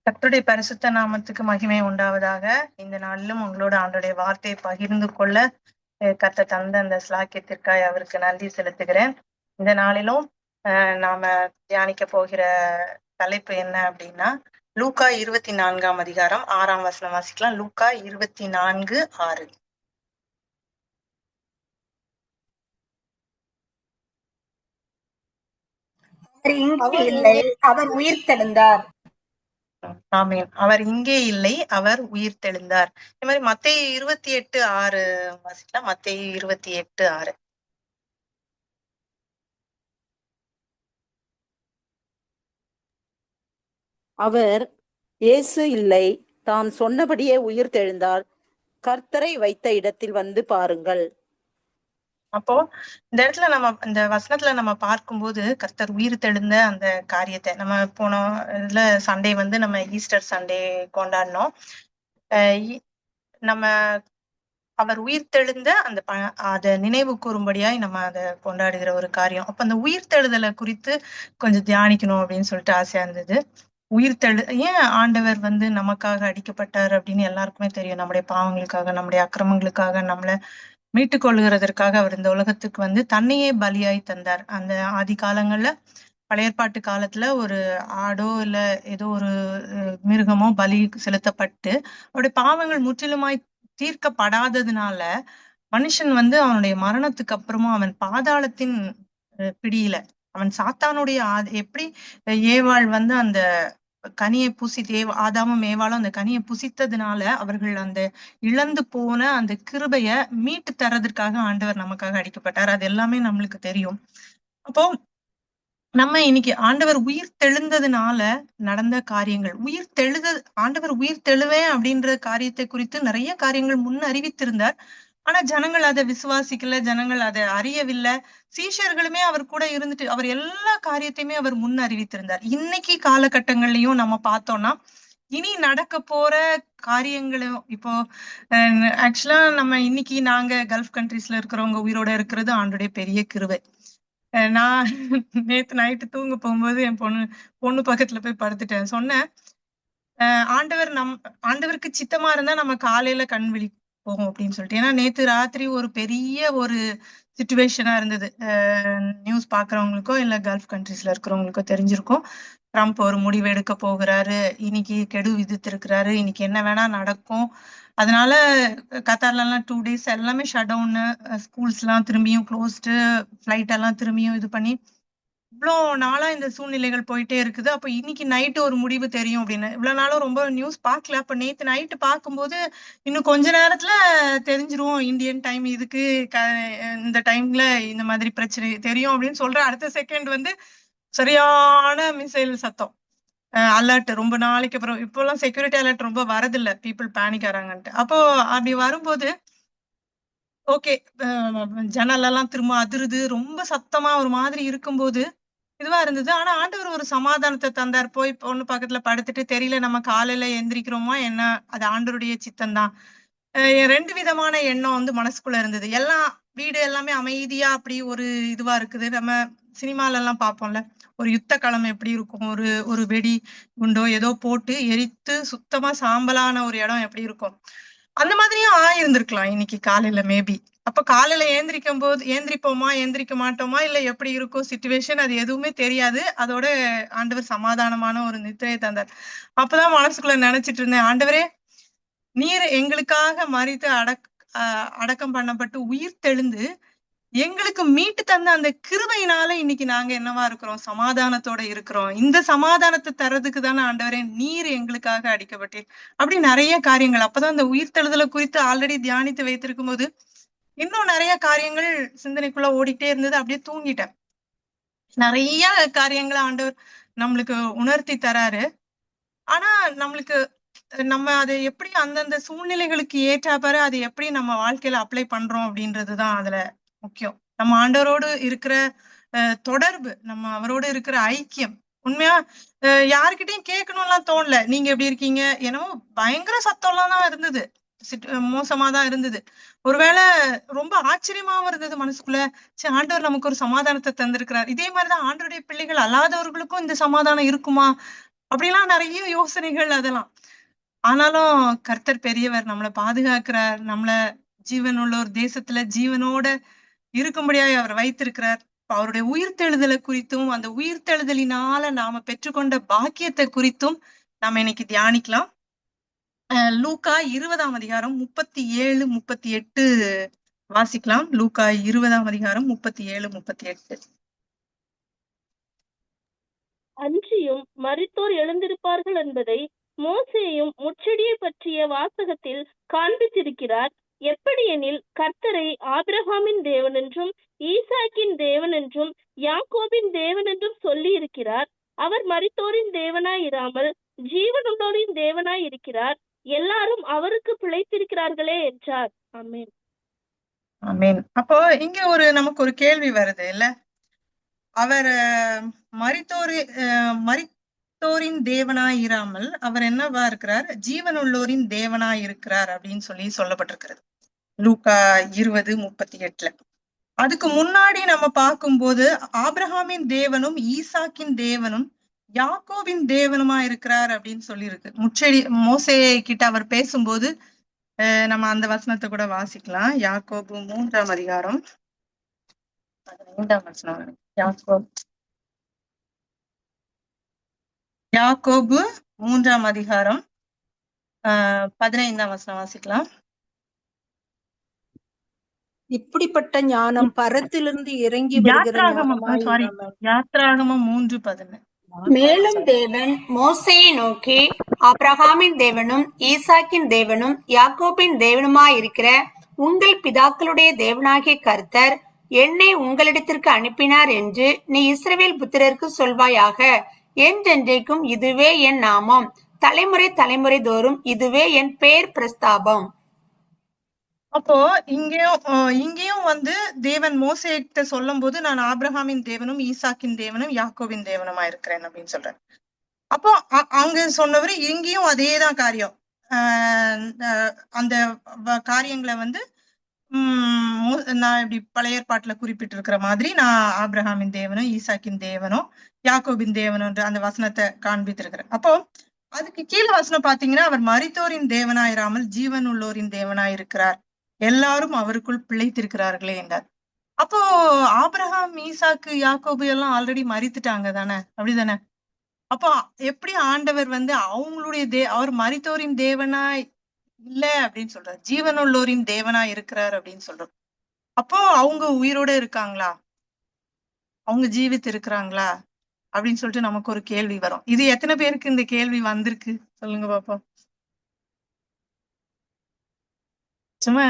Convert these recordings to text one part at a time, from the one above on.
கர்த்தருடைய பரிசுத்த நாமத்துக்கு மகிமை உண்டாவதாக. இந்த நாளிலும் உங்களோட ஆண்டோடைய வார்த்தையை பகிர்ந்து கொள்ள கர்த்தர் தந்த அந்த ஸ்லாக்கியத்திற்காக அவருக்கு நன்றி செலுத்துகிறேன். இந்த நாளிலும் நாம தியானிக்க போகிற தலைப்பு என்ன அப்படின்னா, லூக்கா 24ஆம் அதிகாரம் 6ஆம் வசனம் வாசிக்கலாம். லூக்கா 24:6. இங்கே இல்லை, அவர் உயிர்த்தெழுந்தார். ஆமீன். அவர் இங்கே இல்லை, அவர் உயிர்த்தெழுந்தார். இந்த மாதிரி மத்தேயு 28:6 வாசிக்கலாம். மத்தேயு 28:6. அவர் இயேசு இல்லை, தாம் சொன்னபடியே உயிர்த்தெழுந்தார். கர்த்தரை வைத்த இடத்தில் வந்து பாருங்கள். அப்போ இந்த இடத்துல நம்ம இந்த வசனத்துல நம்ம பார்க்கும்போது கர்த்தர் உயிர் தெழுந்த அந்த காரியத்தை நம்ம போன இதுல சண்டே வந்து நம்ம ஈஸ்டர் சண்டே கொண்டாடினோம். நம்ம அவர் உயிர் தெழுந்த அந்த அதை நினைவு கூறும்படியாய் நம்ம அதை கொண்டாடுகிற ஒரு காரியம். அப்ப அந்த உயிர் தெழுதலை குறித்து கொஞ்சம் தியானிக்கணும் அப்படின்னு சொல்லிட்டு ஆசையா இருந்தது. ஏன் ஆண்டவர் வந்து நமக்காக அடிக்கப்பட்டார் அப்படின்னு எல்லாருக்குமே தெரியும். நம்முடைய பாவங்களுக்காக, நம்முடைய அக்கிரமங்களுக்காக, நம்மளை மீட்டுக் கொள்ளுகிறதற்காக அவர் இந்த உலகத்துக்கு வந்து தன்னையே பலியாய் தந்தார். அந்த ஆதி காலங்கள்ல பழைய ஏற்பாட்டு காலத்துல ஒரு ஆடோ இல்ல ஏதோ ஒரு மிருகமோ பலி செலுத்தப்பட்டு அவருடைய பாவங்கள் முற்றிலுமாய் தீர்க்கப்படாததுனால மனுஷன் வந்து அவனுடைய மரணத்துக்கு அப்புறமும் அவன் பாதாளத்தின் பிடியில அவன் சாத்தானுடைய எப்படி ஏவாள் வந்து அந்த கனியை ஆதாமும் ஏவாளும் அந்த கனியை புசித்ததுனால அவர்கள் அந்த இழந்து போன அந்த கிருபைய மீட்டு தர்றதற்காக ஆண்டவர் நமக்காக அடிக்கப்பட்டார். அது எல்லாமே நம்மளுக்கு தெரியும். அப்போ நம்ம இன்னைக்கு ஆண்டவர் உயிர் தெழுந்ததுனால நடந்த காரியங்கள், ஆண்டவர் உயிர் தெழுவேன் அப்படின்ற காரியத்தை குறித்து நிறைய காரியங்கள் முன் அறிவித்திருந்தார். ஆனா ஜனங்கள் அதை விசுவாசிக்கல, ஜனங்கள் அதை அறியவில்லை. சீஷர்களுமே அவர் கூட இருந்துட்டு அவர் எல்லா காரியத்தையுமே அவர் முன் அறிவித்திருந்தார். இன்னைக்கு காலகட்டங்கள்லயும் நம்ம பார்த்தோம்னா இனி நடக்க போற காரியங்களும் இப்போ ஆக்சுவலா நம்ம இன்னைக்கு நாங்க கல்ஃப் கண்ட்ரீஸ்ல இருக்கிறவங்க உயிரோட இருக்கிறது ஆண்டுடைய பெரிய கிருபை. நான் நேத்து நைட்டு தூங்க போகும்போது என் பொண்ணு பக்கத்துல போய் படுத்துட்டேன். சொன்னேன், ஆண்டவருக்கு சித்தமா இருந்தா நம்ம காலையில கண் விழி போகும் அப்படின்னு சொல்லிட்டு. ஏன்னா நேத்து ராத்திரி ஒரு பெரிய ஒரு சிச்சுவேஷனா இருந்தது. நியூஸ் பாக்குறவங்களுக்கோ இல்ல கல்ஃப் கண்ட்ரீஸ்ல இருக்கிறவங்களுக்கோ தெரிஞ்சிருக்கும். ட்ரம்ப் ஒரு முடிவு எடுக்க போகிறாரு, இன்னைக்கு கெடு விதித்திருக்கிறாரு, இன்னைக்கு என்ன வேணா நடக்கும். அதனால கத்தார்ல எல்லாம் 2 days எல்லாமே ஷட் டவுன், ஸ்கூல்ஸ் எல்லாம் திரும்பியும் க்ளோஸ்டு, ஃபிளைட் எல்லாம் திரும்பியும் இது பண்ணி இவ்வளோ நாளா இந்த சூழ்நிலைகள் போயிட்டே இருக்குது. அப்ப இன்னைக்கு நைட்டு ஒரு முடிவு தெரியும் அப்படின்னு. இவ்வளவு நாளும் ரொம்ப நியூஸ் பார்க்கல. அப்ப நேத்து நைட்டு பார்க்கும்போது இன்னும் கொஞ்ச நேரத்துல தெரிஞ்சிரும் இந்தியன் டைம் இதுக்கு இந்த டைம்ல இந்த மாதிரி பிரச்சனை தெரியும் அப்படின்னு சொல்ற அடுத்த செகண்ட் வந்து சரியான மிசைல் சத்தம், அலர்ட். ரொம்ப நாளைக்கு அப்புறம் இப்பெல்லாம் செக்யூரிட்டி அலர்ட் ரொம்ப வரதில்ல, பீப்புள் பேனிக் ஆறாங்கன்ட்டு. அப்போ அப்படி வரும்போது ஓகே, ஜன்னல் எல்லாம் திரும்ப அதிருது, ரொம்ப சத்தமா ஒரு மாதிரி இருக்கும்போது இதுவா இருந்தது. ஆனா ஆண்டவர் ஒரு சமாதானத்தை தந்தார். போய் பொண்ணு பக்கத்துல படுத்துட்டு, தெரியல நம்ம காலையில எந்திரிக்கிறோமா என்ன, அது ஆண்டவருடைய சித்தம் தான். 2 விதமான எண்ணம் வந்து மனசுக்குள்ள இருந்தது. எல்லாம் வீடு எல்லாமே அமைதியா அப்படி ஒரு இதுவா இருக்குது. நம்ம சினிமால எல்லாம் பார்ப்போம்ல, ஒரு யுத்த களம் எப்படி இருக்கும், ஒரு ஒரு வெடி குண்டோ ஏதோ போட்டு எரித்து சுத்தமா சாம்பலான ஒரு இடம் எப்படி இருக்கும், அந்த மாதிரியும் ஆயிருந்திருக்கலாம் இன்னைக்கு காலையில மேபி. அப்ப காலையில ஏந்திரிப்போமா எந்திரிக்க மாட்டோமா இல்ல எப்படி இருக்கும் சிச்சுவேஷன், அது எதுவுமே தெரியாது. அதோட ஆண்டவர் சமாதானமான ஒரு நித்திரையை தந்தார். அப்பதான் மனசுக்குள்ள நினைச்சிட்டு இருந்தேன், ஆண்டவரே நீர் எங்களுக்காக மரித்து அடக்கம் பண்ணப்பட்டு உயிர் தெழுந்து எங்களுக்கு மீட்டு தந்த அந்த கிருபையினால இன்னைக்கு நாங்க என்னவா இருக்கிறோம், சமாதானத்தோட இருக்கிறோம். இந்த சமாதானத்தை தர்றதுக்கு தானே ஆண்டவரே நீர் எங்களுக்காக அடிக்கப்பட்டீர். அப்படி நிறைய காரியங்கள். அப்பதான் அந்த உயிர்த்தெழுதலை குறித்து ஆல்ரெடி தியானித்து வைத்திருக்கும் போது இன்னும் நிறைய காரியங்கள் சிந்தனைக்குள்ள ஓடிட்டே இருந்தது. அப்படியே தூங்கிட்டேன். நிறைய காரியங்களை ஆண்டவர் நம்மளுக்கு உணர்த்தி தராரு. ஆனா நம்மளுக்கு நம்ம அதை எப்படி அந்தந்த சூழ்நிலைகளுக்கு ஏற்றாப்பாரு அதை எப்படி நம்ம வாழ்க்கையில அப்ளை பண்றோம் அப்படின்றதுதான் அதுல முக்கியம். நம்ம ஆண்டவரோடு இருக்கிற தொடர்பு, நம்ம அவரோடு இருக்கிற ஐக்கியம். உண்மையா யாருக்கிட்டையும் கேட்கணும்லாம் தோணல, நீங்க எப்படி இருக்கீங்க, என்னமோ பயங்கர சத்தம்லாம் தான் இருந்தது, மோசமாதான் இருந்தது. ஒருவேளை ரொம்ப ஆச்சரியமாவும் இருந்தது மனசுக்குள்ள. சரி, ஆண்டவர் நமக்கு ஒரு சமாதானத்தை தந்திருக்கிறார். இதே மாதிரிதான் ஆண்டவருடைய பிள்ளைகள் அல்லாதவர்களுக்கும் இந்த சமாதானம் இருக்குமா அப்படிலாம் நிறைய யோசனைகள் அதெல்லாம். ஆனாலும் கர்த்தர் பெரியவர், நம்மளை பாதுகாக்கிறார், நம்மளை ஜீவனுள்ள ஒரு தேசத்துல ஜீவனோட இருக்கும்படியாக அவர் வைத்திருக்கிறார். அவருடைய உயிர்த்தெழுதலை குறித்தும் அந்த உயிர்த்தெழுதலினால நாம பெற்றுக்கொண்ட பாக்கியத்தை குறித்தும் நாம இன்னைக்கு தியானிக்கலாம். லூக்கா 20ஆம் அதிகாரம் 37, 38 வாசிக்கலாம். லூக்கா 20ஆம் அதிகாரம் 37, 38. அன்றியும் மரித்தோர் எழுந்திருப்பார்கள் என்பதை மோசேயும் முச்செடியை பற்றிய வாசகத்தில் காண்பித்திருக்கிறார். எப்படியெனில் கர்த்தரை ஆபிரகாமின் தேவன் என்றும் ஈசாக்கின் தேவன் என்றும் யாக்கோபின் தேவன் என்றும் சொல்லி இருக்கிறார். அவர் மரித்தோரின் தேவனாய் இராமல் ஜீவனுள்ளோரின் தேவனாய் இருக்கிறார். எல்லாரும் அவருக்கு பிழைத்திருக்கிறார்களே என்றார். ஆமென். ஆமென். அப்போ இங்க நமக்கு ஒரு கேள்வி வருது இல்ல, அவர் மரித்தோரின் தேவனாய் இராமல் அவர் என்னவா இருக்கிறார், ஜீவனுள்ளோரின் தேவனாய் இருக்கிறார் அப்படின்னு சொல்லப்பட்டிருக்கிறது லூக்கா 20:38. அதுக்கு முன்னாடி நம்ம பார்க்கும்போது ஆபிரகாமின் தேவனும் ஈசாக்கின் தேவனும் யாக்கோபின் தேவனுமா இருக்கிறார் அப்படின்னு சொல்லியிருக்கு. முச்செடி மோசே கிட்ட அவர் பேசும்போது நம்ம அந்த வசனத்தை கூட வாசிக்கலாம். யாக்கோபு 3ஆம் அதிகாரம் 15ஆம் வசனம். யாக்கோபு 3ஆம் அதிகாரம் 15ஆம் வசனம் வாசிக்கலாம். இப்படிப்பட்ட ஞானம் பரத்திலிருந்து இறங்கி வருகிற ஞானமாயிராமல். யாத்ராகமம் 3:11. மேலும் தேவன் மோசேயை நோக்கி, ஆபிரகாமின் தேவனும் ஈசாக்கின் தேவனும் யாக்கோபின் தேவனுமாயிருக்கிற உங்கள் பிதாக்களுடைய தேவனாகிய கர்த்தர் என்னை உங்களிடத்திற்கு அனுப்பினார் என்று நீ இஸ்ரவேல் புத்திரருக்கு சொல்வாயாக. என்றென்றைக்கும் இதுவே என் நாமம், தலைமுறை தலைமுறை தோறும் இதுவே என் பேர் பிரஸ்தாபம். அப்போ இங்கேயும் தேவன் மோசேகிட்ட சொல்லும் போது, நான் ஆபிரகாமின் தேவனும் ஈசாக்கின் தேவனும் யாக்கோபின் தேவனுமா இருக்கிறேன் அப்படின்னு சொல்றேன். அப்போ அங்க சொன்னவர் இங்கேயும் அதேதான் காரியம். அந்த காரியங்களை நான் இப்படி பழைய ஏற்பாட்டுல குறிப்பிட்டு இருக்கிற மாதிரி நான் ஆபிரகாமின் தேவனும் ஈசாக்கின் தேவனும் யாக்கோபின் தேவனும் அந்த வசனத்தை காண்பித்திருக்கிறேன். அப்போ அதுக்கு கீழே வசனம் பாத்தீங்கன்னா, அவர் மரித்தோரின் தேவனாயிராமல் ஜீவன் உள்ளோரின் தேவனாயிருக்கிறார், எல்லாரும் அவருக்குள் பிழைத்திருக்கிறார்களே என்றார். அப்போ ஆபிரகாம் ஈசாக்கு யாக்கோபு எல்லாம் ஆல்ரெடி மரித்துட்டாங்க தானே, அப்படிதானே? அப்போ எப்படி ஆண்டவர் அவங்களுடைய அவர் மரித்தோரின் தேவனாய் இல்ல அப்படின்னு சொல்றாரு, ஜீவனுள்ளோரின் தேவனாய் இருக்கிறார் அப்படின்னு சொல்றோம். அப்போ அவங்க உயிரோட இருக்காங்களா, அவங்க ஜீவித்து இருக்கிறாங்களா அப்படின்னு சொல்லிட்டு நமக்கு ஒரு கேள்வி வரும். இது எத்தனை பேருக்கு இந்த கேள்வி வந்திருக்கு சொல்லுங்க பாப்போம். சும்மா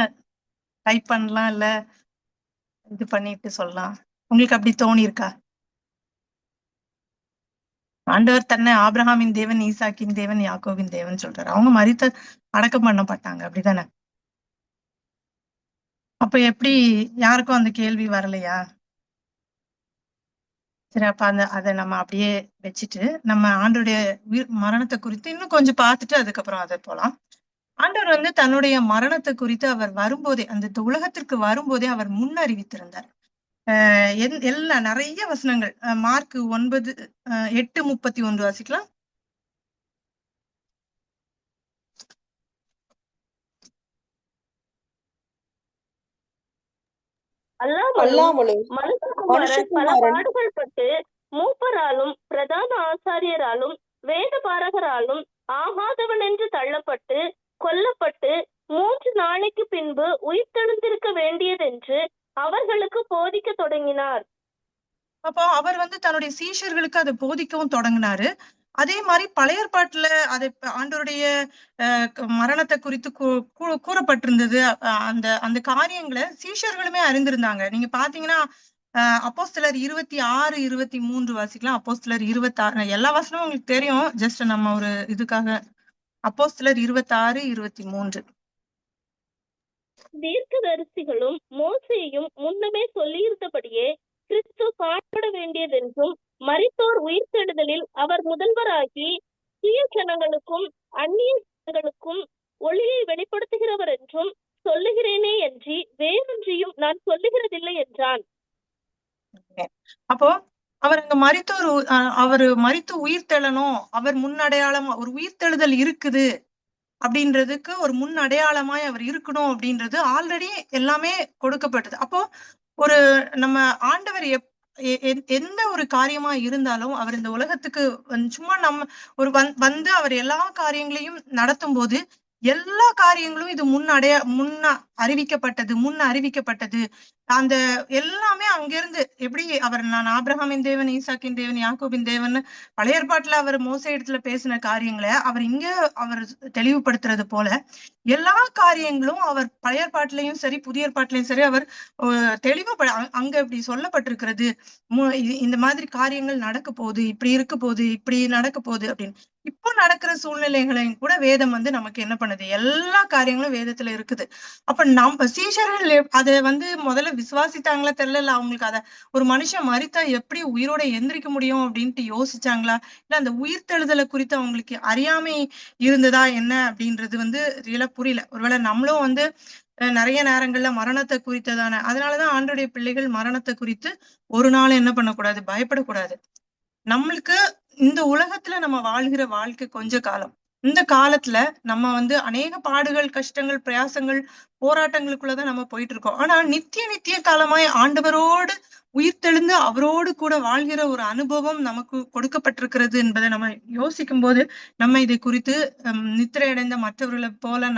டைப் பண்ணலாம், இல்ல இது பண்ணிட்டு சொல்லலாம். உங்களுக்கு அப்படி தோணி இருக்கா? ஆண்டவர் தன்னை ஆபிரகாமின் தேவன், ஈசாக்கின் தேவன், யாக்கோபின் தேவன் சொல்றாரு. அவங்க மரித்த அடக்கம் பண்ணப்பட்டாங்க, அப்படிதானே? அப்ப எப்படி யாருக்கும் அந்த கேள்வி வரலையா? சரி, அப்ப அதை நம்ம அப்படியே வச்சுட்டு நம்ம ஆண்டோடைய மரணத்தை குறித்து இன்னும் கொஞ்சம் பார்த்துட்டு அதுக்கப்புறம் அதை போலாம். ஆண்டவர் தன்னுடைய மரணத்தை குறித்து அவர் வரும்போதே, அந்த உலகத்திற்கு வரும்போதே அவர் முன்னறிவித்திருந்தார். எல்லாம் நிறைய வசனங்கள். மார்க் 9:8-31 வாசிக்கலாம். அல்லாமலும் மனுஷகுமாரன் பல பாடுகள் பட்டு மூப்பராலும் பிரதான ஆசாரியராலும் வேத பாரகராலும் ஆகாதவன் என்று தள்ளப்பட்டு கொல்லப்பட்டு 3 நாளைக்கு பின்பு உயிர்த்தெழுந்திருக்க வேண்டியதென்று அவர்களுக்கு போதிக்க தொடங்கினார். அப்போ அவர் தன்னுடைய சீஷர்களுக்கு அதை போதிக்கவும் தொடங்கினாரு. அதே மாதிரி பழைய ஏற்பாட்டுல அதை ஆண்டவருடைய மரணத்தை குறித்து கூறப்பட்டிருந்தது. அந்த காரியங்களை சீஷர்களுமே அறிந்திருந்தாங்க. நீங்க பாத்தீங்கன்னா அப்போஸ்தலர் 26-23 வாசிக்கலாம். அப்போஸ்தலர் 26, எல்லா வசனமும் உங்களுக்கு தெரியும், ஜஸ்ட் நம்ம ஒரு இதுக்காக. அப்போஸ்தலர் 26-23. தீர்க்கதரிசிகளும் மோசேயும் முன்னமே சொல்லியிருந்தபடியே கிறிஸ்து காணப்பட வேண்டியதென்றும் மரித்தோர் உயிர்த்தெழுதலில் அவர் முதல்வராகி சுய ஜனங்களுக்கும் அந்நிய ஜனங்களுக்கும் ஒளியை வெளிப்படுத்துகிறவர் என்றும் சொல்லுகிறேனே அன்றி வேறொன்றையும் நான் சொல்லுகிறதில்லை என்றான். அப்போ அவர் அங்க மரித்தோர் அவர் மரித்து உயிர் தெழணும், அவர் முன்னடையாளமா ஒரு உயிர்த்தெழுதல் இருக்குது அப்படின்றதுக்கு ஒரு முன் அடையாளமாய் அவர் இருக்கணும் அப்படின்றது ஆல்ரெடி எல்லாமே கொடுக்கப்பட்டது. அப்போ ஒரு நம்ம ஆண்டவர் எந்த ஒரு காரியமா இருந்தாலும் அவர் இந்த உலகத்துக்கு சும்மா நம்ம ஒரு வந்து அவர் எல்லா காரியங்களையும் நடத்தும் போது எல்லா காரியங்களும் இது முன்ன அறிவிக்கப்பட்டது. அந்த எல்லாமே அங்கிருந்து எப்படி நான் ஆபிரகாமின் தேவன், ஈசாக்கின் தேவன், யாக்கோபின் தேவன் பழைய ஏற்பாட்டுல அவர் மோசே இடத்துல பேசின காரியங்களை அவர் இங்க அவர் தெளிவுபடுத்துறது போல எல்லா காரியங்களும் அவர் பழைய ஏற்பாட்டிலையும் சரி புதிய ஏற்பாட்டிலையும் சரி அவர் தெளிவுபட அங்க இப்படி சொல்லப்பட்டிருக்கிறது. இந்த மாதிரி காரியங்கள் நடக்க போகுது, இப்படி இருக்க போகுது, இப்படி நடக்க போகுது அப்படின்னு. இப்போ நடக்கிற சூழ்நிலைகளையும் கூட வேதம் நமக்கு என்ன பண்ணுது, எல்லா காரியங்களும் வேதத்துல இருக்குது. அப்ப நம்ம சீஷர்கள் அதை முதல்ல விசுவாசித்தாங்களா தெரியல, அவங்களுக்கு அத ஒரு மனுஷன் மரித்தா எப்படி உயிரோட எந்திரிக்க முடியும் அப்படின்ட்டு யோசிச்சாங்களா, இல்ல அந்த உயிர்த்தெழுதலை குறித்து அவங்களுக்கு அறியாமை இருந்ததா என்ன அப்படின்றது ரியலா புரியல. ஒருவேளை நம்மளும் நிறைய நேரங்கள்ல மரணத்தை குறித்ததான அதனாலதான் ஆண்டோடைய பிள்ளைகள் மரணத்தை குறித்து ஒரு நாள் என்ன பண்ணக்கூடாது, பயப்படக்கூடாது. நம்மளுக்கு இந்த உலகத்துல நம்ம வாழ்கிற வாழ்க்கை கொஞ்ச காலம். இந்த காலத்துல நம்ம அநேக பாடுகள், கஷ்டங்கள், பிரயாசங்கள், போராட்டங்களுக்குள்ளதான் நம்ம போயிட்டு இருக்கோம். ஆனா நித்திய காலமாய் ஆண்டவரோடு உயிர்த்தெழுந்து அவரோடு கூட வாழ்கிற ஒரு அனுபவம் நமக்கு கொடுக்கப்பட்டிருக்கிறது என்பதை நம்ம யோசிக்கும் போது நம்ம இதை குறித்து நித்திரை அடைந்த மற்றவர்களை போல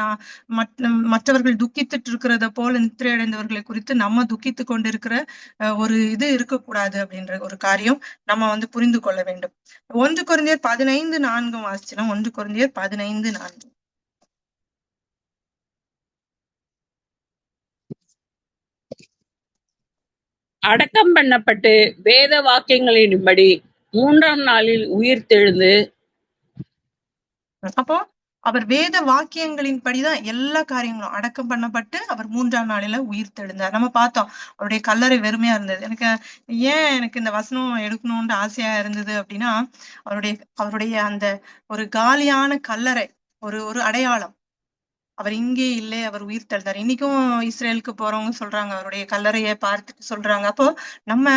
மற்றவர்கள் துக்கித்துட்டு இருக்கிறத போல நித்திரை அடைந்தவர்களை குறித்து நம்ம துக்கித்து கொண்டிருக்கிற ஒரு இது இருக்கக்கூடாது அப்படின்ற ஒரு காரியம் நம்ம புரிந்து கொள்ள வேண்டும். 1 கொரிந்தியர் 15:4 வாசிச்சோம். 1 கொரிந்தியர் 15:4. அடக்கம் பண்ணப்பட்டு வேத வாக்கியங்களின்படி 3ஆம் நாளில் உயிர் தெழுந்து. அப்போ அவர் வேத வாக்கியங்களின் படிதான் எல்லா காரியங்களும் அடக்கம் பண்ணப்பட்டு அவர் 3ஆம் நாளில உயிர் தெழுந்தார். நம்ம பார்த்தோம் அவருடைய கல்லறை வெறுமையா இருந்தது. எனக்கு இந்த வசனம் எடுக்கணும்னு ஆசையா இருந்தது அப்படின்னா அவருடைய அந்த ஒரு காலியான கல்லறை ஒரு அடையாளம். அவர் இங்கே இல்லை, அவர் உயிர் தெழுந்தார். இன்னைக்கும் இஸ்ரேலுக்கு போறவங்க சொல்றாங்க அவருடைய கல்லறையை பார்த்துட்டு சொல்றாங்க. அப்போ நம்ம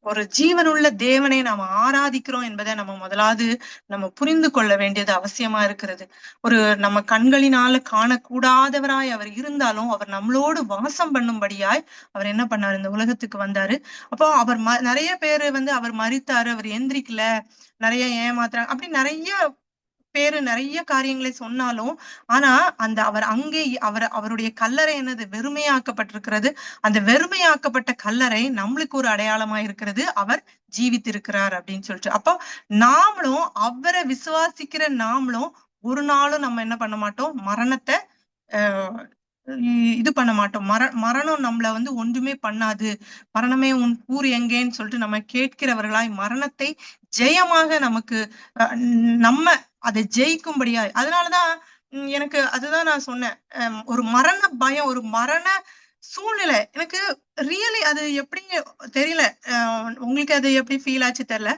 ஒரு ஜீவனுள்ள தேவனை நாம ஆராதிக்கிறோம் என்பதை நம்ம முதலாவது நம்ம புரிந்து கொள்ள வேண்டியது அவசியமா இருக்கிறது. நம்ம கண்களினால காணக்கூடாதவராய் அவர் இருந்தாலும் அவர் நம்மளோடு வாசம் பண்ணும்படியாய் அவர் என்ன பண்ணாரு, இந்த உலகத்துக்கு வந்தாரு. அப்போ அவர் நிறைய பேரு அவர் மரித்தாரு, அவர் எந்திரிக்கல, நிறைய ஏமாத்துறாங்க அப்படி நிறைய பேரு நிறைய காரியங்களை சொன்னாலும் ஆனா அவர் அங்கே அவருடைய கல்லறை வெறுமையாக்கப்பட்டிருக்கிறது. அந்த வெறுமையாக்கப்பட்ட கல்லறை நம்மளுக்கு ஒரு அடையாளமா இருக்கிறது, அவர் ஜீவித்திருக்கிறார் அப்படின்னு சொல்லிட்டு. அப்போ நாமளும் அவரை விசுவாசிக்கிற நாமளும் ஒரு நாளும் நம்ம என்ன பண்ண மாட்டோம், மரணத்தை இது பண்ண மாட்டோம். மரணம் நம்மள ஒன்றுமே பண்ணாது. மரணமே உன் கூறு எங்கேன்னு சொல்லிட்டு நம்ம கேட்கிறவர்களாய் மரணத்தை ஜெயமாக நமக்கு நம்ம அதை ஜெயிக்கும்படியா. அதனாலதான் எனக்கு அதுதான் நான் சொன்னேன், ஒரு மரண பயம், ஒரு மரண சூழ்நிலை எனக்கு ரியலி அது எப்படி தெரியல, உங்களுக்கு அது எப்படி ஃபீல் ஆச்சு தெரியல.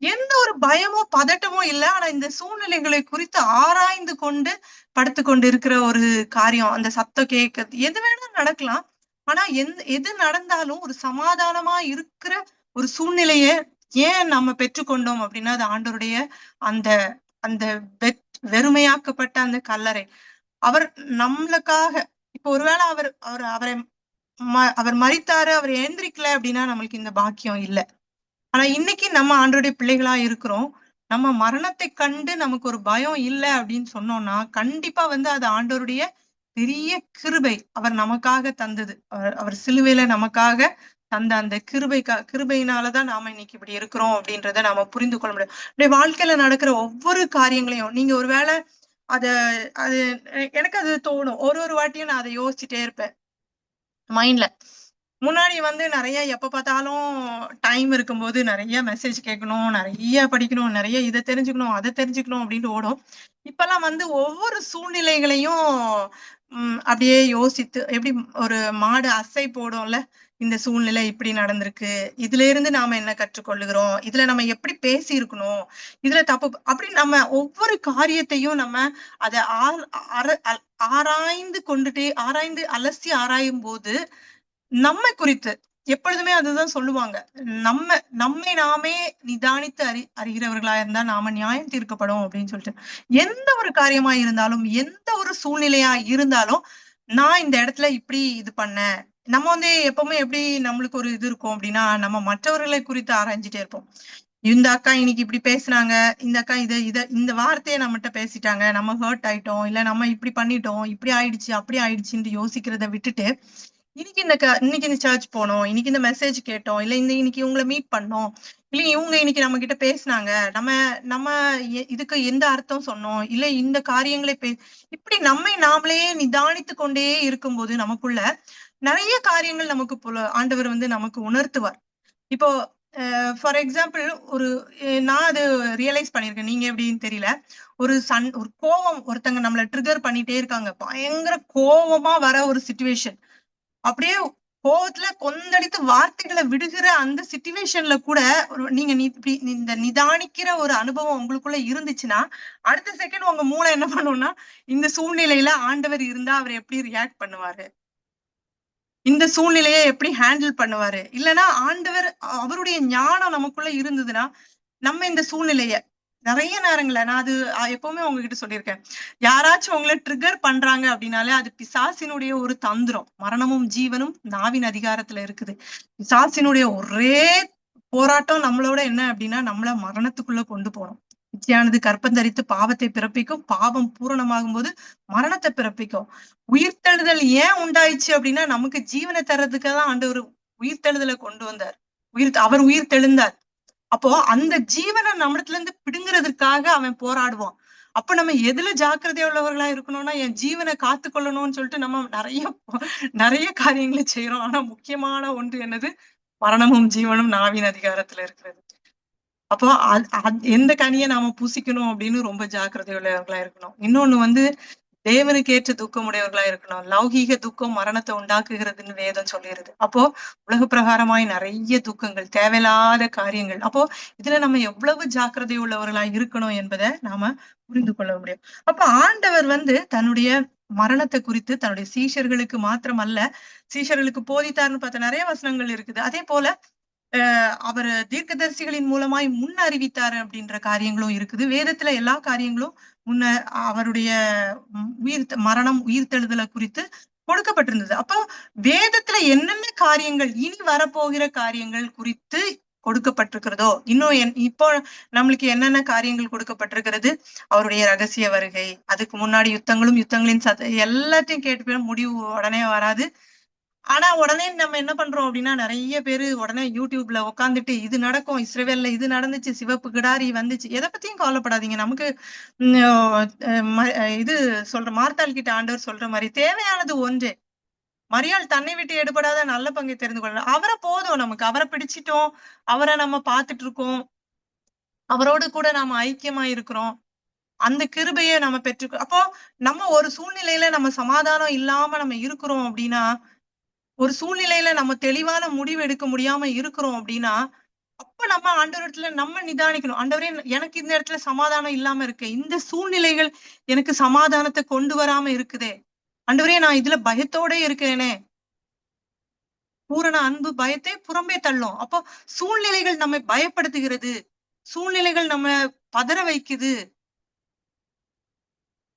எந்த ஒரு பயமோ பதட்டமோ இல்லை. ஆனா இந்த சூழ்நிலைகளை குறித்து ஆராய்ந்து கொண்டு படுத்து கொண்டு இருக்கிற ஒரு காரியம், அந்த சத்தம் கேட்கறது எது வேணாலும் நடக்கலாம். ஆனா எது நடந்தாலும் ஒரு சமாதானமா இருக்கிற ஒரு சூழ்நிலைய ஏன் நம்ம பெற்றுக்கொண்டோம் அப்படின்னா அது ஆண்டவருடைய அந்த அந்த வெறுமையாக்கப்பட்ட அந்த கல்லறை. அவர் நம்மளுக்காக இப்ப ஒருவேளை அவர் மரித்தாரு, அவர் எழுந்திரிக்கல அப்படின்னா நம்மளுக்கு இந்த பாக்கியம் இல்லை. ஆனா இன்னைக்கு நம்ம ஆண்டவருடைய பிள்ளைகளா இருக்கிறோம். நம்ம மரணத்தை கண்டு நமக்கு ஒரு பயம் இல்லை அப்படின்னு சொன்னோம்னா கண்டிப்பா அது ஆண்டவருடைய பெரிய கிருபை. அவர் நமக்காக தந்தது. அவர் சிலுவையில நமக்காக தந்த அந்த கிருபையினாலதான் நாம இன்னைக்கு இப்படி இருக்கிறோம் அப்படின்றத நாம புரிந்து கொள்ள முடியும். அப்படியே வாழ்க்கையில நடக்கிற ஒவ்வொரு காரியங்களையும் நீங்க ஒருவேளை அது எனக்கு அது தோணும். ஒரு வாட்டியும் நான் அதை யோசிச்சுட்டே இருப்பேன் மைண்ட்ல. முன்னாடி நிறைய எப்ப பார்த்தாலும் டைம் இருக்கும்போது நிறைய மெசேஜ் கேட்கணும், நிறைய படிக்கணும், நிறைய இதை தெரிஞ்சுக்கணும், அதை தெரிஞ்சுக்கணும் அப்படின்ட்டு ஓடும். இப்பெல்லாம் ஒவ்வொரு சூழ்நிலைகளையும் அப்படியே யோசித்து எப்படி ஒரு மாடு அசை போடும்ல, இந்த சூழ்நிலை இப்படி நடந்திருக்கு, இதுல இருந்து நாம என்ன கற்றுக்கொள்ளுகிறோம், இதுல நம்ம எப்படி பேசி இருக்கணும், இதுல தப்பு அப்படி நம்ம ஒவ்வொரு காரியத்தையும் நம்ம அதை ஆராய்ந்து அலசி ஆராயும் போது நம்ம குறித்து எப்பொழுதுமே அதுதான் சொல்லுவாங்க. நம்மை நாமே நிதானித்து அறிகிறவர்களா இருந்தா நாம நியாயம் தீர்க்கப்படும் அப்படின்னு சொல்லிட்டு. எந்த ஒரு காரியமா இருந்தாலும், எந்த ஒரு சூழ்நிலையா இருந்தாலும், நான் இந்த இடத்துல இப்படி இது பண்ணேன். நம்ம வந்து எப்பவுமே எப்படி நம்மளுக்கு ஒரு இது இருக்கும் அப்படின்னா, நம்ம மற்றவர்களை குறித்து ஆராய்ஞ்சிட்டே இருப்போம். இந்த அக்கா இன்னைக்கு இப்படி பேசுனாங்க, இந்த அக்கா இந்த வார்த்தையை நம்மகிட்ட பேசிட்டாங்க, நம்ம ஹர்ட் ஆயிட்டோம், இல்ல நம்ம இப்படி பண்ணிட்டோம், இப்படி ஆயிடுச்சு, அப்படி ஆயிடுச்சுன்னு யோசிக்கிறத விட்டுட்டு, இன்னைக்கு இந்த சர்ச் போனோம், இன்னைக்கு இந்த மெசேஜ் கேட்டோம், இல்ல இன்னைக்கு இவங்களை மீட் பண்ணோம், இல்ல இவங்க இன்னைக்கு நம்ம கிட்ட பேசினாங்க, நம்ம நம்ம இதுக்கு எந்த அர்த்தம் சொன்னோம், இல்ல இந்த காரியங்களை இப்படி நம்மை நாமளே நிதானித்து கொண்டே இருக்கும்போது நமக்குள்ள நிறைய காரியங்கள் நமக்கு ஆண்டவர் வந்து நமக்கு உணர்த்துவார். இப்போ ஃபார் எக்ஸாம்பிள் நான் அது ரியலைஸ் பண்ணிருக்கேன், நீங்க எப்படின்னு தெரியல. ஒரு கோவம், ஒருத்தங்க நம்மள ட்ரிகர் பண்ணிட்டே இருக்காங்க, பயங்கர கோவமா வர ஒரு சிச்சுவேஷன், அப்படியே கோவத்துல கொந்தளித்து வார்த்தைகளை விடுகிற அந்த சிச்சுவேஷன்ல கூட நீங்க இந்த நிதானிக்கிற ஒரு அனுபவம் உங்களுக்குள்ள இருந்துச்சுன்னா, அடுத்த செகண்ட் உங்க மூளை என்ன பண்ணும்னா, இந்த சூழ்நிலையில ஆண்டவர் இருந்தா அவர் எப்படி ரியாக்ட் பண்ணுவாரு, இந்த சூழ்நிலையை எப்படி ஹேண்டில் பண்ணுவாரு, இல்லைன்னா ஆண்டவர் அவருடைய ஞானம் நமக்குள்ள இருந்ததுன்னா நம்ம இந்த சூழ்நிலைய நிறைய நேரங்கள்ல நான் அது எப்பவுமே உங்ககிட்ட சொல்லியிருக்கேன், யாராச்சும் உங்களை ட்ரிகர் பண்றாங்க அப்படின்னாலே அது பிசாசினுடைய ஒரு தந்திரம். மரணமும் ஜீவனும் நாவின் அதிகாரத்துல இருக்குது. பிசாசினுடைய ஒரே போராட்டம் நம்மளோட என்ன அப்படின்னா, நம்மள மரணத்துக்குள்ள கொண்டு போகணும். இச்சையானது கற்பந்தரித்து பாவத்தை பிறப்பிக்கும், பாவம் பூரணமாகும் போது மரணத்தை பிறப்பிக்கும். உயிர்த்தெழுதல் ஏன் உண்டாயிடுச்சு அப்படின்னா, நமக்கு ஜீவனை தர்றதுக்காக ஆண்டவர் உயிர்த்தெழுதலை கொண்டு வந்தார். அவர் உயிர் தெழுந்தார். அப்போ அந்த ஜீவனை நம்மிடத்துல இருந்து பிடுங்கிறதுக்காக அவன் போராடுவான். அப்ப நம்ம எதுல ஜாக்கிரதையா உள்ளவர்களா இருக்கணும்னா, என் ஜீவனை காத்து கொள்ளணும்னு சொல்லிட்டு நம்ம நிறைய காரியங்களை செய்யறோம். ஆனா முக்கியமான ஒன்று என்னது? மரணமும் ஜீவனும் நாவின் அதிகாரத்துல இருக்கிறது. அப்போ எந்த கனியை நாம பூசிக்கணும் அப்படின்னு ரொம்ப ஜாக்கிரதை உள்ளவர்களா இருக்கணும். இன்னொன்னு வந்து தேவனுக்கு ஏற்ற துக்கம் உடையவர்களா இருக்கணும். லௌகீக துக்கம் மரணத்தை உண்டாக்குகிறதுன்னு வேதம் சொல்லிடுது. அப்போ உலக பிரகாரமாய் நிறைய துக்கங்கள், தேவையில்லாத காரியங்கள். அப்போ இதுல நம்ம எவ்வளவு ஜாக்கிரதை உள்ளவர்களா இருக்கணும் என்பதை நாம புரிந்து கொள்ள முடியும். அப்ப ஆண்டவர் வந்து தன்னுடைய மரணத்தை குறித்து தன்னுடைய சீஷர்களுக்கு மாத்திரமல்ல, சீஷர்களுக்கு போதித்தார்னு பார்த்த நிறைய வசனங்கள் இருக்குது. அதே போல அவர் தீர்க்கதரிசிகளின் மூலமாய் முன் அறிவித்தாரு அப்படின்ற காரியங்களும் இருக்குது. வேதத்துல எல்லா காரியங்களும் அவருடைய மரணம் உயிர்த்தெழுதலை குறித்து கொடுக்கப்பட்டிருந்தது. அப்போ வேதத்துல என்னென்ன காரியங்கள், இனி வரப்போகிற காரியங்கள் குறித்து கொடுக்கப்பட்டிருக்கிறதோ, இன்னும் இப்போ நம்மளுக்கு என்னென்ன காரியங்கள் கொடுக்கப்பட்டிருக்கிறது? அவருடைய ரகசிய வருகை, அதுக்கு முன்னாடி யுத்தங்களின் எல்லாத்தையும் கேட்டு முடிவு உடனே வராது. ஆனா உடனே நம்ம என்ன பண்றோம் அப்படின்னா, நிறைய பேரு உடனே யூடியூப்ல உட்காந்துட்டு இது நடக்கும், இஸ்ரவேல்ல இது நடந்துச்சு, சிவப்பு கிடாரி வந்துச்சு, எதை பத்தியும் கவலைப்படாதீங்க. நமக்கு இது மார்த்தாள் கிட்ட ஆண்டவர் சொல்ற மாதிரி தேவையானது ஒன்றே, மரியாள் தன்னை விட்டு எடுபடாத நல்ல பங்கை தெரிந்து கொள்ள அவரை போதும். நமக்கு அவரை பிடிச்சிட்டோம், அவரை நம்ம பார்த்துட்டு இருக்கோம், அவரோடு கூட நாம ஐக்கியமா இருக்கிறோம், அந்த கிருபையை நம்ம பெற்றுக்கிறோம். அப்போ நம்ம ஒரு சூழ்நிலையில நம்ம சமாதானம் இல்லாம நம்ம இருக்கிறோம் அப்படின்னா, ஒரு சூழ்நிலையில நம்ம தெளிவான முடிவு எடுக்க முடியாம இருக்கிறோம் அப்படின்னா, அப்ப நம்ம ஆண்டவரிடத்துல நம்ம நிதானிக்கணும். ஆண்டவரே, எனக்கு இந்த இடத்துல சமாதானம் இல்லாம இருக்கு, இந்த சூழ்நிலைகள் எனக்கு சமாதானத்தை கொண்டு வராம இருக்குதே, ஆண்டவரே நான் இதுல பயத்தோட இருக்கிறேனே. பூரண அன்பு பயத்தை புறம்பே தள்ளும். அப்போ சூழ்நிலைகள் நம்மை பயப்படுத்துகிறது, சூழ்நிலைகள் நம்ம பதற வைக்குது,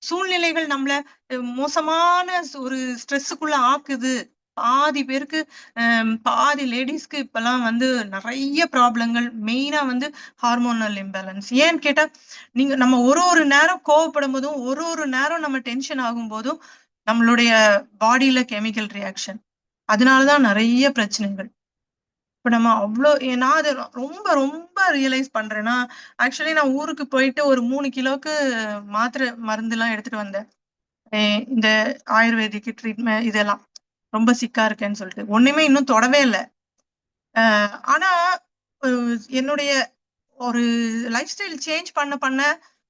சூழ்நிலைகள் நம்மள மோசமான ஒரு ஸ்ட்ரெஸ்ஸுக்குள்ள ஆக்குது. பாதி பேருக்கு பாதி லேடிஸ்க்கு இப்பெல்லாம் வந்து நிறைய ப்ராப்ளங்கள், மெயினா வந்து ஹார்மோனல் இம்பேலன்ஸ். ஏன்னு கேட்டா, நம்ம ஒரு நேரம் கோவப்படும் போதும், ஒரு நேரம் நம்ம டென்ஷன் ஆகும் போதும் நம்மளுடைய பாடியில கெமிக்கல் ரியாக்ஷன், அதனாலதான் நிறைய பிரச்சனைகள். இப்ப நம்ம நான் அதை ரொம்ப ரொம்ப ரியலைஸ் பண்றேன்னா, ஆக்சுவலி நான் ஊருக்கு போயிட்டு ஒரு 3 கிலோக்கு மாத்திரை மருந்து எல்லாம் எடுத்துட்டு வந்தேன். இந்த ஆயுர்வேதிக் ட்ரீட்மெண்ட் இதெல்லாம் ரொம்ப சிக்கா இருக்கேன்னு சொல்லிட்டு ஒண்ணுமே இன்னும் தொடவே இல்லை. ஆனா என்னுடைய ஒரு லைஃப் ஸ்டைல் சேஞ்ச் பண்ண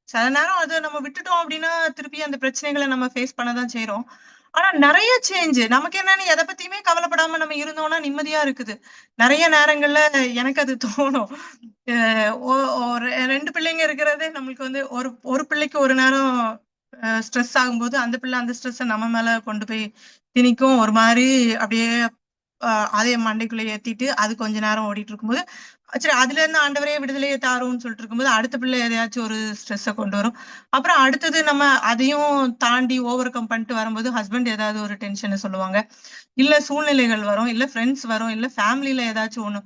சில நேரம் அதை நம்ம விட்டுட்டோம் அப்படின்னா திருப்பி அந்த பிரச்சனைகளை நம்ம ஃபேஸ் பண்ணதான் செய்யறோம். ஆனா நிறைய சேஞ்ச் நமக்கு என்னன்னு எதை பத்தியுமே கவலைப்படாம நம்ம இருந்தோம்னா நிம்மதியா இருக்குது. நிறைய நேரங்கள்ல எனக்கு அது தோணும். 2 பிள்ளைங்க இருக்கிறதே நம்மளுக்கு வந்து ஒரு பிள்ளைக்கு ஒரு நேரம் ஸ்ட்ரெஸ் ஆகும்போது அந்த பிள்ளை அந்த ஸ்ட்ரெஸ்ஸை நம்ம மேல கொண்டு போய் திணிக்கும். ஒரு மாதிரி அப்படியே அதே மண்டைக்குள்ள ஏத்திட்டு அது கொஞ்ச நேரம் ஓடிட்டு இருக்கும்போது சரி அதுல இருந்து ஆண்டவரே விடுதலையை தாரும்னு சொல்லிட்டு இருக்கும்போது அடுத்த பிள்ளை எதையாச்சும் ஒரு ஸ்ட்ரெஸ்ஸை கொண்டு வரும். அப்புறம் அடுத்தது நம்ம அதையும் தாண்டி ஓவர் கம் பண்ணிட்டு வரும்போது ஹஸ்பண்ட் ஏதாவது ஒரு டென்ஷனை சொல்லுவாங்க, இல்ல சூழ்நிலைகள் வரும், இல்ல ஃப்ரெண்ட்ஸ் வரும், இல்ல ஃபேமிலியில ஏதாச்சும் ஒண்ணு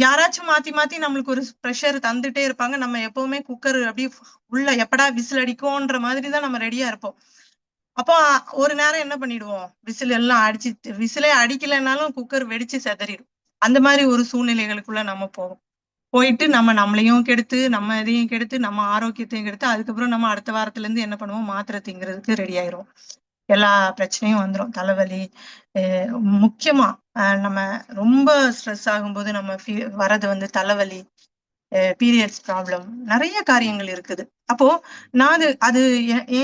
யாராச்சும் மாத்தி மாத்தி நம்மளுக்கு ஒரு ப்ரெஷர் தந்துட்டே இருப்பாங்க. நம்ம எப்பவுமே குக்கர் அப்படியே உள்ள எப்படா விசில் அடிக்கும்ன்ற மாதிரி தான் நம்ம ரெடியா இருப்போம். அப்போ ஒரு நேரம் என்ன பண்ணிடுவோம், விசில் எல்லாம் அடிச்சு விசிலே அடிக்கலைன்னாலும் குக்கர் வெடிச்சு செதறிடும். அந்த மாதிரி ஒரு சூழ்நிலைகளுக்குள்ள நம்ம போயிட்டு நம்ம நம்மளையும் கெடுத்து நம்ம இதையும் கெடுத்து நம்ம ஆரோக்கியத்தையும் கெடுத்து அதுக்கப்புறம் நம்ம அடுத்த வாரத்துல இருந்து என்ன பண்ணுவோம், மாத்திரை திங்கிறதுக்கு ரெடி ஆயிரும். எல்லா பிரச்சனையும் வந்துடும். தலைவலி முக்கியமா நம்ம ரொம்ப ஸ்ட்ரெஸ் ஆகும்போது நம்ம வர்றது வந்து தலைவலி, பீரியட்ஸ் ப்ராப்ளம், நிறைய காரியங்கள் இருக்குது. அப்போ நான் அது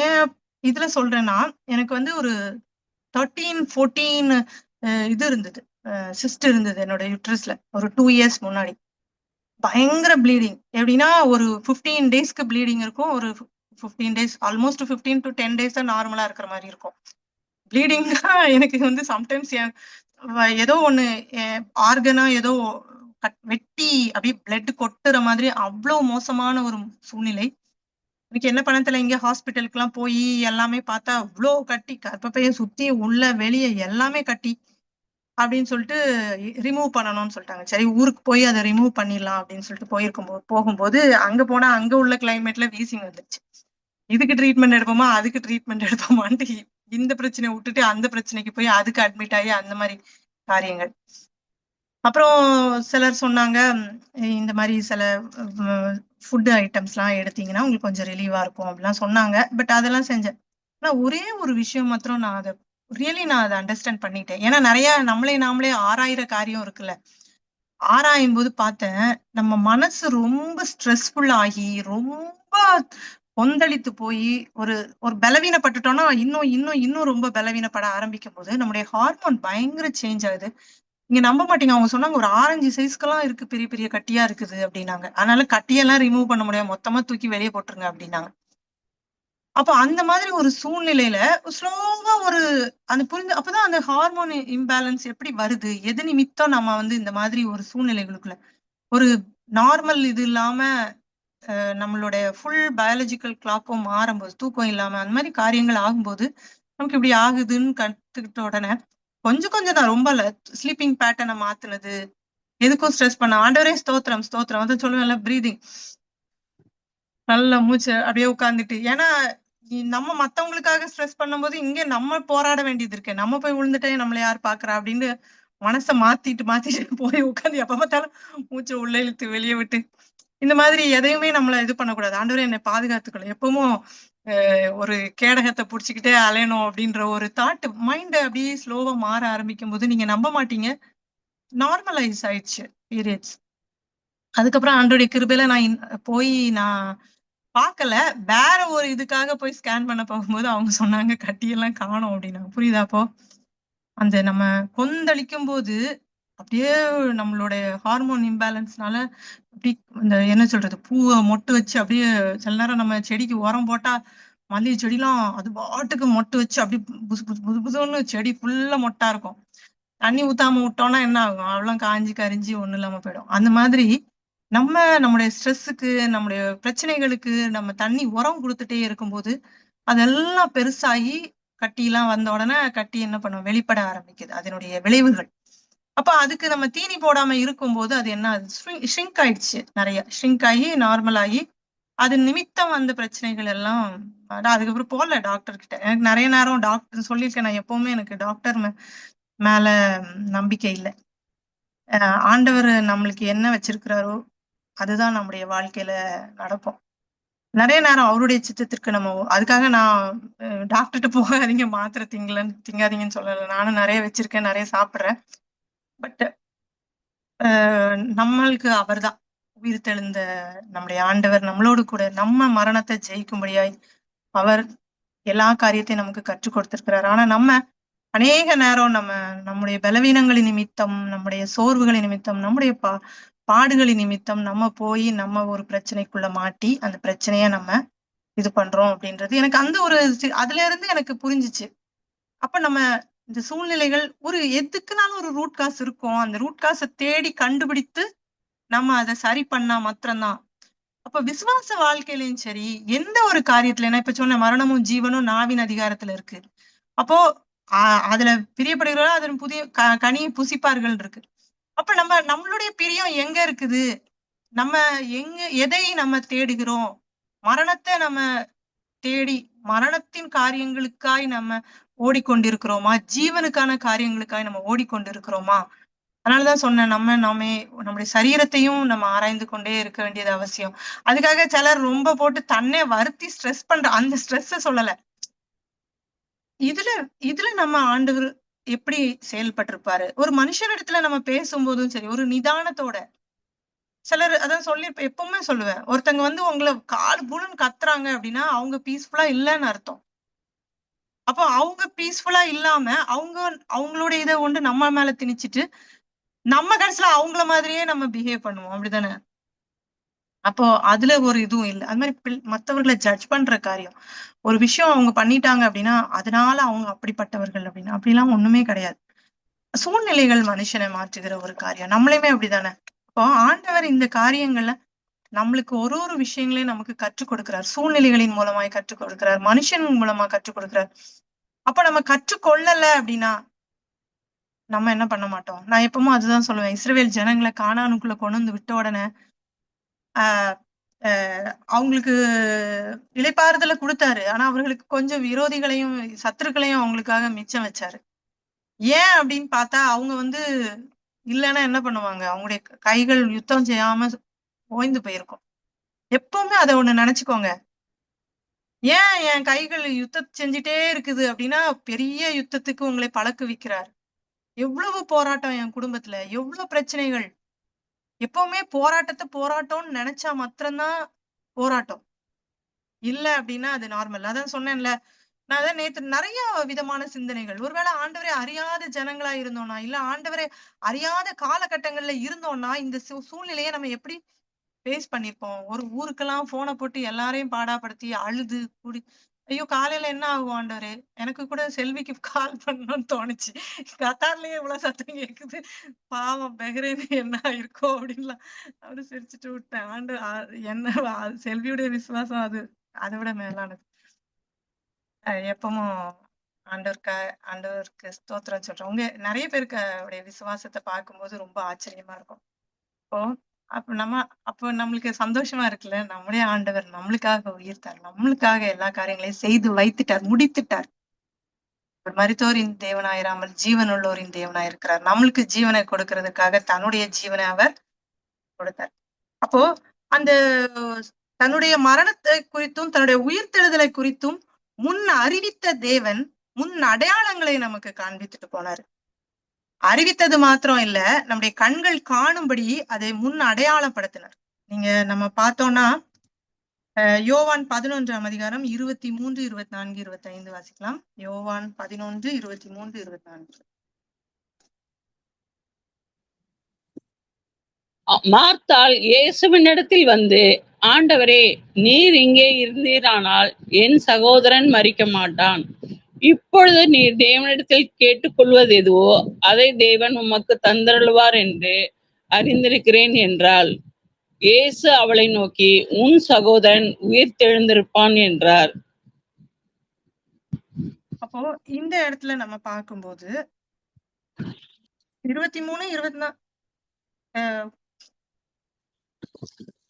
ஏன் இதுல சொல்றேன்னா, எனக்கு வந்து ஒரு 13-14 இது இருந்தது, சிஸ்ட் இருந்தது என்னோட யூட்ரஸ்ல ஒரு 2 இயர்ஸ் முன்னாடி. பயங்கர ப்ளீடிங். எப்படின்னா ஒரு 15 டேஸ்க்கு ப்ளீடிங் இருக்கும். ஒரு 15 டேஸ் ஆல்மோஸ்ட் 15 to 10 டேஸ் தான் நார்மலா இருக்கிற மாதிரி இருக்கும். ப்ளீடிங் எனக்கு வந்து சம்டைம்ஸ் ஏதோ ஒண்ணு ஆர்கனா ஏதோ வெட்டி அப்படியே பிளட் கொட்டுற மாதிரி அவ்வளவு மோசமான ஒரு சூழ்நிலை. எனக்கு என்ன பண்ண தெரியல, இங்க ஹாஸ்பிட்டலுக்கு எல்லாம் போய் எல்லாமே பார்த்தா அவ்வளோ கட்டி, கர்ப்பப்பையை சுத்தி உள்ள வெளியே எல்லாமே கட்டி அப்படின்னு சொல்லிட்டு ரிமூவ் பண்ணணும்னு சொல்லிட்டாங்க. சரி ஊருக்கு போய் அதை ரிமூவ் பண்ணிடலாம் அப்படின்னு சொல்லிட்டு போகும்போது அங்க போனா அங்க உள்ள கிளைமேட்ல வீசிங் வந்துருச்சு. இதுக்கு ட்ரீட்மெண்ட் எடுப்போமா அதுக்கு ட்ரீட்மெண்ட் எடுப்போமான்ட்டு இந்த பிரச்சனையை விட்டுட்டு அந்த பிரச்சனைக்கு போய் அதுக்கு அட்மிட் ஆகி அந்த மாதிரி காரியங்கள். அப்புறம் சிலர் சொன்னாங்க, இந்த மாதிரி சில ஃபுட் ஐட்டம்ஸ்லாம் எடுத்தீங்கன்னா உங்களுக்கு கொஞ்சம் ரிலீவா இருக்கும் அப்படிலாம் சொன்னாங்க. பட் அதெல்லாம் செஞ்சேன். ஆனா ஒரே ஒரு விஷயம் மாத்திரம் நான் அதை அண்டர்ஸ்டாண்ட் பண்ணிட்டேன். ஏன்னா நிறைய நாமளே ஆராயிற காரியம் இருக்குல்ல. ஆராயும் போது பார்த்தேன், நம்ம மனசு ரொம்ப ஸ்ட்ரெஸ்ஃபுல் ஆகி ரொம்ப கொந்தளித்து போய் ஒரு பலவீனப்பட்டுட்டோம்னா இன்னும் ரொம்ப பலவீனப்பட ஆரம்பிக்கும் போது நம்முடைய ஹார்மோன் பயங்கர சேஞ்ச் ஆகுது. நீங்க நம்ப மாட்டீங்க, அவங்க சொன்னாங்க ஒரு ஆரஞ்சு சைஸ்க்கெல்லாம் இருக்கு, பெரிய பெரிய கட்டியா இருக்குது அப்படின்னாங்க. அதனால கட்டியெல்லாம் ரிமூவ் பண்ண முடியாது, மொத்தமா தூக்கி வெளியே போட்டுருங்க அப்படின்னாங்க. அப்ப அந்த மாதிரி ஒரு சூழ்நிலையில ஸ்லோவா அந்த அப்பதான் அந்த ஹார்மோன் இம்பேலன்ஸ் எப்படி வருது, எது நிமித்தம் நம்ம வந்து இந்த மாதிரி ஒரு சூழ்நிலைகளுக்குள்ள ஒரு நார்மல் இது இல்லாம நம்மளுடைய ஃபுல் பயாலஜிக்கல் கிளாக்கும் மாறும்போது, தூக்கம் இல்லாம அந்த மாதிரி காரியங்கள் ஆகும்போது நமக்கு இப்படி ஆகுதுன்னு கத்துக்கிட்ட உடனே கொஞ்சம் தான், ரொம்ப இல்ல, ஸ்லீப்பிங் பேட்டர்னை மாத்துனது, எதுக்கும் ஸ்ட்ரெஸ் பண்ண ஆண்டவரே ஸ்தோத்திரம் அதை சொல்லுவேன்ல, பிரீதிங், நல்ல மூச்சு அப்படியே உட்கார்ந்துட்டு. ஏன்னா நம்ம மத்தவங்களுக்காக ஸ்ட்ரெஸ் பண்ணும்போது இங்க நம்ம போராட வேண்டியது இருக்கு. நம்ம போய் விழுந்துட்டே நம்மள யார் பாக்குறா அப்படின்னு மனசை மாத்திட்டு போய் உட்காந்து எப்ப பார்த்தாலும் மூச்சை உள்ள இழுத்து வெளியே விட்டு இந்த மாதிரி எதையுமே நம்மள இது பண்ணக்கூடாது. ஆண்டவரே என்னை பாதுகாத்துக்கணும், எப்பவும் ஒரு கேடகத்தை புடிச்சுக்கிட்டே அலையணும் அப்படின்ற ஒரு தாட் மைண்ட் அப்படியே ஸ்லோவா மாற ஆரம்பிக்கும் போது நீங்க நம்ப மாட்டீங்க, நார்மலைஸ் ஆயிடுச்சு பீரியட்ஸ். அதுக்கப்புறம் ஆண்டோடைய கிருபையில நான் பார்க்கல, வேற ஒரு இதுக்காக போய் ஸ்கேன் பண்ண போகும்போது அவங்க சொன்னாங்க கட்டியெல்லாம் காணோம் அப்படின்னாங்க. புரியுதாப்போ? அந்த நம்ம கொந்தளிக்கும் போது அப்படியே நம்மளுடைய ஹார்மோன் இம்பேலன்ஸ்னால அப்படி இந்த என்ன சொல்றது, பூவை மொட்டு வச்சு அப்படியே சில நேரம் நம்ம செடிக்கு உரம் போட்டா மல்லிகை செடிலாம் அது பாட்டுக்கு மொட்டு வச்சு அப்படி புதுன்னு செடி ஃபுல்லா மொட்டா இருக்கும். தண்ணி ஊத்தாம விட்டோம்னா என்ன ஆகும், அவ்வளவு காஞ்சி கரிஞ்சு ஒண்ணும் இல்லாம போயிடும். அந்த மாதிரி நம்முடைய ஸ்ட்ரெஸ்ஸுக்கு நம்முடைய பிரச்சனைகளுக்கு நம்ம தண்ணி உரம் கொடுத்துட்டே இருக்கும்போது அதெல்லாம் பெருசாகி கட்டியெல்லாம் வந்த உடனே கட்டி என்ன பண்ணும், வெளிப்பட ஆரம்பிக்குது அதனுடைய விளைவுகள். அப்ப அதுக்கு நம்ம தீனி போடாம இருக்கும்போது அது என்ன ஆகுது, ஷ்ரிங்க் ஆயிடுச்சு, நிறைய ஷ்ரிங்க் ஆகி நார்மல் ஆகி அது நிமித்தம் வந்த பிரச்சனைகள் எல்லாம். அதுக்கப்புறம் போகல டாக்டர் கிட்ட. எனக்கு நிறைய நேரம் டாக்டர் சொல்லியிருக்கேன், நான் எப்பவுமே எனக்கு டாக்டர் மேல நம்பிக்கை இல்லை. ஆண்டவர் நம்மளுக்கு என்ன வச்சிருக்கிறாரோ அதுதான் நம்முடைய வாழ்க்கையில நடக்கும். நிறைய நேரம் அவருடைய சித்தத்திற்கு நம்ம அதுக்காக நான் டாக்டர்கிட்ட போகாதீங்க மாத்திரை திங்காதீங்கன்னு சொல்லல. நானும் நிறைய வச்சிருக்கேன், நிறைய சாப்பிடுறேன். பட் நம்மளுக்கு அவர்தான் உயிர் தெழுந்த நம்முடைய ஆண்டவர் நம்மளோடு கூட நம்ம மரணத்தை ஜெயிக்கும்படியாய் அவர் எல்லா காரியத்தையும் நமக்கு கற்றுக் கொடுத்திருக்கிறார். ஆனா நம்ம அநேக நேரம் நம்முடைய பலவீனங்களின் நிமித்தம், நம்முடைய சோர்வுகளின் நிமித்தம், நம்முடைய பாடுகளின் நிமித்தம் நம்ம போய் நம்ம ஒரு பிரச்சனைக்குள்ள மாட்டி அந்த பிரச்சனைய நம்ம இது பண்றோம் அப்படின்றது எனக்கு அந்த ஒரு அதுல இருந்து எனக்கு புரிஞ்சிச்சு. அப்ப நம்ம இந்த சூழ்நிலைகள் ஒரு எதுக்குனாலும் ஒரு ரூட் காஸ் இருக்கும். அந்த ரூட் காச தேடி கண்டுபிடித்து நம்ம அதை சரி பண்ணா மாத்திரம்தான். அப்ப விசுவாச வாழ்க்கையிலயும் சரி, எந்த ஒரு காரியத்துல, நான் இப்ப சொன்ன மரணமும் ஜீவனும் நாவின் அதிகாரத்துல இருக்கு. அப்போ அதுல பிரியப்படுகிறவர்களோ அதன் புதிய கனியை புசிப்பார்கள் இருக்கு. அப்ப நம்மளுடைய பிரியம் எங்க இருக்குது? நம்ம எதை நம்ம தேடுகிறோம்? மரணத்தை நம்ம தேடி மரணத்தின் காரியங்களுக்காய் நம்ம ஓடிக்கொண்டிருக்கிறோமா? ஜீவனுக்கான காரியங்களுக்காய் நம்ம ஓடிக்கொண்டிருக்கிறோமா? அதனாலதான் சொன்னேன், நம்முடைய சரீரத்தையும் நம்ம ஆராய்ந்து கொண்டே இருக்க வேண்டியது அவசியம். அதுக்காக சிலர் ரொம்ப போட்டு தன்னை வருத்தி ஸ்ட்ரெஸ் பண்ற அந்த ஸ்ட்ரெஸ்ஸ சொல்லல. இதுல நம்ம ஆண்டவர் எப்படி செயல்பட்டிருப்பாரு? ஒரு மனுஷனிடத்துல நம்ம பேசும்போதும் சரி, ஒரு நிதானத்தோட, சிலர் அதான் எப்பவுமே சொல்லுவேன், ஒருத்தங்க உங்களை கால் புலன்னு கத்துறாங்க அப்படின்னா அவங்க பீஸ்ஃபுல்லா இல்லைன்னு அர்த்தம். அப்போ அவங்க பீஸ்ஃபுல்லா இல்லாம அவங்களுடைய இதை கொண்டு நம்ம மேல திணிச்சிட்டு நம்ம கடைசியில அவங்கள மாதிரியே நம்ம பிஹேவ் பண்ணுவோம். அப்படிதானே? அப்போ அதுல ஒரு இதுவும் இல்லை. அது மாதிரி மத்தவர்களை ஜட்ஜ் பண்ற காரியம், ஒரு விஷயம் அவங்க பண்ணிட்டாங்க அப்படின்னா அதனால அவங்க அப்படிப்பட்டவர்கள் அப்படின்னா அப்படிலாம் ஒண்ணுமே கிடையாது. சூழ்நிலைகள் மனுஷனை மாற்றுகிற ஒரு காரியம். நம்மளையுமே அப்படிதானே? இப்போ ஆண்டவர் இந்த காரியங்கள்ல நம்மளுக்கு ஒரு ஒரு விஷயங்களையும் நமக்கு கற்றுக் கொடுக்கிறார். சூழ்நிலைகளின் மூலமாய் கற்றுக் கொடுக்கிறார், மனுஷன் மூலமா கற்றுக் கொடுக்கிறார். அப்ப நம்ம கற்றுக்கொள்ளல அப்படின்னா நம்ம என்ன பண்ண மாட்டோம்? நான் எப்பவும் அதுதான் சொல்லுவேன். இஸ்ரவேல் ஜனங்களை கானானுக்குள்ள கொண்டு வந்து விட்ட உடனே ஆஹ் அவங்களுக்கு இளைப்பாறுதலை கொடுத்தாரு. ஆனா அவர்களுக்கு கொஞ்சம் விரோதிகளையும் சத்துருக்களையும் அவங்களுக்காக மிச்சம் வச்சாரு. ஏன் அப்படின்னு பார்த்தா அவங்க இல்லைன்னா என்ன பண்ணுவாங்க? அவங்களுடைய கைகள் யுத்தம் செய்யாம ஓய்ந்து போயிருக்கும். எப்பவுமே அதை ஒண்ணு நினைச்சுக்கோங்க. ஏன் என் கைகள் யுத்தம் செஞ்சுட்டே இருக்குது அப்படின்னா பெரிய யுத்தத்துக்கு உங்களை பழக்குவிக்கிறார். எவ்வளவு போராட்டம் என் குடும்பத்துல, எவ்வளவு பிரச்சனைகள். எப்பவுமே போராட்டம்னு நினைச்சா மாத்திரம்தான் போராட்டம். இல்ல அப்படின்னா அது நார்மல். அதான் சொன்னேன்ல, நான் அதான் நேத்து நிறைய விதமான சிந்தனைகள். ஒருவேளை ஆண்டவரை அறியாத ஜனங்களா இருந்தோம்னா, இல்ல ஆண்டவரை அறியாத காலகட்டங்கள்ல இருந்தோம்னா இந்த சூழ்நிலையை நம்ம எப்படி ஃபேஸ் பண்ணிருப்போம்? ஒரு ஊருக்கெல்லாம் போனை போட்டு எல்லாரையும் பாடாப்படுத்தி அழுது கூடி, ஐயோ காலையில என்ன ஆகும் ஆண்டவரே? எனக்கு கூட செல்விக்கு கால் பண்ணணும்னு தோணுச்சு. கத்தார்லயே இவ்வளவு சத்தம் கேக்குது, பாவம் பெஹ்ரைன் என்ன இருக்கோ அப்படின்லாம் அப்படி சிரிச்சுட்டு விட்டேன். என்ன செல்வியுடைய விசுவாசம் அதை விட மேலானது. எப்பவும் ஆண்டவருக்கு ஸ்தோத்திரம் சொல்றோம். நிறைய பேருக்கு அவருடைய விசுவாசத்தை பார்க்கும்போது ரொம்ப ஆச்சரியமா இருக்கும். இப்போ அப்போ நம்மளுக்கு சந்தோஷமா இருக்குல்ல, நம்முடைய ஆண்டவர் நம்மளுக்காக உயிர்த்தார், நம்மளுக்காக எல்லா காரியங்களையும் செய்து வைத்துட்டார், முடித்துட்டார். மரித்தோரின் தேவனாயிராமல் ஜீவனுள்ளோரின் தேவனாயிருக்கிறார். நம்மளுக்கு ஜீவனை கொடுக்கறதுக்காக தன்னுடைய ஜீவனை அவர் கொடுத்தார். அப்போ அந்த தன்னுடைய மரணத்தை குறித்தும் தன்னுடைய உயிர்த்தெழுதலை குறித்தும் முன் அறிவித்த தேவன் முன் அடையாளங்களை நமக்கு காண்பித்துட்டு போனாரு. அறிவித்தது மாத்திரம் இல்ல, நம்முடைய கண்கள் காணும்படி அதை முன் அடையாளப்படுத்தினார். நம்ம பார்த்தோம்னா யோவான் 11ஆம் அதிகாரம் 23, 24, 25 வாசிக்கலாம். யோவான் 11, 23, 24. மார்த்தாள் இயேசுவினிடத்தில் வந்து, ஆண்டவரே, நீர் இங்கே இருந்தீரானால் என் சகோதரன் மரிக்க மாட்டான். இப்பொழுது நீர் தேவனிடத்தில் கேட்டுக்கொள்வது எதுவோ அதை தேவன் உமக்கு தந்தருள்வார் என்று அறிந்திருக்கிறேன் என்றாள். இயேசு அவளை நோக்கி, உன் சகோதரன் உயிர் தெழுந்திருப்பான் என்றார். அப்போ இந்த இடத்துல நம்ம பார்க்கும்போது 23, 24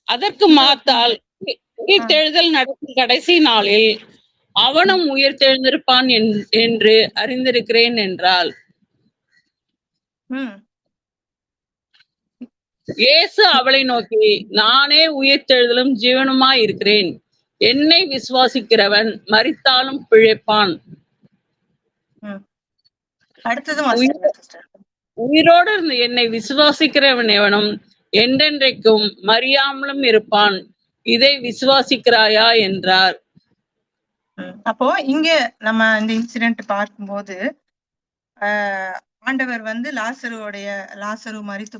அதற்கு மார்த்தாள், உயிர்த்தெழுதல் நடக்கும் கடைசி நாளில் அவனும் உயிர் தெழுந்திருப்பான் என்று அறிந்திருக்கிறேன் என்றாள். இயேசு அவளை நோக்கி, நானே உயிர்த்தெழுதலும் ஜீவனுமாய் இருக்கிறேன். என்னை விசுவாசிக்கிறவன் மரித்தாலும் பிழைப்பான். உயிரோடு இருந்து என்னை விசுவாசிக்கிறவன் எவனும் என்றென்றைக்கும் மறியாமலும் இருப்பான். இதை விசுவாசிக்கிறாயா என்றார். அப்போ இங்க நம்ம இந்த இன்சிடென்ட் பார்க்கும்போது ஆண்டவர் லாசரு மரித்து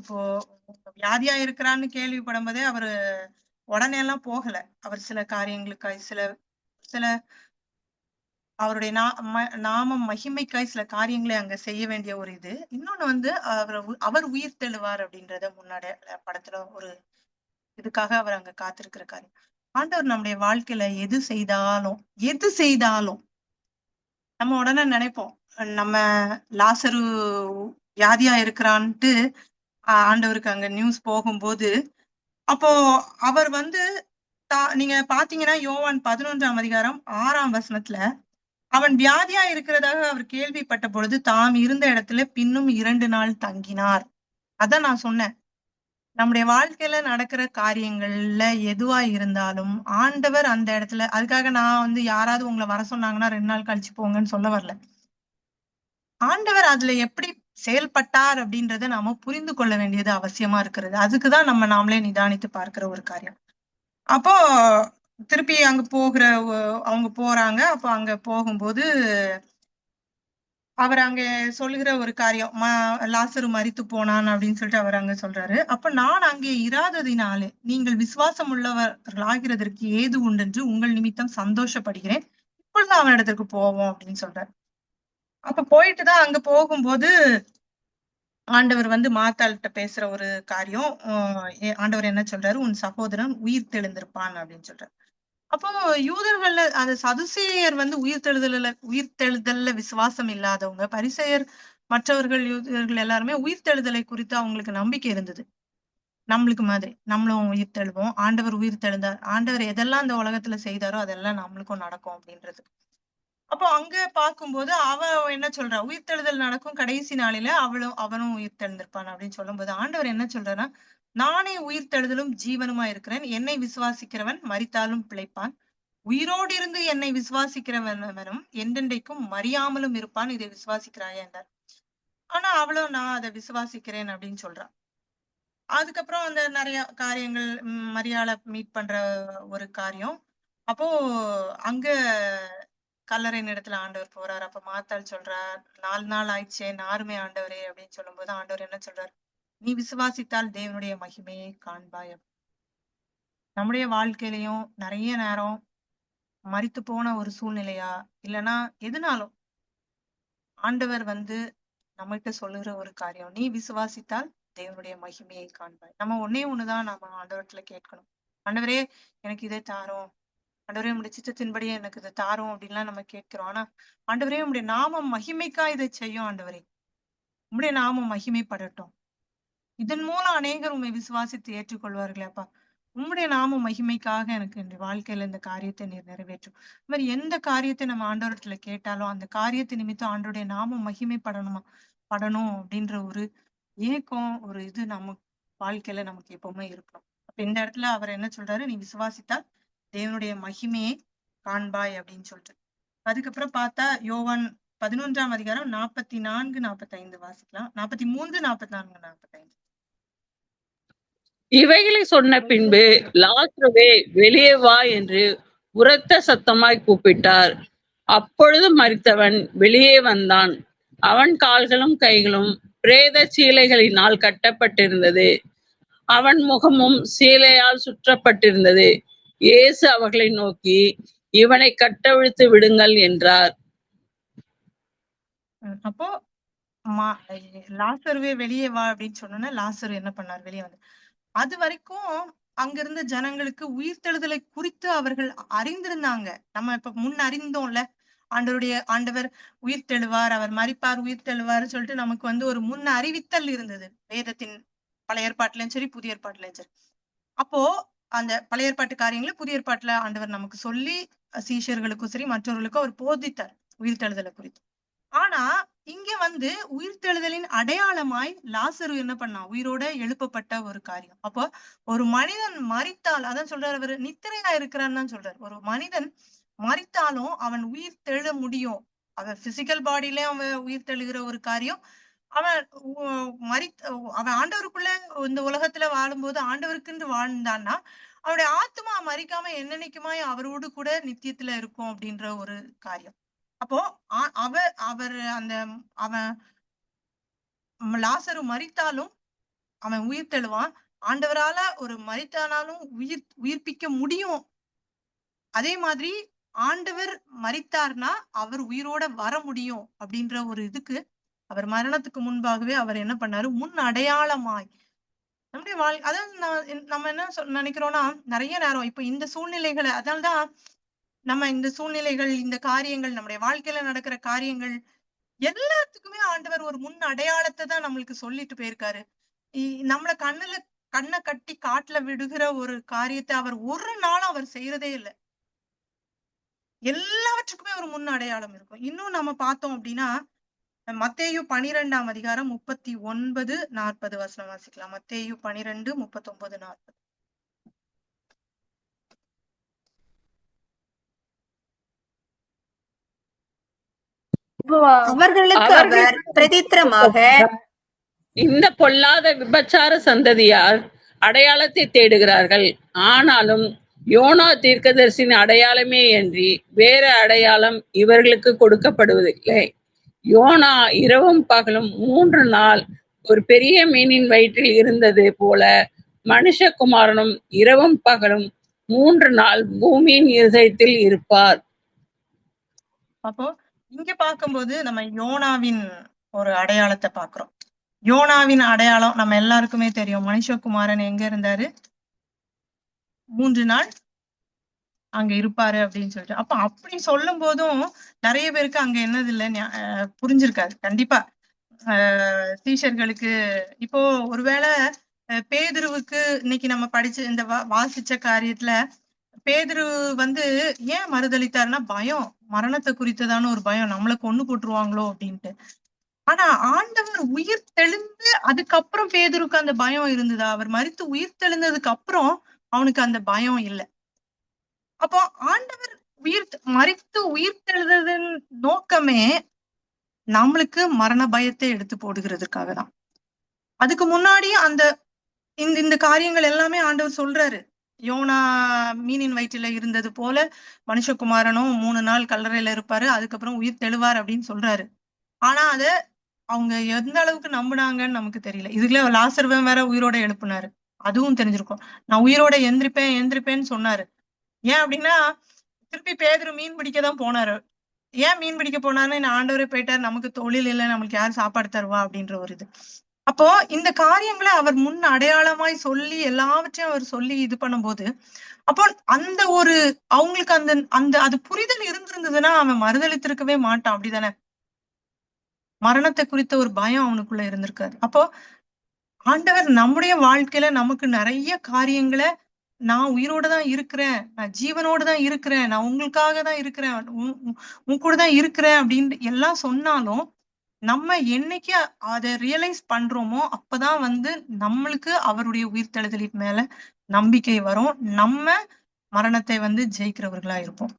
வியாதியா இருக்கிறான்னு கேள்விப்படும் போதே அவரு உடனே எல்லாம் போகல. அவர் சில காரியங்களுக்காய் சில அவருடைய நாமம் மகிமைக்காய் சில காரியங்களை அங்க செய்ய வேண்டிய ஒரு இது. இன்னொன்னு வந்து அவர் உயிர் தெழுவார் அப்படின்றத முன்னாடி படத்துல ஒரு இதுக்காக அவர் அங்க காத்திருக்கிற காரியம். ஆண்டவர் நம்முடைய வாழ்க்கையில எது செய்தாலும் நம்ம உடனே நினைப்போம், நம்ம லாசரு வியாதியா இருக்கிறான்ட்டு ஆண்டவருக்கு அங்க நியூஸ் போகும்போது, அப்போ அவர் வந்து நீங்க பாத்தீங்கன்னா யோவான் 11ஆம் அதிகாரம் 6ஆம் வசனத்துல, அவன் வியாதியா இருக்கிறதாக அவர் கேள்விப்பட்ட பொழுது தாம் இருந்த இடத்துல பின்னும் 2 நாள் தங்கினார். அதான் நான் சொன்னேன், நம்முடைய வாழ்க்கையில நடக்கிற காரியங்கள்ல எதுவா இருந்தாலும் ஆண்டவர் அந்த இடத்துல, அதுக்காக நான் வந்து யாராவது உங்களை வர சொன்னாங்கன்னா 2 நாள் கழிச்சு போங்கன்னு சொல்ல வரல. ஆண்டவர் அதுல எப்படி செயல்பட்டார் அப்படின்றத நாம புரிந்து கொள்ள வேண்டியது அவசியமா இருக்கிறது. அதுக்குதான் நம்ம நாமளே நிதானித்து பார்க்கிற ஒரு காரியம். அப்போ திருப்பி அங்க அவங்க போறாங்க. அப்போ அங்க போகும்போது அவர் அங்க சொல்லுகிற ஒரு காரியம், லாசரு மரித்து போனான் அப்படின்னு சொல்லிட்டு அவர் அங்க சொல்றாரு. அப்ப நான் அங்கே இராததினாலே நீங்கள் விசுவாசம் உள்ளவர்களாகிறதற்கு ஏது உண்டென்று உங்கள் நிமித்தம் சந்தோஷப்படுகிறேன். இப்பொழுது அவனிடத்திற்கு போவோம் அப்படின்னு சொல்றாரு. அப்ப போயிட்டுதான் அங்க போகும்போது ஆண்டவர் வந்து மாத்தாள்கிட்ட பேசுற ஒரு காரியம். ஆண்டவர் என்ன சொல்றாரு, உன் சகோதரன் உயிர் தெழுந்திருப்பான் அப்படின்னு சொல்றாரு. அப்போ யூதர்கள்ல அந்த சதுசேயர் வந்து உயிர்த்தெழுதல்ல விசுவாசம் இல்லாதவங்க, பரிசேயர் மற்றவர்கள் யூதர்கள் எல்லாருமே உயிர்த்தெழுதலை குறித்து அவங்களுக்கு நம்பிக்கை இருந்தது. நம்மளுக்கு மாதிரி நம்மளும் உயிர்த்தெழுவோம், ஆண்டவர் உயிர்த்தெழுந்தார், ஆண்டவர் எதெல்லாம் இந்த உலகத்துல செய்தாரோ அதெல்லாம் நம்மளுக்கும் நடக்கும் அப்படின்றது. அப்போ அங்க பார்க்கும்போது என்ன சொல்றா, உயிர்த்தெழுதல் நடக்கும் கடைசி நாளில அவனும் உயிர்த்தெழுந்திருப்பான் அப்படின்னு சொல்லும்போது ஆண்டவர் என்ன சொல்றாருன்னா, நானே உயிர்த்தெழுதலும் ஜீவனுமா இருக்கிறேன், என்னை விசுவாசிக்கிறவன் மரித்தாலும் பிழைப்பான், உயிரோடு இருந்து என்னை விசுவாசிக்கிறவனும் என்றென்றைக்கும் மறியாமலும் இருப்பான், இதை விசுவாசிக்கிறாயா என்றார். ஆனா நான் அதை விசுவாசிக்கிறேன் அப்படின்னு சொல்றான். அதுக்கப்புறம் அந்த நிறைய காரியங்கள், மரியாளை மீட் பண்ற ஒரு காரியம். அப்போ அங்க கல்லறையின் இடத்துல ஆண்டவர் போறார். அப்ப மாத்தாள் சொல்றார், 4 நாள் ஆயிடுச்சே நாருமே ஆண்டவரே அப்படின்னு சொல்லும்போது ஆண்டவர் என்ன சொல்றார், நீ விசுவாசித்தால் தேவனுடைய மகிமையை காண்பாய். நம்முடைய வாழ்க்கையிலையும் நிறைய நேரம் மரித்து போன ஒரு சூழ்நிலையா இல்லைன்னா எதுனாலும் ஆண்டவர் வந்து நம்மகிட்ட சொல்லுகிற ஒரு காரியம், நீ விசுவாசித்தால் தேவனுடைய மகிமையை காண்பாய். நம்ம ஒண்ணுதான் நம்ம ஆண்டவர்கிட்ட கேட்கணும், ஆண்டவரே எனக்கு இதை தாரும், ஆண்டவரே உங்களுடைய சித்தத்தின்படியே எனக்கு இதை தாரும் அப்படின்லாம் நம்ம கேட்கிறோம். ஆனா ஆண்டவரே உங்களுடைய நாமம் மகிமைக்கா இதை செய்யும், ஆண்டவரே உங்களுடைய நாமம் மகிமைப்படட்டும், இதன் மூலம் அநேகர் உண்மை விசுவாசித்து ஏற்றுக்கொள்வார்களே அப்பா, உங்களுடைய நாம மகிமைக்காக எனக்கு இந்த வாழ்க்கையில இந்த காரியத்தை நீர் நிறைவேற்றும். இந்த மாதிரி எந்த காரியத்தை நம்ம ஆண்டவரத்துல கேட்டாலும் அந்த காரியத்தை நிமித்தம் ஆண்டோடைய நாமம் படணும் அப்படின்ற ஒரு ஏக்கம், ஒரு இது நம்ம வாழ்க்கையில நமக்கு எப்பவுமே இருக்கணும். அப்ப இந்த இடத்துல அவர் என்ன சொல்றாரு, நீ விசுவாசித்தால் தேவனுடைய மகிமையை காண்பாய் அப்படின்னு சொல்லிட்டு. அதுக்கப்புறம் பார்த்தா யோவான் 11ஆம் அதிகாரம் 44, 45 வாசிக்கலாம். 43, 44, 45. இவைகளை சொன்ன பின்பு லாசருவே வெளியே வா என்று உரத்த சத்தமாய் கூப்பிட்டார். அப்பொழுது மரித்தவன் வெளியே வந்தான். அவன் கால்களும் கைகளும் பிரேத சீலைகளினால் கட்டப்பட்டிருந்தது, அவன் முகமும் சீலையால் சுற்றப்பட்டிருந்தது. இயேசு அவர்களை நோக்கி, இவனை கட்டவிழ்த்து விடுங்கள் என்றார். அப்போ லாசருவே வெளியே வா அப்படின்னு சொன்னோன்னா லாசரு என்ன பண்ணார், வெளியே வந்து. அது வரைக்கும் அங்கிருந்த ஜனங்களுக்கு உயிர்த்தெழுதலை குறித்து அவர்கள் அறிந்திருந்தாங்க. நம்ம இப்ப முன் அறிந்தோம்ல, ஆண்டவர் உயிர்த்தெழுவார், அவர் மரிப்பார், உயிர்த்தெழுவார் சொல்லிட்டு நமக்கு வந்து ஒரு முன் அறிவித்தல் இருந்தது வேதத்தின் பழைய ஏற்பாட்டுலயும் சரி புதிய ஏற்பாட்டுலயும் சரி. அப்போ அந்த பழைய ஏற்பாட்டு காரியங்களை புதிய ஏற்பாட்டுல ஆண்டவர் நமக்கு சொல்லி சீஷர்களுக்கும் சரி மற்றவர்களுக்கும் அவர் போதித்தார் உயிர்த்தெழுதலை குறித்து. ஆனா இங்க வந்து உயிர்த்தெழுதலின் அடையாளமாய் லாசரு என்ன பண்ணான், உயிரோட எழுப்பப்பட்ட ஒரு காரியம். அப்போ ஒரு மனிதன் மரித்தால், அதான் சொல்றாரு அவரு நித்திரையா இருக்கிறான்னு தான் சொல்றாரு. ஒரு மனிதன் மரித்தாலும் அவன் உயிர் தெழ முடியும். அவன் பிசிக்கல் பாடியில அவன் உயிர் தெழுகிற ஒரு காரியம். அவன் அவன் ஆண்டவருக்குள்ள இந்த உலகத்துல வாழும்போது ஆண்டவருக்குன்னு வாழ்ந்தான்னா அவனுடைய ஆத்மா மரிக்காம என்னன்னைக்குமாய் அவரோடு கூட நித்தியத்துல இருக்கும் அப்படின்ற ஒரு காரியம். அப்போ அவன் லாசரு மரித்தாலும் அவன் உயிர் தெழுவான். ஆண்டவரால ஒரு மரித்தானாலும் உயிர்ப்பிக்க முடியும். அதே மாதிரி ஆண்டவர் மரித்தார்னா அவர் உயிரோட வர முடியும் அப்படின்ற ஒரு இதுக்கு அவர் மரணத்துக்கு முன்பாகவே அவர் என்ன பண்ணாரு, முன் அடையாளமாய் நம்முடைய அதாவது நம்ம என்ன நினைக்கிறோம்னா, நிறைய நேரம் இப்ப இந்த சூழ்நிலைகளை, அதனால்தான் நம்ம இந்த சூழ்நிலைகள், இந்த காரியங்கள், நம்முடைய வாழ்க்கையில நடக்கிற காரியங்கள் எல்லாத்துக்குமே ஆண்டவர் ஒரு முன் அடையாளத்தை தான் நம்மளுக்கு சொல்லிட்டு போயிருக்காரு. நம்மள கண்ணை கட்டி காட்டுல விடுகிற ஒரு காரியத்தை அவர் ஒரு நாளும் அவர் செய்யறதே இல்லை. எல்லாவற்றுக்குமே ஒரு முன் அடையாளம் இருக்கும். இன்னும் நம்ம பார்த்தோம் அப்படின்னா, மத்தேயு 12ஆம் அதிகாரம் 39-40 வசனம் வாசிக்கலாம். மத்தேயு 12:39-40. அவர்களுக்கு அவர் பிரதித்திரமாக, இந்த பொல்லாத விபச்சார சந்ததியார் அடையாளத்தை தேடுகிறார்கள், ஆனாலும் யோனா தீர்க்கதரிசியின் அடையாளமே அன்றி வேற அடையாளம் இவர்களுக்கு கொடுக்கப்படுவதில்லை. யோனா இரவும் பகலும் 3 நாள் ஒரு பெரிய மீனின் வயிற்றில் இருந்தது போல மனுஷகுமாரனும் இரவும் பகலும் 3 நாள் பூமியின் இருதயத்தில் இருப்பார். அப்போ இங்க பார்க்கும்போது நம்ம யோனாவின் ஒரு அடையாளத்தை பாக்குறோம். யோனாவின் அடையாளம் நம்ம எல்லாருக்குமே தெரியும். மனுஷகுமாரன் எங்க இருந்தாரு? 3 நாள் அங்க இருப்பாரு அப்படின்னு சொல்லிட்டு. அப்ப அப்படி சொல்லும் போதும் நிறைய பேருக்கு அங்க என்னது இல்ல புரிஞ்சிருக்காது. கண்டிப்பா சீஷர்களுக்கு இப்போ ஒருவேளை பேதுருவுக்கு இன்னைக்கு நம்ம படிச்சு இந்த வாசிச்ச காரியத்துல பேதுரு ஏன் மறுதளித்தாருன்னா பயம், மரணத்தை குறித்ததான ஒரு பயம், நம்மளை கொன்னு போட்டுருவாங்களோ அப்படின்ட்டு. ஆனா ஆண்டவர் உயிர் தெளிந்து அதுக்கப்புறம் பேதுருக்கு அந்த பயம் இருந்ததா? அவர் மரித்து உயிர் தெளிந்ததுக்கு அப்புறம் அவனுக்கு அந்த பயம் இல்லை. அப்போ ஆண்டவர் மரித்து உயிர் தெழுதலின் நோக்கமே நம்மளுக்கு மரண பயத்தை எடுத்து போடுகிறதுக்காக தான். அதுக்கு முன்னாடி இந்த காரியங்கள் எல்லாமே ஆண்டவர் சொல்றாரு. யோனா மீனின் வயிற்றில இருந்தது போல மனுஷகுமாரனும் 3 நாள் கல்லறையில இருப்பாரு, அதுக்கப்புறம் உயிர் தெழுவார் அப்படின்னு சொல்றாரு. ஆனா அத அவங்க எந்த அளவுக்கு நம்பினாங்கன்னு நமக்கு தெரியல. இதுக்குள்ள லாசர்வன் வேற உயிரோட எழுப்புனாரு, அதுவும் தெரிஞ்சிருக்கும். நான் உயிரோட எந்திரிப்பேன்னு சொன்னாரு. ஏன் அப்படின்னா திருப்பி பேதுரு மீன் பிடிக்கதான் போனாரு. ஏன் மீன் பிடிக்க போனாருன்னு ஆண்டவரே போயிட்டாரு, நமக்கு தொழில் இல்லை, நம்மளுக்கு யார் சாப்பாடு தருவா அப்படின்ற ஒரு இது. அப்போ இந்த காரியங்களை அவர் முன் அடையாளமாய் சொல்லி எல்லாவற்றையும் அவர் சொல்லி இது பண்ணும்போது, அப்போ அந்த ஒரு அவங்களுக்கு அது புரிதல் இருந்திருந்ததுன்னா அவன் மறுதளித்திருக்கவே மாட்டான். அப்படிதானே? மரணத்தை குறித்த ஒரு பயம் அவனுக்குள்ள இருந்திருக்காரு. அப்போ ஆண்டவர் நம்முடைய வாழ்க்கையில நமக்கு நிறைய காரியங்களை, நான் உயிரோட தான் இருக்கிறேன், நான் ஜீவனோட தான் இருக்கிறேன், நான் உங்களுக்காக தான் இருக்கிறேன், உன் கூட தான் இருக்கிறேன் அப்படின்னு எல்லாம் சொன்னாலும் நம்ம என்னைக்கு அதை ரியலைஸ் பண்றோமோ அப்பதான் நம்மளுக்கு அவருடைய உயிர்த்தெழுதலின் மேல நம்பிக்கை வரும். நம்ம மரணத்தை ஜெயிக்கிறவர்களா இருப்போம்.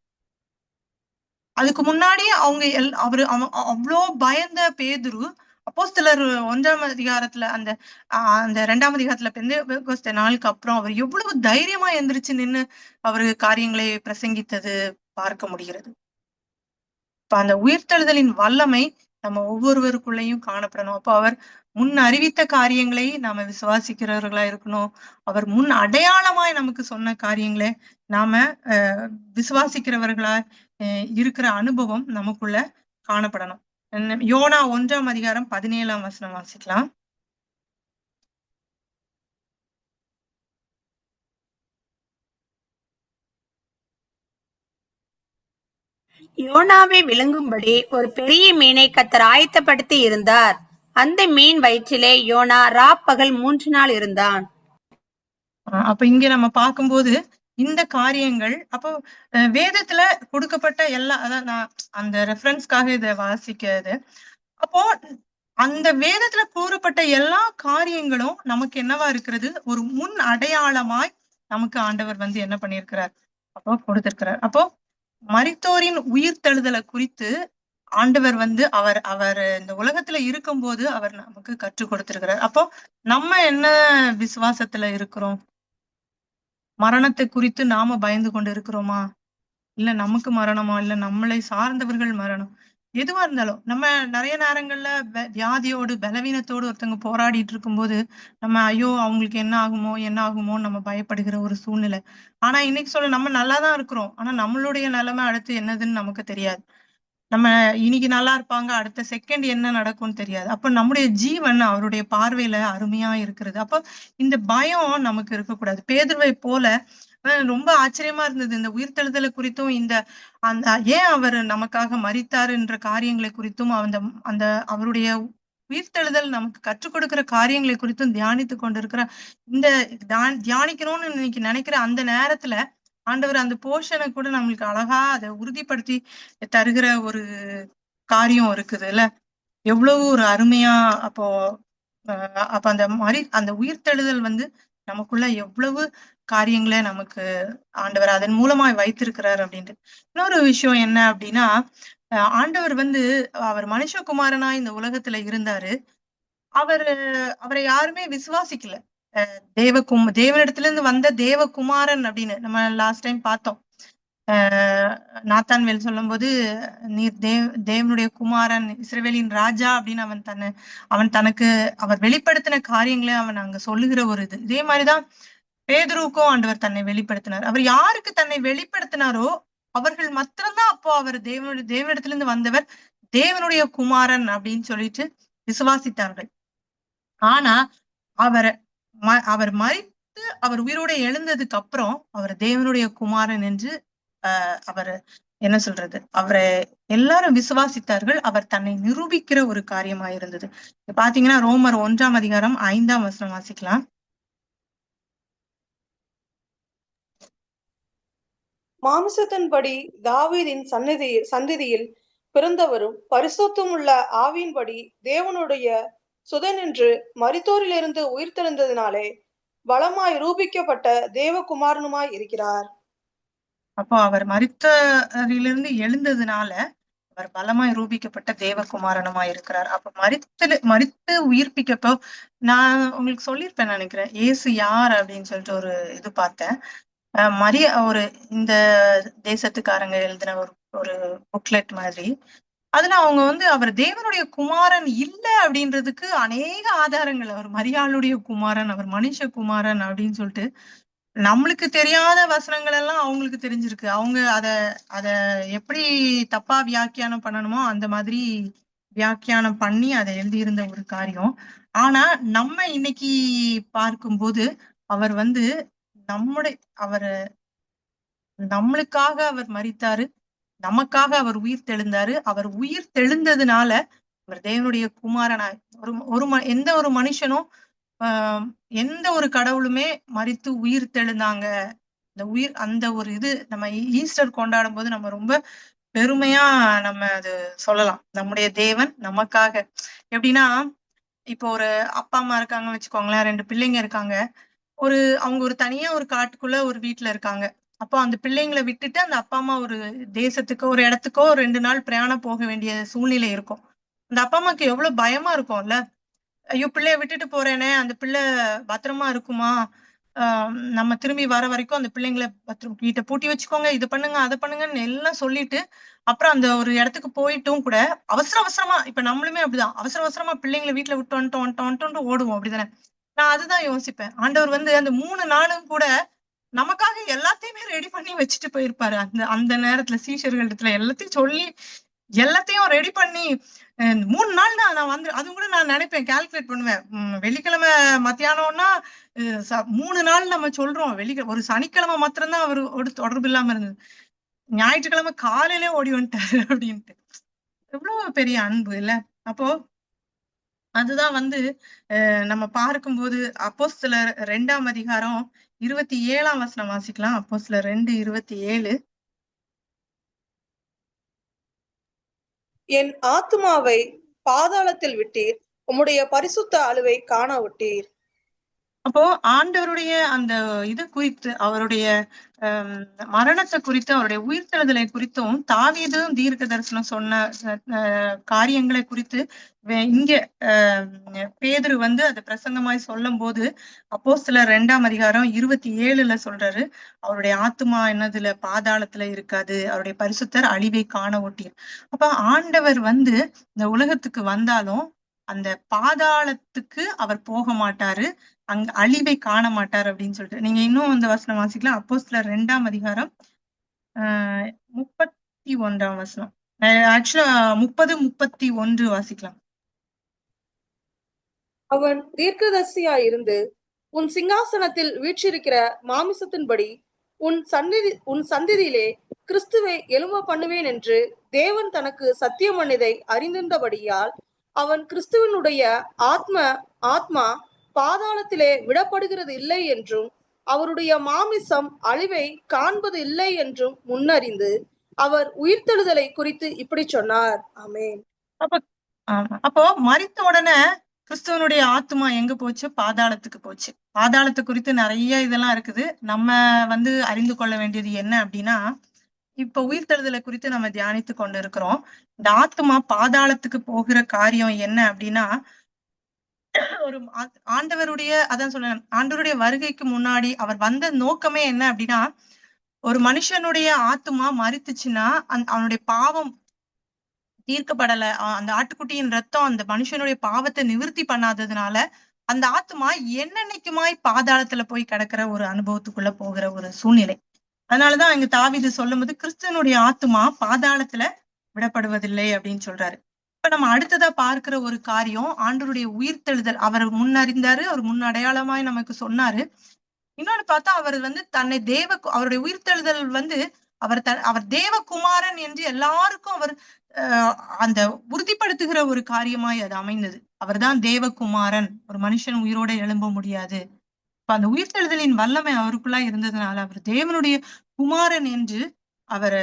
அதுக்கு முன்னாடி அவங்க அவ்வளோ பயந்த பேதுரு அப்போஸ்தலர் 1ஆம் அதிகாரத்துல அந்த 2ஆம் அதிகாரத்துல பெந்தெகோஸ்தே நாளுக்கு அப்புறம் அவர் எவ்வளவு தைரியமா எந்திரிச்சு நின்னு அவரு காரியங்களை பிரசங்கித்தது பார்க்க முடிகிறது. இப்ப அந்த உயிர்த்தெழுதலின் வல்லமை நம்ம ஒவ்வொருவருக்குள்ளேயும் காணப்படணும். அப்போ அவர் முன் அறிவித்த காரியங்களை நாம விசுவாசிக்கிறவர்களா இருக்கணும். அவர் முன் அடையாளமாய் நமக்கு சொன்ன காரியங்களை நாம விசுவாசிக்கிறவர்களா இருக்கிற அனுபவம் நமக்குள்ள காணப்படணும். யோனா 1ஆம் அதிகாரம் 17ஆம் வசனம் வாசிக்கலாம். யோனாவை விழுங்கும்படி ஒரு பெரிய மீனை கர்த்தர் ஆயத்தப்படுத்தி இருந்தார். அந்த மீன் வயிற்றிலே யோனா ராப்பகல் 3 நாள் இருந்தான். அப்ப இங்க நம்ம பார்க்கும்போது இந்த காரியங்கள் அப்போ வேதத்துல கொடுக்கப்பட்ட அதான் நான் அந்த ரெஃபரன்ஸ்க்காக இதை வாசிக்கிறது. அப்போ அந்த வேதத்துல கூறப்பட்ட எல்லா காரியங்களும் நமக்கு என்னவா இருக்கிறது? ஒரு முன் அடையாளமாய் நமக்கு ஆண்டவர் என்ன பண்ணியிருக்கிறார்? அப்போ கொடுத்திருக்கிறார். அப்போ மரித்தோரின் உயிர்த்தெழுதலை குறித்து ஆண்டவர் அவர் இந்த உலகத்துல இருக்கும்போது அவர் நமக்கு கற்றுக் கொடுத்திருக்கிறார். அப்போ நம்ம என்ன விசுவாசத்துல இருக்கிறோம்? மரணத்தை குறித்து நாம பயந்து கொண்டு இருக்கிறோமா? இல்ல நமக்கு மரணமா? இல்ல நம்மளை சார்ந்தவர்கள் மரணம்? எதுவா இருந்தாலும் நம்ம நிறைய நேரங்கள்ல வியாதியோடு பலவீனத்தோடு ஒருத்தவங்க போராடிட்டு இருக்கும்போது நம்ம ஐயோ அவங்களுக்கு என்ன ஆகுமோ என்ன ஆகுமோன்னு நம்ம பயப்படுகிற ஒரு சூழ்நிலை. ஆனா இன்னைக்கு சொல்ல நம்ம நல்லாதான் இருக்கிறோம். ஆனா நம்மளுடைய நிலைமை அடுத்து என்னதுன்னு நமக்கு தெரியாது. நம்ம இன்னைக்கு நல்லா இருப்பாங்க, அடுத்த செகண்ட் என்ன நடக்கும்னு தெரியாது. அப்ப நம்முடைய ஜீவன் அவருடைய பார்வையில அருமையா இருக்கிறது. அப்ப இந்த பயம் நமக்கு இருக்கக்கூடாது. பேதுருவை போல ரொம்ப ஆச்சரியமா இருந்தது இந்த உயிர்த்தெழுதலை குறித்தும் இந்த அந்த ஏன் அவர் நமக்காக மரித்தாருன்ற காரியங்களை குறித்தும் அந்த அந்த அவருடைய உயிர்த்தெழுதல் நமக்கு கற்றுக் கொடுக்கிற காரியங்களை குறித்தும் தியானித்து கொண்டிருக்கிற இந்த தியானிக்கணும்னு இன்னைக்கு நினைக்கிற அந்த நேரத்துல ஆண்டவர் அந்த போர்ஷனை கூட நம்மளுக்கு அழகா அதை உறுதிப்படுத்தி தருகிற ஒரு காரியம் இருக்குது இல்ல. எவ்வளவு ஒரு அருமையா அப்போ அப்ப அந்த உயிர்த்தெழுதல் நமக்குள்ள எவ்வளவு காரியங்களை நமக்கு ஆண்டவர் அதன் மூலமா வைத்திருக்கிறார் அப்படின்ட்டு. இன்னொரு விஷயம் என்ன அப்படின்னா, ஆண்டவர் அவர் மனுஷகுமாரனா இந்த உலகத்துல இருந்தாரு. அவரை யாருமே விசுவாசிக்கல. தேவனிடத்துல இருந்து வந்த தேவகுமாரன் அப்படின்னு நம்ம லாஸ்ட் டைம் பார்த்தோம். நாத்தான்வேல் சொல்லும் போது நீர் தேவனுடைய குமாரன், இஸ்ரவேலின் ராஜா அப்படின்னு அவன் தனக்கு அவர் வெளிப்படுத்தின காரியங்களை அவன் அங்க சொல்லுகிற ஒரு இது. இதே மாதிரிதான் பேதுருவுக்கும் ஆண்டவர் தன்னை வெளிப்படுத்தினார். அவர் யாருக்கு தன்னை வெளிப்படுத்தினாரோ அவர்கள் மாத்திரம்தான் அப்போ அவர் தேவனிடத்துல இருந்து வந்தவர், தேவனுடைய குமாரன் அப்படின்னு சொல்லிட்டு விசுவாசித்தார்கள். ஆனா அவர் மரித்து அவர் உயிரோட எழுந்ததுக்கு அப்புறம் அவர் தேவனுடைய குமாரன் என்று அவர் என்ன சொல்றது, அவரை எல்லாரும் விசுவாசித்தார்கள். அவர் தன்னை நிரூபிக்கிற ஒரு காரியமா இருந்தது. பாத்தீங்கன்னா ரோமர் 1ஆம் அதிகாரம் 5ஆம் வசனம் வாசிக்கலாம். மாம்சத்தின்படி தாவீதின் சந்ததியில் பிறந்தவரும் பரிசுத்தம் உள்ள ஆவியின்படி தேவனுடைய சுதன் என்று மரித்தோரிலிருந்து உயிர்த்தெழுந்ததினாலே பலமாய் ரூபிக்கப்பட்ட தேவகுமாரனுமாய் இருக்கிறார். அப்போ அவர் மரித்ததிலிருந்து எழுந்ததுனால அவர் பலமாய் ரூபிக்கப்பட்ட தேவகுமாரனுமாய் இருக்கிறார். அப்ப மரித்து உயிர்ப்பிக்கப்போ நான் உங்களுக்கு சொல்லியிருப்பேன் நினைக்கிறேன், இயேசு யார் அப்படின்னு சொல்லிட்டு ஒரு இது பார்த்தேன். ஒரு இந்த தேசத்துக்காரங்க எழுதின ஒரு புக்லெட் மாதிரி. அதுல அவங்க அவர் தேவனுடைய குமாரன் இல்லை அப்படின்றதுக்கு அநேக ஆதாரங்கள், அவர் மரியாளுடைய குமாரன், அவர் மனுஷ குமாரன் அப்படின்னு சொல்லிட்டு நம்மளுக்கு தெரியாத வசனங்கள் எல்லாம் அவங்களுக்கு தெரிஞ்சிருக்கு. அவங்க அத எப்படி தப்பா வியாக்கியானம் பண்ணணுமோ அந்த மாதிரி வியாக்கியானம் பண்ணி அதை எழுதியிருந்த ஒரு காரியம். ஆனா நம்ம இன்னைக்கு பார்க்கும்போது அவர் நம்மளுக்காக அவர் மரித்தாரு, நமக்காக அவர் உயிர் தெழுந்தாரு. அவர் உயிர் தெழுந்ததுனால அவர் தேவனுடைய குமாரனாய் எந்த ஒரு மனுஷனும் எந்த ஒரு கடவுளுமே மரித்து உயிர் தெழுந்தாங்க அந்த ஒரு இது நம்ம ஈஸ்டர் கொண்டாடும் போது நம்ம ரொம்ப பெருமையா நம்ம அது சொல்லலாம். நம்முடைய தேவன் நமக்காக எப்படின்னா, இப்போ ஒரு அப்பா அம்மா இருக்காங்கன்னு வச்சுக்கோங்களேன், 2 பிள்ளைங்க இருக்காங்க. அவங்க ஒரு தனியா ஒரு காட்டுக்குள்ள ஒரு வீட்டுல இருக்காங்க. அப்போ அந்த பிள்ளைங்களை விட்டுட்டு அந்த அப்பா அம்மா ஒரு தேசத்துக்கோ ஒரு இடத்துக்கோ 2 நாள் பிரயாணம் போக வேண்டிய சூழ்நிலை இருக்கும். அந்த அப்பா அம்மாக்கு எவ்வளவு பயமா இருக்கும்ல. ஐயோ பிள்ளைய விட்டுட்டு போறேனே, அந்த பிள்ளை பத்திரமா இருக்குமா, நம்ம திரும்பி வர வரைக்கும் அந்த பிள்ளைங்களை வீட்டை பூட்டி வச்சுக்கோங்க, இது பண்ணுங்க அதை பண்ணுங்கன்னு எல்லாம் சொல்லிட்டு அப்புறம் அந்த ஒரு இடத்துக்கு போயிட்டும் கூட அவசரமா இப்ப நம்மளுமே அப்படிதான் அவசரமா பிள்ளைங்களை வீட்டுல விட்டு வந்துட்டோம் ஓடுவோம் அப்படிதானே. நான் அதுதான் யோசிப்பேன். ஆண்டவர் அந்த 3 நாளும் கூட நமக்காக எல்லாத்தையுமே ரெடி பண்ணி வச்சுட்டு போயிருப்பாரு. அந்த நேரத்துல சீஷர்கள் இடத்துல எல்லாத்தையும் சொல்லி எல்லாத்தையும் ரெடி பண்ணி 3 நாள் தான் நான் அது கூட நான் நினைப்பேன், கால்குலேட் பண்ணுவேன். வெள்ளிக்கிழமை மத்தியானம்னா 3 நாள் நம்ம சொல்றோம். ஒரு சனிக்கிழமை மாத்திரம்தான் அவரு தொடர்பு இல்லாம இருந்தது, ஞாயிற்றுக்கிழமை காலையிலே ஓடி வந்துட்டாரு அப்படின்ட்டு. எவ்வளவு பெரிய அன்பு இல்ல. அப்போ அதுதான் நம்ம பார்க்கும்போது அப்போஸ்தலர் 2ஆம் அதிகாரம் 27ஆம் வசனம் வாசிக்கலாம். அப்போஸ்தலர் 2:27. என் ஆத்துமாவை பாதாளத்தில் விட்டீர், உம்முடைய பரிசுத்த அழுவை காண விட்டீர். அப்போ ஆண்டவருடைய அந்த இது குறித்து, அவருடைய மரணத்தை குறித்து, அவருடைய உயிர்த்தெழுதலை குறித்தும் தாவீதும் தீர்க்க தரிசனம் சொன்ன காரியங்களை குறித்து இங்க பேதுரு வந்து அது பிரசங்கமாய் சொல்லும் போது அப்போஸ்தலர் 2:27 சொல்றாரு, அவருடைய ஆத்துமா என்னதுல பாதாளத்துல இருக்காது, அவருடைய பரிசுத்தர் அழிவை காண ஒட்டியும். அப்ப ஆண்டவர் வந்து இந்த உலகத்துக்கு வந்தாலும் அந்த பாதாளத்துக்கு அவர் போக மாட்டாரு, அங்க அழிவை காண மாட்டார் அப்படின்னு சொல்லிட்டு. நீங்க இன்னும் அந்த வசனம் வாசிக்கலாம். அப்போஸ்தலர் 2:அதிகாரம் 31 ஆக்சுவலா 30-31 வாசிக்கலாம். அவன் தீர்க்கதரிசியாயிருந்து உன் சிங்காசனத்தில் வீற்றிருக்கிற மாமிசத்தின்படி உன் சந்ததியிலே கிறிஸ்துவை எழும்ப பண்ணுவேன் என்று தேவன் தனக்கு சத்தியம் பண்ணியதை அறிந்திருந்தபடியால் அவன் கிறிஸ்துவனுடைய ஆத்மா பாதாளத்திலே விடப்படுகிறது இல்லை என்றும் அவருடைய மாமிசம் அழிவை காண்பது இல்லை என்றும் முன்னறிந்து அவர் உயிர்த்தெழுதலை குறித்து இப்படி சொன்னார். ஆமென். அப்போ மரித்த உடனே கிறிஸ்துவனுடைய ஆத்மா எங்க போச்சு? பாதாளத்துக்கு போச்சு. பாதாளத்தை குறித்து நிறைய இதெல்லாம் இருக்குது. நம்ம வந்து அறிந்து கொள்ள வேண்டியது என்ன அப்படின்னா, இப்ப உயிர்த்தெழுதலை குறித்து நம்ம தியானித்து கொண்டு இருக்கிறோம். இந்த ஆத்மா பாதாளத்துக்கு போகிற காரியம் என்ன அப்படின்னா, ஒரு ஆண்டவருடைய அதான் சொல்றேன், ஆண்டவருடைய வருகைக்கு முன்னாடி அவர் வந்த நோக்கமே என்ன அப்படின்னா, ஒரு மனுஷனுடைய ஆத்மா மரித்துச்சுன்னா அவனுடைய பாவம் தீர்க்கப்படல, அந்த ஆட்டுக்குட்டியின் ரத்தம் அந்த மனுஷனுடைய பாவத்தை நிவர்த்தி பண்ணாததுனால அந்த ஆத்மா என்னென்னைக்குமாய் பாதாளத்துல போய் கிடக்கிற ஒரு அனுபவத்துக்குள்ள போகிற ஒரு சூழ்நிலை. அதனாலதான் இங்க தாவீது சொல்லும்போது கிறிஸ்துவனுடைய ஆத்மா பாதாளத்துல விடப்படுவதில்லை அப்படின்னு சொல்றாரு. இப்ப நம்ம அடுத்ததா பார்க்கிற ஒரு காரியம் ஆண்டவருடைய உயிர்த்தெழுதல். அவர் முன்னறிந்தாரு, அவர் முன் அடையாளமாய் நமக்கு சொன்னாரு. இன்னொன்னு பார்த்தா அவர் வந்து தன்னை அவருடைய உயிர்த்தெழுதல் வந்து அவர் தேவகுமாரன் என்று எல்லாருக்கும் அவர் அந்த உறுதிப்படுத்துகிற ஒரு காரியமாய் அது அமைந்தது. அவர்தான் தேவகுமாரன், ஒரு மனுஷன் உயிரோட எழும்ப முடியாது. இப்ப அந்த உயிர்த்தெழுதலின் வல்லமை அவருக்குள்ளா இருந்ததுனால அவர் தேவனுடைய குமாரன் என்று அவர்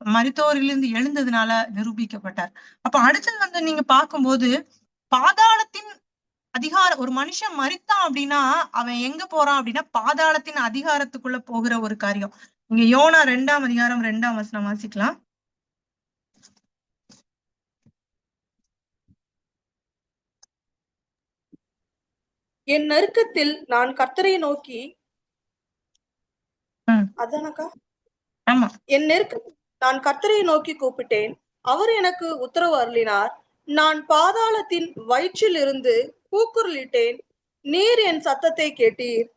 மரித்தோரிலிருந்து எழுந்ததுனால நிரூபிக்கப்பட்டார். அப்ப அடுத்தது வந்து நீங்க பார்க்கும்போது பாதாளத்தின் அதிகாரம், ஒரு மனுஷன் மரித்தான் அப்படின்னா அவன் எங்க போறான் அப்படின்னா பாதாளத்தின் அதிகாரத்துக்குள்ள போகிற ஒரு காரியம். இங்க யோனா 2:2 வாசிக்கலாம். என் நெருக்கத்தில் நான் கர்த்தரை நோக்கி அதானக்கா ஆமா, என் நெருக்கத்தில் நான் கர்த்தரை நோக்கி கூப்பிட்டேன், அவர் எனக்கு உத்தரவு அருளினார். நான் பாதாளத்தின் வயிற்றில் இருந்து கூக்குரலிட்டேன், நீர் என் சத்தத்தை கேட்டீர்.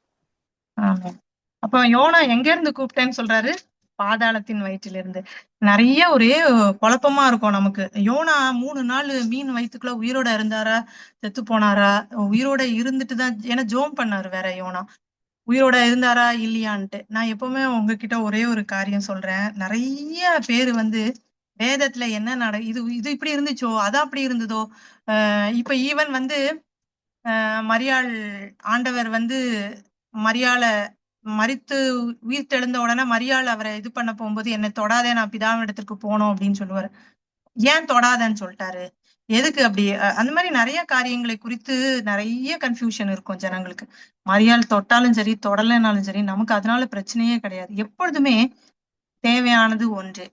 அப்ப யோனா எங்க இருந்து கூப்பிட்டேன்னு சொல்றாரு? பாதாளத்தின் வயிற்றிலிருந்து. நிறைய ஒரே குழப்பமா இருக்கும் நமக்கு. யோனா 3 நாள் மீன் வயிற்றுக்குள்ள உயிரோட இருந்தாரா, செத்து போனாரா? உயிரோட இருந்துட்டுதான், ஏன்னா ஜோம் பண்ணாரு வேற யோனா, உயிரோட இருந்தாரா இல்லையான்ட்டு. நான் எப்பவுமே உங்ககிட்ட ஒரே ஒரு காரியம் சொல்றேன். நிறைய பேரு வந்து வேதத்துல என்ன இது இப்படி இருந்துச்சோ, அதான் அப்படி இருந்ததோ. இப்ப ஈவன் வந்து மரியாள் ஆண்டவர் வந்து மரியாள மரித்து உயிர் தெழுந்த உடனே மரியாள் அவரை இது பண்ண போகும்போது, என்னை தொடாதே, நான் பிதாவிடத்திற்கு போனோம் அப்படின்னு சொல்லுவாரு. ஏன் தொடாதன்னு சொல்லிட்டாரு? எதுக்கு அப்படி? அந்த மாதிரி நிறைய காரியங்களை குறித்து நிறைய கன்ஃபியூஷன் இருக்கும் ஜனங்களுக்கு. மரியாள் தொட்டாலும் சரி, தொடலைனாலும் சரி, நமக்கு அதனால பிரச்சனையே கிடையாது. எப்பொழுதுமே தேவையானது ஒன்று.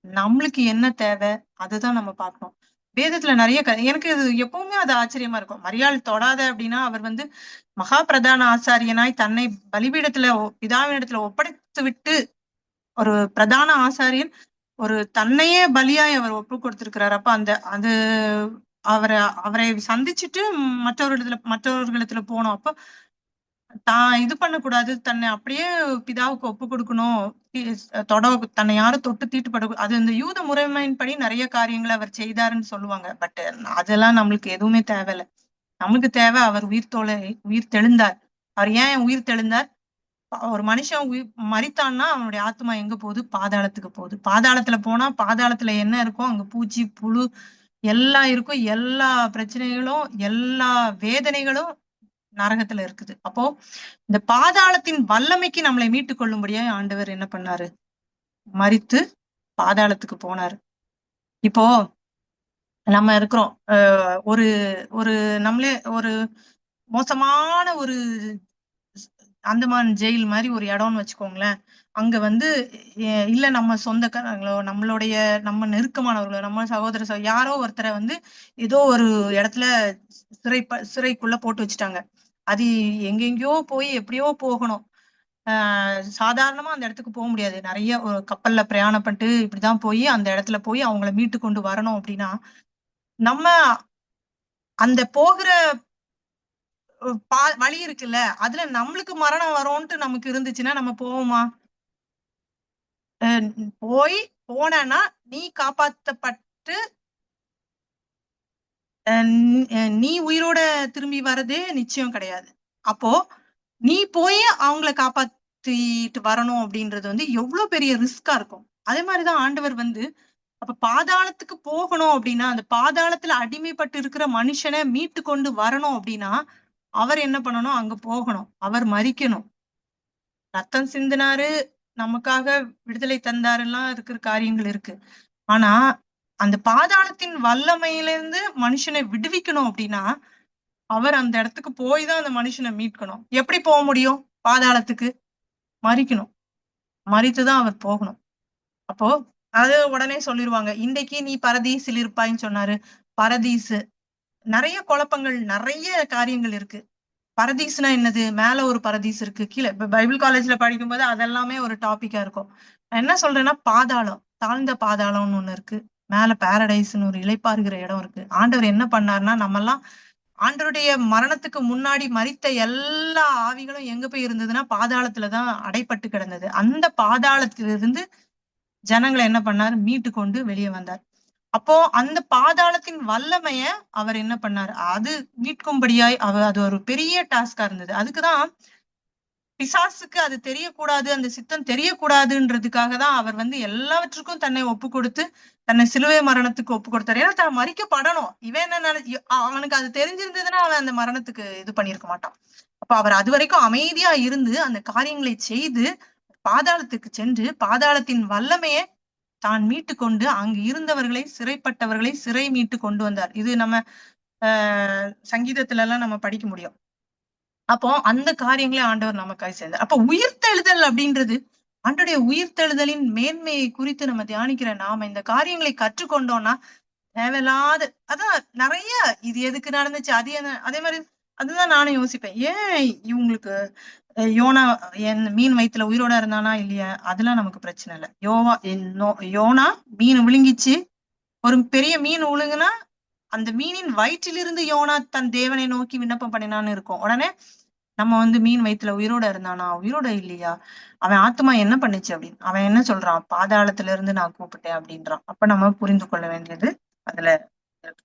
நம்மளுக்கு என்ன தேவை அதுதான் நம்ம பார்க்கணும். வேதத்துல நிறைய எனக்கு இது எப்பவுமே அது ஆச்சரியமா இருக்கும். மரியாள் தொடாத அப்படின்னா அவர் வந்து மகா பிரதான ஆசாரியனாய் தன்னை பலிபீடத்துல பிதாவினிடத்துல ஒப்படைத்து விட்டு, ஒரு பிரதான ஆசாரியன் ஒரு தன்னையே பலியாய் அவர் ஒப்பு கொடுத்திருக்கிறார். அப்ப அது அவரை சந்திச்சுட்டு மற்றவர்களிடத்துல போனோம். அப்ப தான் இது பண்ணக்கூடாது, தன்னை அப்படியே பிதாவுக்கு ஒப்பு கொடுக்கணும், தன்னை யாரும் தொட்டு தீட்டுப்பட, அது இந்த யூத முறைமையின்படி நிறைய காரியங்களை அவர் செய்தாருன்னு சொல்லுவாங்க. பட் அதெல்லாம் நம்மளுக்கு எதுவுமே தேவையில்லை. நமக்கு தேவை அவர் உயிர் தெழுந்தார். அவர் ஏன் உயிர் தெழுந்தார்? ஒரு மனுஷன் மரித்தான்னா அவனுடைய ஆத்மா எங்க போகுது? பாதாளத்துக்கு போகுது. பாதாளத்துல போனா பாதாளத்துல என்ன இருக்கும்? அங்க பூச்சி புழு எல்லாம் இருக்கும். எல்லா பிரச்சனைகளும் எல்லா வேதனைகளும் நரகத்துல இருக்குது. அப்போ இந்த பாதாளத்தின் வல்லமைக்கு நம்மளை மீட்டுக் கொள்ளும்படியா ஆண்டவர் என்ன பண்ணாரு? மரித்து பாதாளத்துக்கு போனாரு. இப்போ நம்ம இருக்கிறோம், ஒரு நம்மளே ஒரு மோசமான ஒரு அந்தமான் ஜெயில் மாதிரி ஒரு இடம்னு வச்சுக்கோங்களேன். அங்க வந்து இல்ல நம்ம சொந்தக்காரங்களோ, நம்ம நெருக்கமானவர்களோ, நம்ம சகோதர யாரோ ஒருத்தரை வந்து ஏதோ ஒரு இடத்துல சிறைக்குள்ள போட்டு வச்சுட்டாங்க. அது எங்கெங்கயோ போய் எப்படியோ போகணும். சாதாரணமா அந்த இடத்துக்கு போக முடியாது. நிறைய ஒரு கப்பல்ல பிரயாணம் பண்ணிட்டு இப்படிதான் போய் அந்த இடத்துல போய் அவங்கள மீட்டு கொண்டு வரணும் அப்படின்னா, நம்ம அந்த போகிற வழி இருக்குல்ல, அதுல நம்மளுக்கு மரணம் வரும்ன்ட்டு நமக்கு இருந்துச்சுன்னா நம்ம போவோமா? போனேன்னா நீ காப்பாத்தப்பட்டு நீ உயிரோட திரும்பி வர்றதே நிச்சயம் கிடையாது. அப்போ நீ போய் அவங்கள காப்பாத்திட்டு வரணும் அப்படின்றது வந்து எவ்வளவு பெரிய ரிஸ்கா இருக்கும். அதே மாதிரிதான் ஆண்டவர் வந்து அப்ப பாதாளத்துக்கு போகணும் அப்படின்னா, அந்த பாதாளத்துல அடிமைப்பட்டு இருக்கிற மனுஷனை மீட்டு கொண்டு வரணும் அப்படின்னா அவர் என்ன பண்ணணும்? அங்க போகணும். அவர் மரிக்கணும். ரத்தம் சிந்தினாரு, நமக்காக விடுதலை தந்தாருலாம் இருக்கிற காரியங்கள் இருக்கு. ஆனா அந்த பாதாளத்தின் வல்லமையிலிருந்து மனுஷனை விடுவிக்கணும் அப்படின்னா அவர் அந்த இடத்துக்கு போய் தான் அந்த மனுஷனை மீட்கணும். எப்படி போக முடியும்? பாதாளத்துக்கு மரிக்கணும். மரித்துதான் அவர் போகணும். அப்போ அது உடனே சொல்லிருவாங்க, இன்றைக்கு நீ பரதீசில் இருப்பாயின்னு சொன்னாரு. பரதீசு நிறைய குழப்பங்கள், நிறைய காரியங்கள் இருக்கு. பரதீஸ்னா என்னது? மேல ஒரு பரதீஸ் இருக்கு, கீழே. இப்ப பைபிள் காலேஜ்ல படிக்கும்போது அதெல்லாமே ஒரு டாபிக்கா இருக்கும். நான் என்ன சொல்றேன்னா, பாதாளம், தாழ்ந்த பாதாளம்னு ஒண்ணு இருக்கு. மேல பாரடைஸ்னு ஒரு இளைப்பாறுகிற இடம் இருக்கு. ஆண்டவர் என்ன பண்ணாருன்னா, நம்ம எல்லாம் ஆண்டவருடைய மரணத்துக்கு முன்னாடி மரித்த எல்லா ஆவிகளும் எங்க போய் இருந்ததுன்னா பாதாளத்துலதான் அடைப்பட்டு கிடந்தது. அந்த பாதாளத்திலிருந்து ஜனங்களை என்ன பண்ணாரு? மீட்டு கொண்டு வெளியே வந்தார். அப்போ அந்த பாதாளத்தின் வல்லமைய அவர் என்ன பண்ணாரு? அது மீட்கும்படியாய் அது ஒரு பெரிய டாஸ்கா இருந்தது. அதுக்குதான் பிசாசுக்கு அது தெரியக்கூடாது, அந்த சித்தம் தெரியக்கூடாதுன்றதுக்காக தான் அவர் வந்து எல்லாவற்றுக்கும் தன்னை ஒப்பு கொடுத்து தன்னை சிலுவை மரணத்துக்கு ஒப்பு கொடுத்தாரு. ஏன்னா தான் மறிக்கப்படணும். இவன் என்ன அவனுக்கு அது தெரிஞ்சிருந்ததுன்னா அவன் அந்த மரணத்துக்கு இது பண்ணிருக்க மாட்டான். அப்ப அவர் அது வரைக்கும் அமைதியா இருந்து அந்த காரியங்களை செய்து பாதாளத்துக்கு சென்று பாதாளத்தின் வல்லமையை தான் மீட்டு கொண்டு அங்கு இருந்தவர்களை, சிறைப்பட்டவர்களை சிறை மீட்டு கொண்டு வந்தார். இது நம்ம சங்கீதத்துல எல்லாம் நம்ம படிக்க முடியும். அப்போ அந்த காரியங்களே ஆண்டவர் நமக்காக செய்தார். அப்ப உயிர்த்தெழுதல் அப்படின்றது ஆண்டோடைய உயிர்த்தெழுதலின் மேன்மையை குறித்து நம்ம தியானிக்கிற நாம இந்த காரியங்களை கற்றுக்கொண்டோம்னா தேவையில்லாத அதான் நிறைய இது எதுக்கு நடந்துச்சு, அதே மாதிரி அதுதான் நானும் யோசிப்பேன். ஏன் இவங்களுக்கு யோனா என் மீன் வயிற்றுல உயிரோட இருந்தானா இல்லையா, அதெல்லாம் நமக்கு பிரச்சனை இல்லை. யோனா மீன் விழுங்கிச்சு, ஒரு பெரிய மீன் விழுங்குனா அந்த மீனின் வயிற்றிலிருந்து யோனா தன் தேவனை நோக்கி விண்ணப்பம் பண்ணினான்னு இருக்கும். உடனே நம்ம வந்து மீன் வயிற்றுல உயிரோட இருந்தானா, உயிரோட இல்லையா, அவன் ஆத்மா என்ன பண்ணுச்சு அப்படின்னு அவன் என்ன சொல்றான்? பாதாளத்துல இருந்து நான் கூப்பிட்டேன் அப்படின்றான். அப்ப நம்ம புரிந்து கொள்ள வேண்டியது அதுல இருக்கு.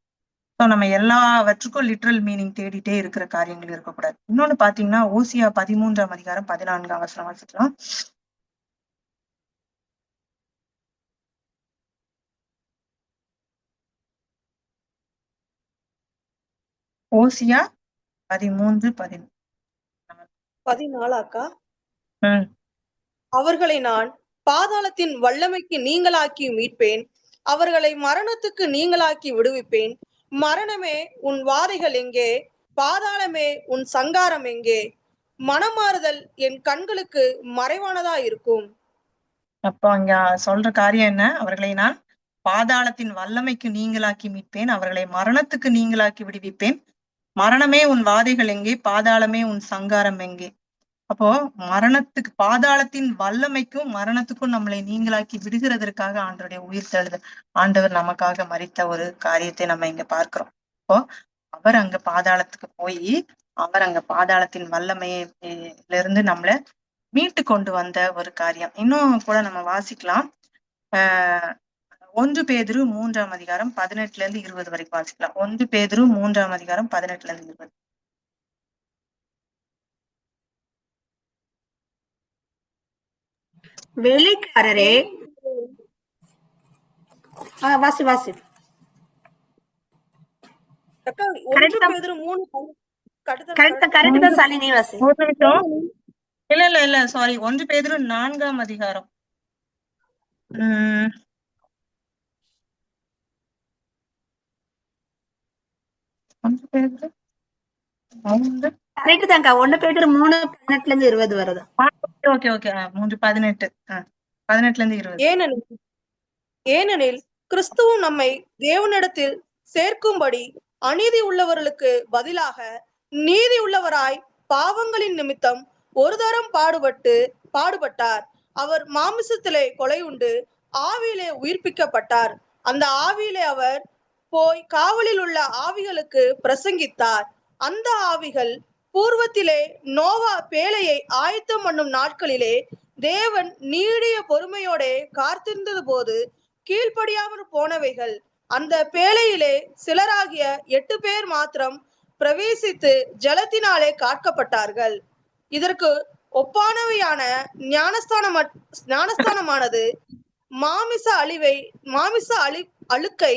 ஸோ நம்ம எல்லாவற்றுக்கும் லிட்ரல் மீனிங் தேடிட்டே இருக்கிற காரியங்கள் இருக்கக்கூடாது. இன்னொன்னு பாத்தீங்கன்னா, ஓசியா 13ஆம் அதிகாரம் 14ஆம் வசனம் வாசிக்கலாம். ஓசியா 13:14 அவர்களை நான் பாதாளத்தின் வல்லமைக்கு நீங்களாக்கி மீட்பேன், அவர்களை மரணத்துக்கு நீங்களாக்கி விடுவிப்பேன். மரணமே உன் வாதைகள் எங்கே? பாதாளமே உன் சங்காரம் எங்கே? மனமாறுதல் என் கண்களுக்கு மறைவானதா இருக்கும். அப்போ அங்க சொல்ற காரியம் என்ன? அவர்களை நான் பாதாளத்தின் வல்லமைக்கு நீங்களாக்கி மீட்பேன், அவர்களை மரணத்துக்கு நீங்களாக்கி விடுவிப்பேன். மரணமே உன் வாதைகள் எங்கே? பாதாளமே உன் சங்காரம் எங்கே? அப்போ மரணத்துக்கு, பாதாளத்தின் வல்லமைக்கும் மரணத்துக்கும் நம்மளை நீங்களாக்கி விடுகிறதற்காக ஆண்டவருடைய உயிர்த்தெழுதல், ஆண்டவர் நமக்காக மரித்த ஒரு காரியத்தை நம்ம இங்க பார்க்கிறோம். அப்போ அவர் அங்க பாதாளத்துக்கு போய் அவர் அங்க பாதாளத்தின் வல்லமையில இருந்து நம்மளை மீட்டு கொண்டு வந்த ஒரு காரியம். இன்னும் கூட நம்ம வாசிக்கலாம். 1 பேதுரு 3ஆம் அதிகாரம் 18-20 வரைக்கும் வாசிக்கலாம். 1 பேதுரு 3ஆம் அதிகாரம் 18-20. வேலைக்காரரே, வாசி வாசி. அக்கா, 1 கரெக்டா பேதுரு 3 கரெக்ட் தான் சாலி, நீ வாசி. ஒரு நிமிஷம். இல்ல சாரி, 1 பேதுரு 4ஆம் அதிகாரம். 1 பேதுரு கரெக்ட் தான்க்கா. 1 பேதுரு 3:18-20 வருது. Okay okay 3:18 18-20. ஏனெனில் கிறிஸ்துவும் நம்மை தேவனிடத்தில் சேர்க்கும்படி அநீதி உள்ளவர்களுக்கு பதிலாக நீதி உள்ளவராய் பாவங்களின் நிமித்தம் ஒரு தரம் பாடுபட்டார். அவர் மாமிசத்திலே கொலை உண்டு ஆவியிலே உயிர்ப்பிக்கப்பட்டார். அந்த ஆவியிலே அவர் போய் காவலில் உள்ள ஆவிகளுக்கு பிரசங்கித்தார். அந்த ஆவிகள் பூர்வத்திலே நோவா பேழையை ஆயத்தம் பண்ணும் நாட்களிலே தேவன் நீடிய பொறுமையோட காத்திருந்தது போது கீழ்ப்படியாமல் போனவைகள். அந்த பேழையிலே சிலராகிய 8 பேர் மாத்திரம் பிரவேசித்து ஜலத்தினாலே காக்கப்பட்டார்கள். இதற்கு ஒப்பானவையான ஞானஸ்தானமானது மாமிச அழுக்கை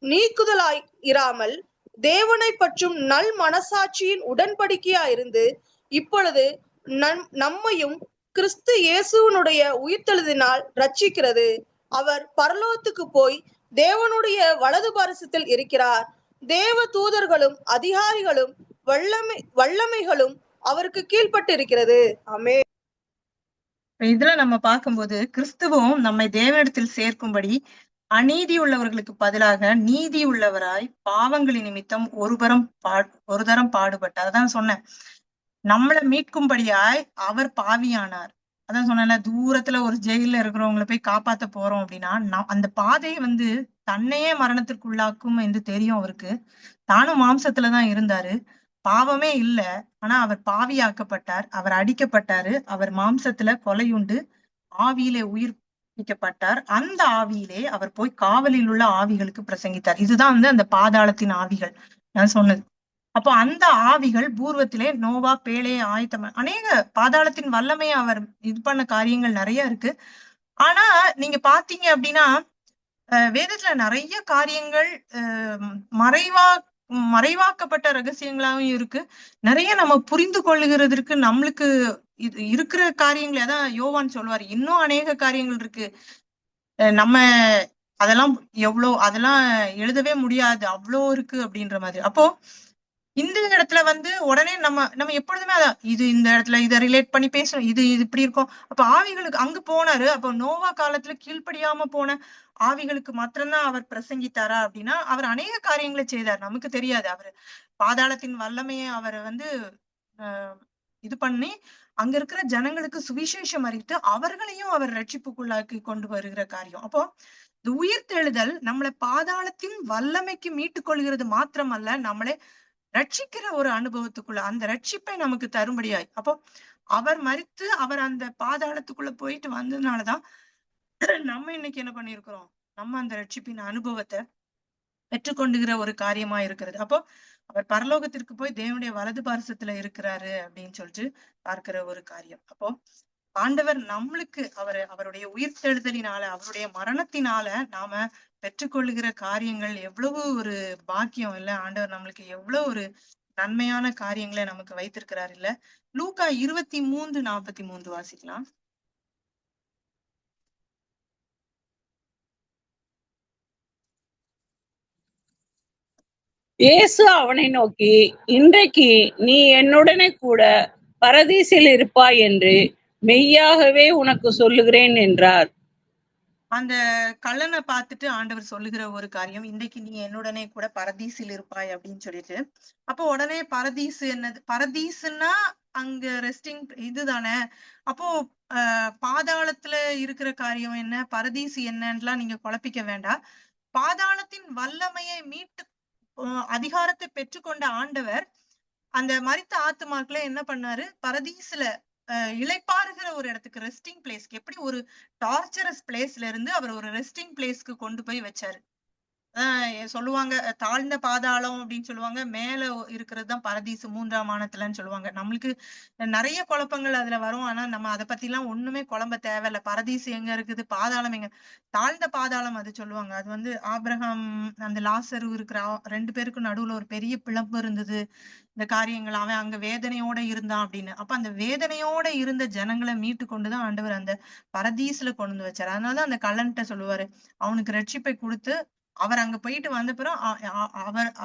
நீக்குதலாய் இராமல் தேவனை பற்றும் நல் மனசாட்சியின் உடன்படிக்கையாயிருந்து இப்பொழுது நம்மையும் கிறிஸ்து இயேசுவனுடைய உயிர்த்தெழுதினால் ரட்சிக்கிறது. அவர் பரலோகத்துக்கு போய் தேவனுடைய வலது பாரிசத்தில் இருக்கிறார். தேவ தூதர்களும் அதிகாரிகளும் வல்லமைகளும் அவருக்கு கீழ்பட்டு இருக்கிறது. ஆமென். இதுல நம்ம பார்க்கும்போது கிறிஸ்துவும் நம்மை தேவனிடத்தில் சேர்க்கும்படி அநீதி உள்ளவர்களுக்கு பதிலாக நீதி உள்ளவராய் பாவங்களின் நிமித்தம் ஒரு தரம் பாடுபட்டார். அதான் சொன்னேன், நம்மளை மீட்கும்படியாய் அவர் பாவியானார். அதான் சொன்ன தூரத்துல ஒரு ஜெயில இருக்கிறவங்களை போய் காப்பாத்த போறோம் அப்படின்னா அந்த பாதை தன்னையே மரணத்திற்குள்ளாக்கும் என்று தெரியும் அவருக்கு. தானும் மாம்சத்துலதான் இருந்தாரு, பாவமே இல்ல. ஆனா அவர் பாவியாக்கப்பட்டார், அவர் அடிக்கப்பட்டாரு, அவர் மாம்சத்துல கொலையுண்டு ஆவியிலே உயிர்ப்பிக்கப்பட்டார். அந்த ஆவியிலே அவர் போய் காவலில் உள்ள ஆவிகளுக்கு பிரசங்கித்தார். இதுதான் அந்த பாதாளத்தின் ஆவிகள் நான் சொன்னது. அப்போ அந்த ஆவிகள் பூர்வத்திலே நோவா பேழையை ஆயத்தம் அநேக பாதாளத்தின் வல்லமையை அவர் இது பண்ண காரியங்கள் நிறைய இருக்கு. ஆனா நீங்க பாத்தீங்க அப்படின்னா வேதத்துல நிறைய காரியங்கள் மறைவாக்கப்பட்ட ரகசியங்களாவும் இருக்கு. நிறைய நம்ம புரிந்து கொள்ளுகிறதுக்கு நம்மளுக்கு இது இருக்கிற காரியங்கள். அதான் யோவான் சொல்லுவார், இன்னும் அநேக காரியங்கள் இருக்கு, நம்ம அதெல்லாம் அதெல்லாம் எழுதவே முடியாது, அவ்வளோ இருக்கு அப்படின்ற மாதிரி. அப்போ இந்த இடத்துல உடனே நம்ம எப்பொழுதுமே அதான் இது இந்த இடத்துல இதை ரிலேட் பண்ணி பேசணும், இது இப்படி இருக்கும். அப்ப ஆவிகளுக்கு அங்கு போனாரு. அப்போ நோவா காலத்துல கீழ்ப்படியாம போன ஆவிகளுக்கு மாத்திரம்தான் அவர் பிரசங்கித்தாரா அப்படின்னா அவர் அநேக காரியங்களை செய்தார், நமக்கு தெரியாது. அவர் பாதாளத்தின் வல்லமையை அவர் இது பண்ணி அங்க இருக்கிற ஜனங்களுக்கு சுவிசேஷம் அறிவித்து அவர்களையும் அவர் ரட்சிப்புக்குள்ளாக்கி கொண்டு வருகிற காரியம். அப்போ இந்த உயிர்த்தெழுதல் நம்மளை பாதாளத்தின் வல்லமைக்கு மீட்டுக் கொள்கிறது மாத்திரமல்ல, நம்மளை ரட்சிக்கிற ஒரு அனுபவத்துக்குள்ள அந்த ரட்சிப்பை நமக்கு தரும்படியாய். அப்போ அவர் மரித்து அவர் அந்த பாதாளத்துக்குள்ள போயிட்டு வந்ததுனாலதான் நம்ம இன்னைக்கு என்ன பண்ணிருக்கிறோம், நம்ம அந்த ரட்சிப்பின் அனுபவத்தை பெற்றுக்கொண்டுகிற ஒரு காரியமா இருக்கிறது. அப்போ அவர் பரலோகத்திற்கு போய் தேவனுடைய வலது பாரிசத்துல இருக்கிறாரு அப்படின்னு சொல்லிட்டு பார்க்கிற ஒரு காரியம். அப்போ ஆண்டவர் நம்மளுக்கு அவருடைய உயிர்த்தெழுதலினால அவருடைய மரணத்தினால நாம பெற்றுக்கொள்ளுகிற காரியங்கள் எவ்வளவு ஒரு பாக்கியம் இல்ல. ஆண்டவர் நம்மளுக்கு எவ்வளவு ஒரு நன்மையான காரியங்களை நமக்கு வைத்திருக்கிறார் இல்ல. லூக்கா 23:43 வாசிக்கலாம். இயேசு அவனை நோக்கி, இன்றைக்கு நீ என்னுடனே கூட பரதீசில் இருப்பாய் என்று மெய்யாகவே உனக்கு சொல்லுகிறேன் என்றார். அந்த கள்ளனை பார்த்துட்டு ஆண்டவர் சொல்லுகிற ஒரு காரியம், இன்றைக்கு நீ என்னுடனே கூட பரதீசில் இருப்பாய் அப்படின்னு சொல்லிட்டு. அப்போ உடனே பரதீசு என்னது, பரதீசுன்னா அங்க ரெஸ்டிங் இதுதானே. அப்போ பாதாளத்துல இருக்கிற காரியம் என்ன, பரதீசு என்னன்னுலாம் நீங்க குழப்பிக்க வேண்டாம். பாதாளத்தின் வல்லமையை மீட்டு அதிகாரத்தை பெற்றுக்கொண்ட ஆண்டவர் அந்த மரித்த ஆத்துமாக்களை என்ன பண்ணாரு, பரதீசுல இளைப்பாறுகிற ஒரு இடத்துக்கு, ரெஸ்டிங் பிளேஸ்க்கு, எப்படி ஒரு டார்ச்சரஸ் பிளேஸ்ல இருந்து அவர் ஒரு ரெஸ்டிங் பிளேஸ்க்கு கொண்டு போய் வச்சாரு. சொல்லுவாங்க தாழ்ந்த பாதாளம் அப்படின்னு சொல்லுவாங்க, மேல இருக்கிறது தான் பரதீசு 3ஆம் வானத்துலன்னு சொல்லுவாங்க. நம்மளுக்கு நிறைய குழப்பங்கள் அதுல வரும். ஆனா நம்ம அதை பத்தி எல்லாம் ஒண்ணுமே குழம்ப தேவையில்ல. பரதீசு எங்க இருக்குது, பாதாளம் எங்க, தாழ்ந்த பாதாளம் அது சொல்லுவாங்க. அது ஆபிரகாம் அந்த லாசரு இருக்கிற 2 பேருக்கும் நடுவுல ஒரு பெரிய பிளம்பு இருந்தது. இந்த காரியங்கள் அவன் அங்க வேதனையோட இருந்தான் அப்படின்னு. அப்ப அந்த வேதனையோட இருந்த ஜனங்களை மீட்டு கொண்டுதான் ஆண்டவர் அந்த பரதீசுல கொண்டு வந்து வச்சாரு. அதனாலதான் அந்த கள்ளன்ட்ட சொல்லுவாரு, அவனுக்கு ரட்சிப்பை கொடுத்து அவர் அங்க போயிட்டு வந்த பிறகு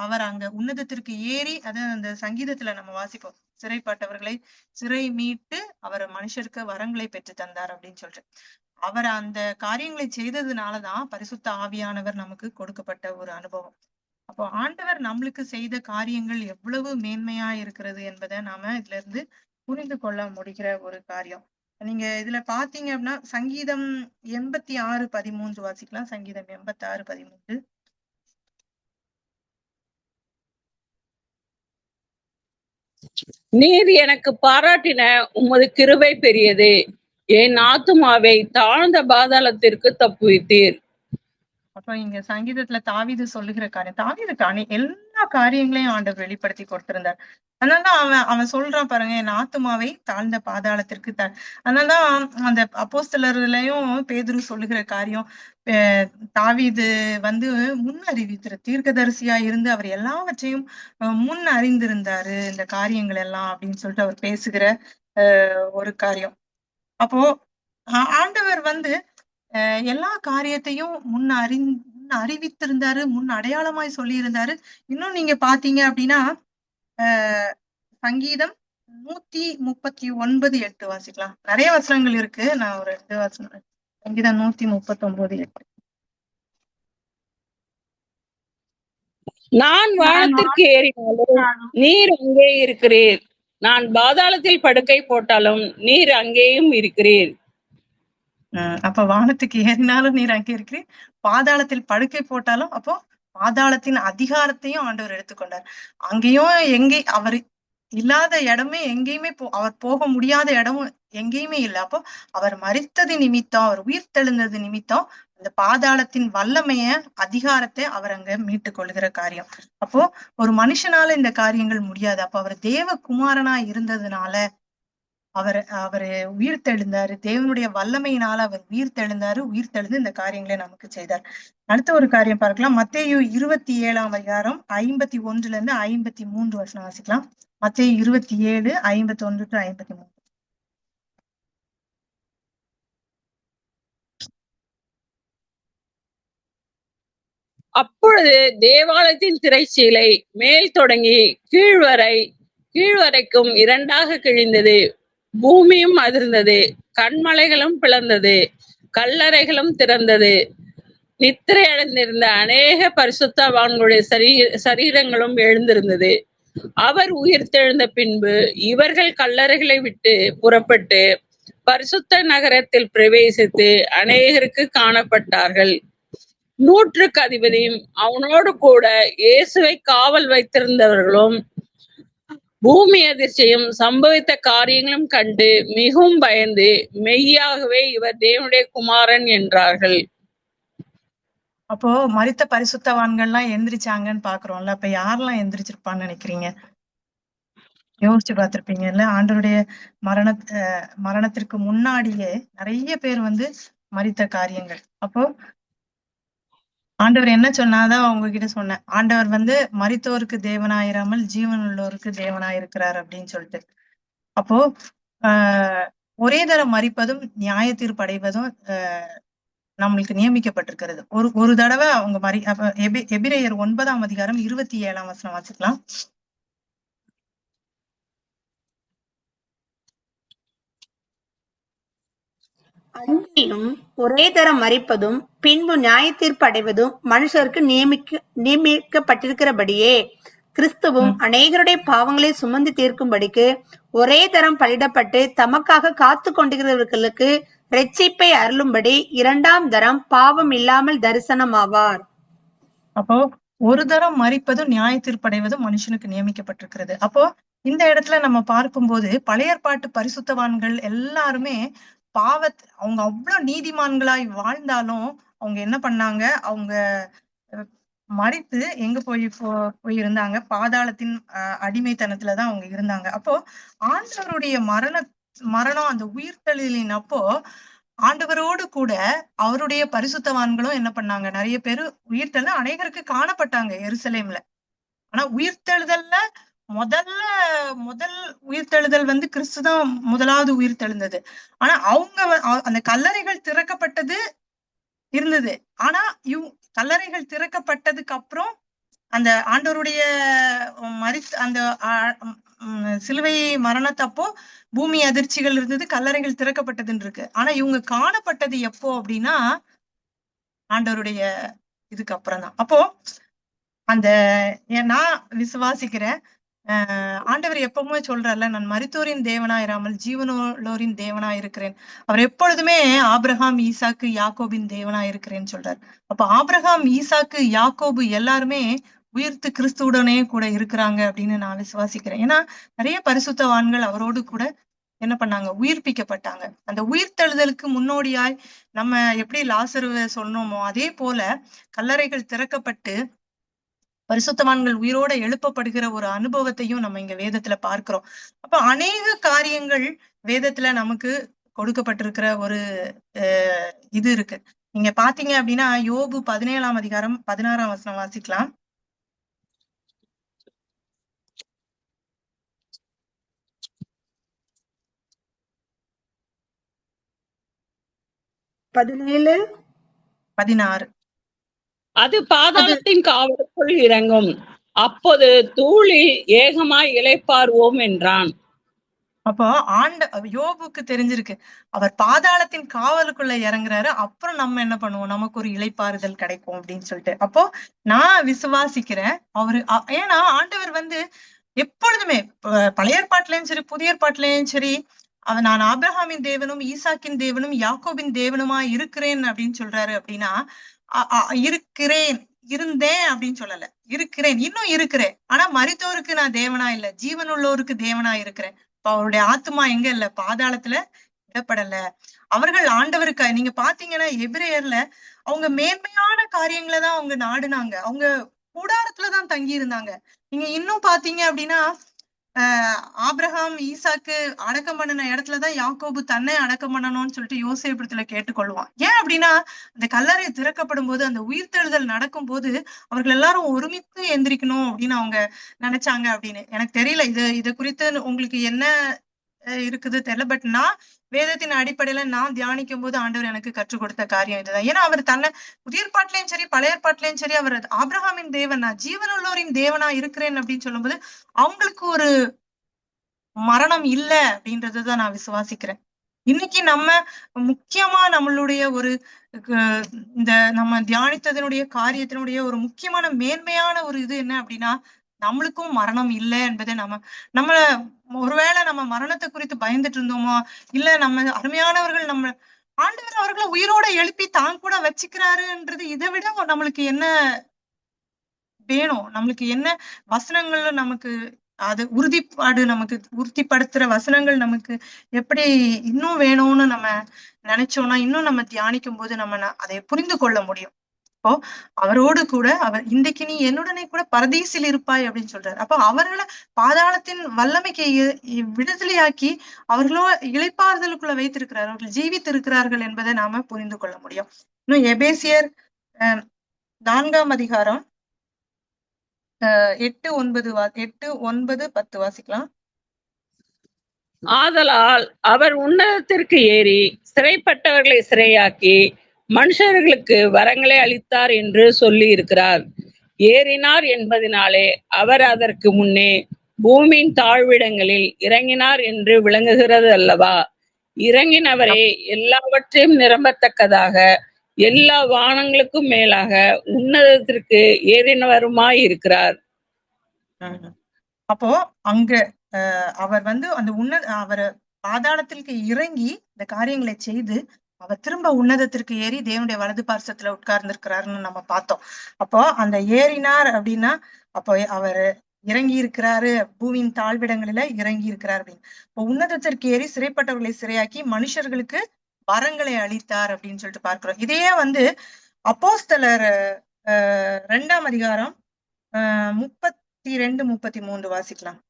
அவர் அங்க உன்னதத்திற்கு ஏறி, அதாவது அந்த சங்கீதத்துல நம்ம வாசிப்போம், சிறைப்பட்டவர்களை சிறை மீட்டு அவர் மனுஷருக்கு வரங்களை பெற்று தந்தார் அப்படின்னு சொல்லிட்டு. அவர் அந்த காரியங்களை செய்ததுனாலதான் பரிசுத்த ஆவியானவர் நமக்கு கொடுக்கப்பட்ட ஒரு அனுபவம். அப்போ ஆண்டவர் நம்மளுக்கு செய்த காரியங்கள் எவ்வளவு மேன்மையா இருக்கிறது என்பதை நாம இதுல இருந்து புரிந்து கொள்ள முடிகிற ஒரு காரியம். நீங்க இதுல பாத்தீங்க அப்படின்னா சங்கீதம் 86:13 வாசிக்கலாம். சங்கீதம் 86:13. நீர் எனக்கு பாராட்டின உமது கிருபை பெரியது. என் ஆத்துமாவை தாழ்ந்த பாதாளத்திற்கு தப்புவித்தீர். அப்ப இங்க சங்கீதத்துல தாவீது சொல்லுகிற காரியம், தாவீதுக்கு எல்லா காரியங்களையும் ஆண்டவர் வெளிப்படுத்தி கொடுத்திருந்தார். அதனாலதான் அவன் சொல்றான் பாருங்க, என் ஆத்துமாவை தாழ்ந்த பாதாளத்திற்கு அதனாலதான் அந்த அப்போஸ்தலர்லயும் பேதுரு சொல்லுகிற காரியம், தாவீது முன் அறிவித்திரு தீர்க்கதரிசியா இருந்து அவர் எல்லாவற்றையும் முன் அறிந்திருந்தாரு இந்த காரியங்கள் எல்லாம் அப்படின்னு சொல்லிட்டு அவர் பேசுகிற ஒரு காரியம். அப்போ ஆண்டவர் எல்லா காரியத்தையும் முன் அறிவித்திருந்தாரு, முன் அடையாளமாய் சொல்லி இருந்தாரு. இன்னும் நீங்க பாத்தீங்க அப்படின்னா சங்கீதம் 139:8 வாசிக்கலாம். நிறைய வசனங்கள் இருக்கு, நான் ஒரு 2 வசனம். சங்கீதம் 139:8. நான் வானத்திற்கு ஏறினாலும் நீர் அங்கே இருக்கிறீர், நான் பாதாளத்தில் படுக்கை போட்டாலும் நீர் அங்கேயும் இருக்கிறீர். அப்ப வானத்துக்கு ஏறினாலும் நீர் அங்கே இருக்கிறீர், பாதாளத்தில் படுக்கை போட்டாலும், அப்போ பாதாளத்தின் அதிகாரத்தையும் ஆண்டவர் எடுத்துக்கொண்டார். அங்கேயும் எங்கே அவர் இல்லாத இடமே எங்கேயுமே அவர் போக முடியாத இடமும் எங்கேயுமே இல்லை. அப்போ அவர் மரித்தது நிமித்தம், அவர் உயிர் தெழுந்தது நிமித்தம் அந்த பாதாளத்தின் வல்லமைய அதிகாரத்தை அவர் அங்க மீட்டு கொள்ளுகிற காரியம். அப்போ ஒரு மனுஷனால இந்த காரியங்கள் முடியாது. அப்போ அவர் தேவகுமாரனா இருந்ததுனால அவரு உயிர் தெழுந்தாரு. தேவனுடைய வல்லமையினால அவர் உயிர் தெழுந்தாரு. உயிர் தெழுந்து இந்த காரியங்களை நமக்கு செய்தார். அடுத்த ஒரு காரியம் பார்க்கலாம். மத்தேயு 27:51-53 வசனம் வாசிக்கலாம். மத்தேயு 27:51-53. அப்பொழுது தேவாலயத்தின் திரைச்சீலை மேல் தொடங்கி கீழ்வரைக்கும் 2ஆக கிழிந்தது. பூமியும் அதிர்ந்தது, கண்மலைகளும் பிளந்தது, கல்லறைகளும் திறந்தது. நித்திரை அடைந்திருந்த அநேக பரிசுத்தவான்களுடைய சரீரங்களும் எழுந்திருந்தது. அவர் உயிர் தெழுந்த பின்பு இவர்கள் கல்லறைகளை விட்டு புறப்பட்டு பரிசுத்த நகரத்தில் பிரவேசித்து அநேகருக்கு காணப்பட்டார்கள். 100க்கு அதிபதியும் அவனோடு கூட இயேசுவை காவல் வைத்திருந்தவர்களும் பூமி அதிர்ச்சியும் சம்பவித்த காரியங்களும் கண்டு மிகவும் பயந்து மெய்யாகவே இவர் தேவனுடைய குமாரன் என்றார்கள். அப்போ மரித்த பரிசுத்தவான்கள்லாம் எந்திரிச்சாங்கன்னு பாக்குறோம்ல. அப்ப யாரெல்லாம் எந்திரிச்சிருப்பான்னு நினைக்கிறீங்க? யோசிச்சு பார்த்திருப்பீங்கல்ல. ஆண்டவருடைய மரணத்திற்கு முன்னாடியே நிறைய பேர் மரித்த காரியங்கள். அப்போ ஆண்டவர் என்ன சொன்னாதான் உங்ககிட்ட சொன்னேன். ஆண்டவர் மரித்தோருக்கு தேவனாயிராமல் ஜீவன் உள்ளோருக்கு தேவனாயிருக்கிறார் அப்படின்னு சொல்லிட்டு. அப்போ ஒரே தரம் மரிப்பதும் நியாய தீர்ப்பு அடைவதும் நம்மளுக்கு நியமிக்கப்பட்டிருக்கிறது. ஒரு தடவை அவங்க எபிரேயர் 9:27 வசனம் வாசிக்கலாம். அன்றியும் ஒரே தரம் மரிப்பதும் பின்பு நியாய தீர்ப்பு அடைவதும் மனுஷருக்கு நியமிக்கப்பட்டிருக்கிறபடியே கிறிஸ்துவும் அநேகருடைய பாவங்களை சுமந்து தீர்க்கும்படிக்கு ஒரே தரம் பலிடப்பட்டு தமக்காக காத்து கொண்டிருக்கிறவர்களுக்கு இரட்சிப்பை அருளும்படி 2ஆம் தரம் பாவம் இல்லாமல் தரிசனமாவார். அப்போ ஒரு தரம் மரிப்பதும் நியாய தீர்ப்படைவதும் மனுஷனுக்கு நியமிக்கப்பட்டிருக்கிறது. அப்போ இந்த இடத்துல நம்ம பார்க்கும்போது பழைய ஏற்பாட்டு பரிசுத்தவான்கள் எல்லாருமே அவங்க அவ்வளவு நீதிமான்களாய் வாழ்ந்தாலும் அவங்க என்ன பண்ணாங்க, அவங்க மரித்து எங்க போய் இருந்தாங்க, பாதாளத்தின் அடிமைத்தனத்துலதான் அவங்க இருந்தாங்க. அப்போ ஆண்டவருடைய மரணம் அந்த உயிர்த்தெழுதலின் அப்போ ஆண்டவரோடு கூட அவருடைய பரிசுத்தவான்களும் என்ன பண்ணாங்க, நிறைய பேரு உயிர்த்தெழு அநேகருக்கு காணப்பட்டாங்க எருசலேம்ல. ஆனா உயிர்த்தெழுதல்ல முதல் உயிர்த்தெழுதல் கிறிஸ்துதான் முதலாவது உயிர்த்தெழுந்தது. ஆனா அவங்க அந்த கல்லறைகள் திறக்கப்பட்டது இருந்தது. ஆனா கல்லறைகள் திறக்கப்பட்டதுக்கு அப்புறம் அந்த ஆண்டவருடைய அந்த சிலுவை மரணத்தப்போ பூமி அதிர்ச்சிகள் இருந்தது, கல்லறைகள் திறக்கப்பட்டதுன்னு இருக்கு. ஆனா இவங்க காணப்பட்டது எப்போ அப்படின்னா ஆண்டவருடைய இதுக்கு அப்புறம் தான். அப்போ அந்த நான் விசுவாசிக்கிறேன், ஆண்டவர் எப்பவுமே சொல்றாருல, நான் மரித்தோரின் தேவனா இராமல் ஜீவனுள்ளோரின் தேவனா இருக்கிறேன். அவர் எப்பொழுதுமே ஆபிரகாம், ஈசாக்கு, யாக்கோபின் தேவனா இருக்கிறேன்னு சொல்றாரு. அப்ப ஆபிரகாம், ஈசாக்கு, யாக்கோபு எல்லாருமே உயிர்த்து கிறிஸ்துவுடனே கூட இருக்கிறாங்க அப்படின்னு நான் விசுவாசிக்கிறேன். ஏன்னா நிறைய பரிசுத்தவான்கள் அவரோடு கூட என்ன பண்ணாங்க, உயிர்ப்பிக்கப்பட்டாங்க. அந்த உயிர்த்தெழுதலுக்கு முன்னோடியாய் நம்ம எப்படி லாசருவை சொன்னோமோ அதே போல கல்லறைகள் திறக்கப்பட்டு பரிசுத்தவான்கள் உயிரோட எழுப்பப்படுகிற ஒரு அனுபவத்தையும் நம்ம இங்க வேதத்துல பார்க்கிறோம். அப்ப அநேக காரியங்கள் வேதத்துல நமக்கு கொடுக்கப்பட்டிருக்கிற ஒரு இது இருக்கு. நீங்க பாத்தீங்க அப்படின்னா யோபு 17ஆம் அதிகாரம் 16ஆம் வசனம் வாசிக்கலாம். பதினேழு 16. அது பாதாளத்தின் காவலுக்குள் இறங்கும், அப்போது தூளில் ஏகமாய் இளைப்பாறுவோம் என்றான். அப்போ யோபுக்கு தெரிஞ்சிருக்கு, அவர் பாதாளத்தின் காவலுக்குள்ள இறங்குறாரு, அப்புறம் நம்ம என்ன பண்ணுவோம், நமக்கு ஒரு இளைப்பாறுதல் கிடைக்கும் அப்படின்னு சொல்லிட்டு. அப்போ நான் விசுவாசிக்கிறேன் அவரு ஏன்னா ஆண்டவர் எப்பொழுதுமே பழைய ஏற்பாட்டுலயும் சரி புதிய ஏற்பாட்டுலயும் சரி நான் ஆபிரகாமின் தேவனும் ஈசாக்கின் தேவனும் யாக்கோபின் தேவனுமா இருக்கிறேன் அப்படின்னு சொல்றாரு. அப்படின்னா இருக்கிறேன், இருந்தேன் அப்படின்னு சொல்லல, இருக்கிறேன், இன்னும் இருக்கிறேன். ஆனா மரித்தோருக்கு நான் தேவனா இல்ல, ஜீவனுள்ளோருக்கு தேவனா இருக்கிறேன். இப்ப அவருடைய ஆத்மா எங்க இல்ல, பாதாளத்துல விடப்படல. அவர்கள் ஆண்டவருக்கு நீங்க பாத்தீங்கன்னா எபிரேயர்ல அவங்க மேன்மையான காரியங்களை தான் அவங்க நாடுனாங்க, அவங்க கூடாரத்துலதான் தங்கி இருந்தாங்க. நீங்க இன்னும் பாத்தீங்க அப்படின்னா ஆபிரகாம் ஈசாக்கு அடக்கம் பண்ணின இடத்துலதான் யாக்கோபு தன்னை அடக்கம் பண்ணணும்னு சொல்லிட்டு யோசேப்புல கேட்டுக்கொள்வான். ஏன் அப்படின்னா அந்த கல்லறை திறக்கப்படும் போது, அந்த உயிர்த்தெழுதல் நடக்கும் போது அவர்கள் எல்லாரும் ஒருமித்து எந்திரிக்கணும் அப்படின்னு அவங்க நினைச்சாங்க அப்படின்னு. எனக்கு தெரியல இது குறித்து உங்களுக்கு என்ன இருக்குது தெரியல. பட் நான் வேதத்தின் அடிப்படையில நான் தியானிக்கும் போது ஆண்டவர் எனக்கு கற்றுக் கொடுத்த காரியம் இதுதான். ஏன்னா அவர் தன்னை புதிய ஏற்பாட்டிலையும் சரி பழைய ஏற்பாட்டிலையும் சரி அவர் ஆபிரகாமின் தேவன், நான் ஜீவனுள்ளோரின் தேவனா இருக்கிறேன் அப்படின்னு சொல்லும்போது அவங்களுக்கு ஒரு மரணம் இல்ல அப்படின்றதுதான் நான் விசுவாசிக்கிறேன். இன்னைக்கு நம்ம முக்கியமா நம்மளுடைய ஒரு இந்த நம்ம தியானித்ததனுடைய காரியத்தினுடைய ஒரு முக்கியமான மேன்மையான ஒரு இது என்ன அப்படின்னா நம்மளுக்கும் மரணம் இல்லை என்பதை நம்ம ஒருவேளை நம்ம மரணத்தை குறித்து பயந்துட்டு இருந்தோமோ, இல்ல நம்ம அருமையானவர்கள் நம்ம ஆண்டவர் அவர்களை உயிரோட எழுப்பி தான் கூட வச்சுக்கிறாருன்றது இதை விட நம்மளுக்கு என்ன வேணும், நம்மளுக்கு என்ன வசனங்கள்ல நமக்கு அது உறுதிப்பாடு, நமக்கு உறுதிப்படுத்துற வசனங்கள் நமக்கு எப்படி இன்னும் வேணும்னு நம்ம நினைச்சோம்னா இன்னும் நம்ம தியானிக்கும் போது நம்ம அதை புரிந்து கொள்ள முடியும். அப்போ அவரோடு கூட அவர் இன்றைக்கு நீ என்னுடனே கூட பரதீசில் இருப்பாய் அப்படின்னு சொல்றாரு. அப்போ அவர்களை பாதாளத்தின் வல்லமைக்கு விடுதலையாக்கி அவர்களோ இளைப்பாறுதலுக்குள்ள வைத்திருக்கிறார், அவர்கள் ஜீவித்து இருக்கிறார்கள் என்பதை நாம புரிந்து கொள்ள முடியும். இன்னும் எபேசியர் 4ஆம் அதிகாரம் 8, 9, 10 வாசிக்கலாம். ஆதலால் அவர் உன்னதத்திற்கு ஏறி சிறைப்பட்டவர்களை சிறையாக்கி மனுஷர்களுக்கு வரங்களை அளித்தார் என்று சொல்லி இருக்கிறார். ஏறினார் என்பதனாலே அவர் அதற்கு முன்னே பூமியின் தாழ்விடங்களில் இறங்கினார் என்று விளங்குகிறது அல்லவா. இறங்கினவரே எல்லாவற்றையும் நிரம்பத்தக்கதாக எல்லா வானங்களுக்கும் மேலாக உன்னதத்திற்கு ஏறினவருமாய் இருக்கிறார். அப்போ அங்க அவர் அந்த அவர் பாதாளத்திற்கு இறங்கி இந்த காரியங்களை செய்து அவர் திரும்ப உன்னதத்திற்கு ஏறி தேவனுடைய வலது பார்சத்துல உட்கார்ந்து இருக்கிறாருன்னு நம்ம பார்த்தோம். அப்போ அந்த ஏறினார் அப்படின்னா அப்போ அவர் இறங்கி இருக்கிறாரு, பூமியின் தாழ்விடங்களில இறங்கி இருக்கிறார் அப்படின்னு. இப்போ உன்னதத்திற்கு ஏறி சிறைப்பட்டவர்களை சிறையாக்கி மனுஷர்களுக்கு வரங்களை அளித்தார் அப்படின்னு சொல்லிட்டு பார்க்கிறோம். இதையே அப்போஸ்தலர் 2ஆம் அதிகாரம் 32, 33 வாசிக்கலாம்.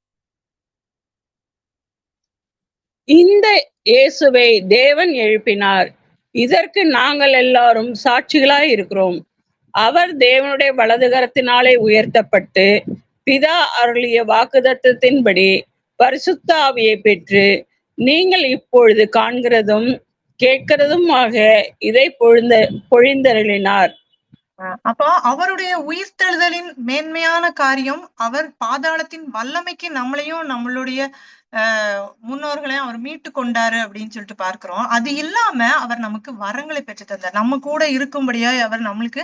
இந்த இயேசுவை தேவன் எழுப்பினார், இதற்கு நாங்கள் எல்லாரும் சாட்சிகளாய் இருக்கிறோம். அவர் தேவனுடைய வலதுகரத்தினாலே உயர்த்தப்பட்டு பிதா அருளிய வாக்குத்தத்தத்தின்படி பரிசுத்த ஆவியை பெற்று நீங்கள் இப்பொழுது காண்கிறதும் கேட்கிறதுமாக இதை பொழிந்தருளினார். அப்போ அவருடைய உயிர்த்தெழுதலின் மேன்மையான காரியம், அவர் பாதாளத்தின் வல்லமைக்கு நம்மளையும் நம்மளுடைய முன்னோர்களையும் அவர் மீட்டு கொண்டாரு அப்படின்னு சொல்லிட்டு பார்க்கிறோம். அது இல்லாம அவர் நமக்கு வரங்களை பெற்று தந்தார். நம்ம கூட இருக்கும்படியா அவர் நம்மளுக்கு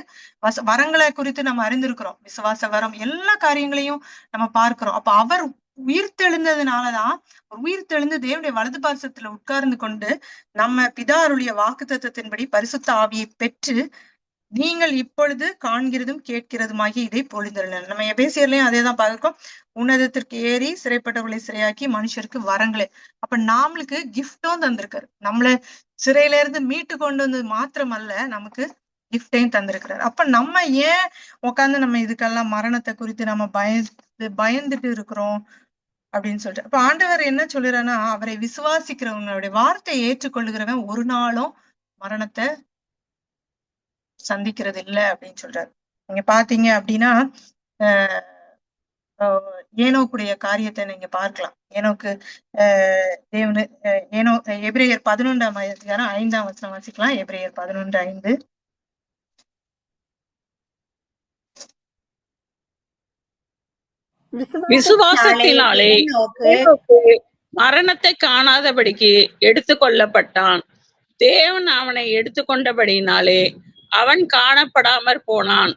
வரங்களை குறித்து நம்ம அறிந்திருக்கிறோம். விசுவாச வரம், எல்லா காரியங்களையும் நம்ம பார்க்கிறோம். அப்ப அவர் உயிர்த்தெழுந்ததுனாலதான், உயிர்த்தெழுந்து தேவனுடைய வலது பார்சத்துல உட்கார்ந்து கொண்டு நம்ம பிதாருடைய வாக்குத்தத்தத்தின்படி பரிசுத்த ஆவியை பெற்று நீங்கள் இப்பொழுது காண்கிறதும் கேட்கிறதுமாகி இதை பொழிந்தருளினார். நம்ம எபேசியர்லயும் அதேதான் பார்க்கிறோம். உன்னதத்திற்கு ஏறி சிறைப்பட்டவர்களை சிறையாக்கி மனுஷருக்கு வரங்களே. அப்ப நாமளுக்கு கிஃப்டும் தந்திருக்காரு. நம்மள சிறையில இருந்து மீட்டு கொண்டு வந்தது மாத்திரமல்ல, நமக்கு கிஃப்டையும் தந்திருக்கிறார். அப்ப நம்ம ஏன் உட்காந்து நம்ம இதுக்கெல்லாம் மரணத்தை குறித்து நம்ம பயந்துட்டு இருக்கிறோம் அப்படின்னு சொல்லிட்டு, அப்ப ஆண்டவர் என்ன சொல்லுறாருன்னா, அவரை விசுவாசிக்கிறவங்களுடைய வார்த்தையை ஏற்றுக்கொள்ளுகிறவன் ஒரு நாளும் மரணத்தை சந்திக்கிறது இல்ல அப்படின்னு சொல்றாரு. நீங்க பாத்தீங்க அப்படின்னா ஏனோக்குடைய காரியத்தை நீங்க பார்க்கலாம். ஏனோக்கு தேவனு ஏனோ எபிரேயர் 11ஆம் அதிகாரம் 5ஆம் வசனம் வாசிக்கலாம். எபிரேயர் 11:5. விசுவாசத்தினாலே ஏனோக்கு மரணத்தை காணாதபடிக்கு எடுத்துக்கொள்ளப்பட்டான். தேவன் அவனை எடுத்துக்கொண்டபடினாலே அவன் காணப்படாமற் போனான்.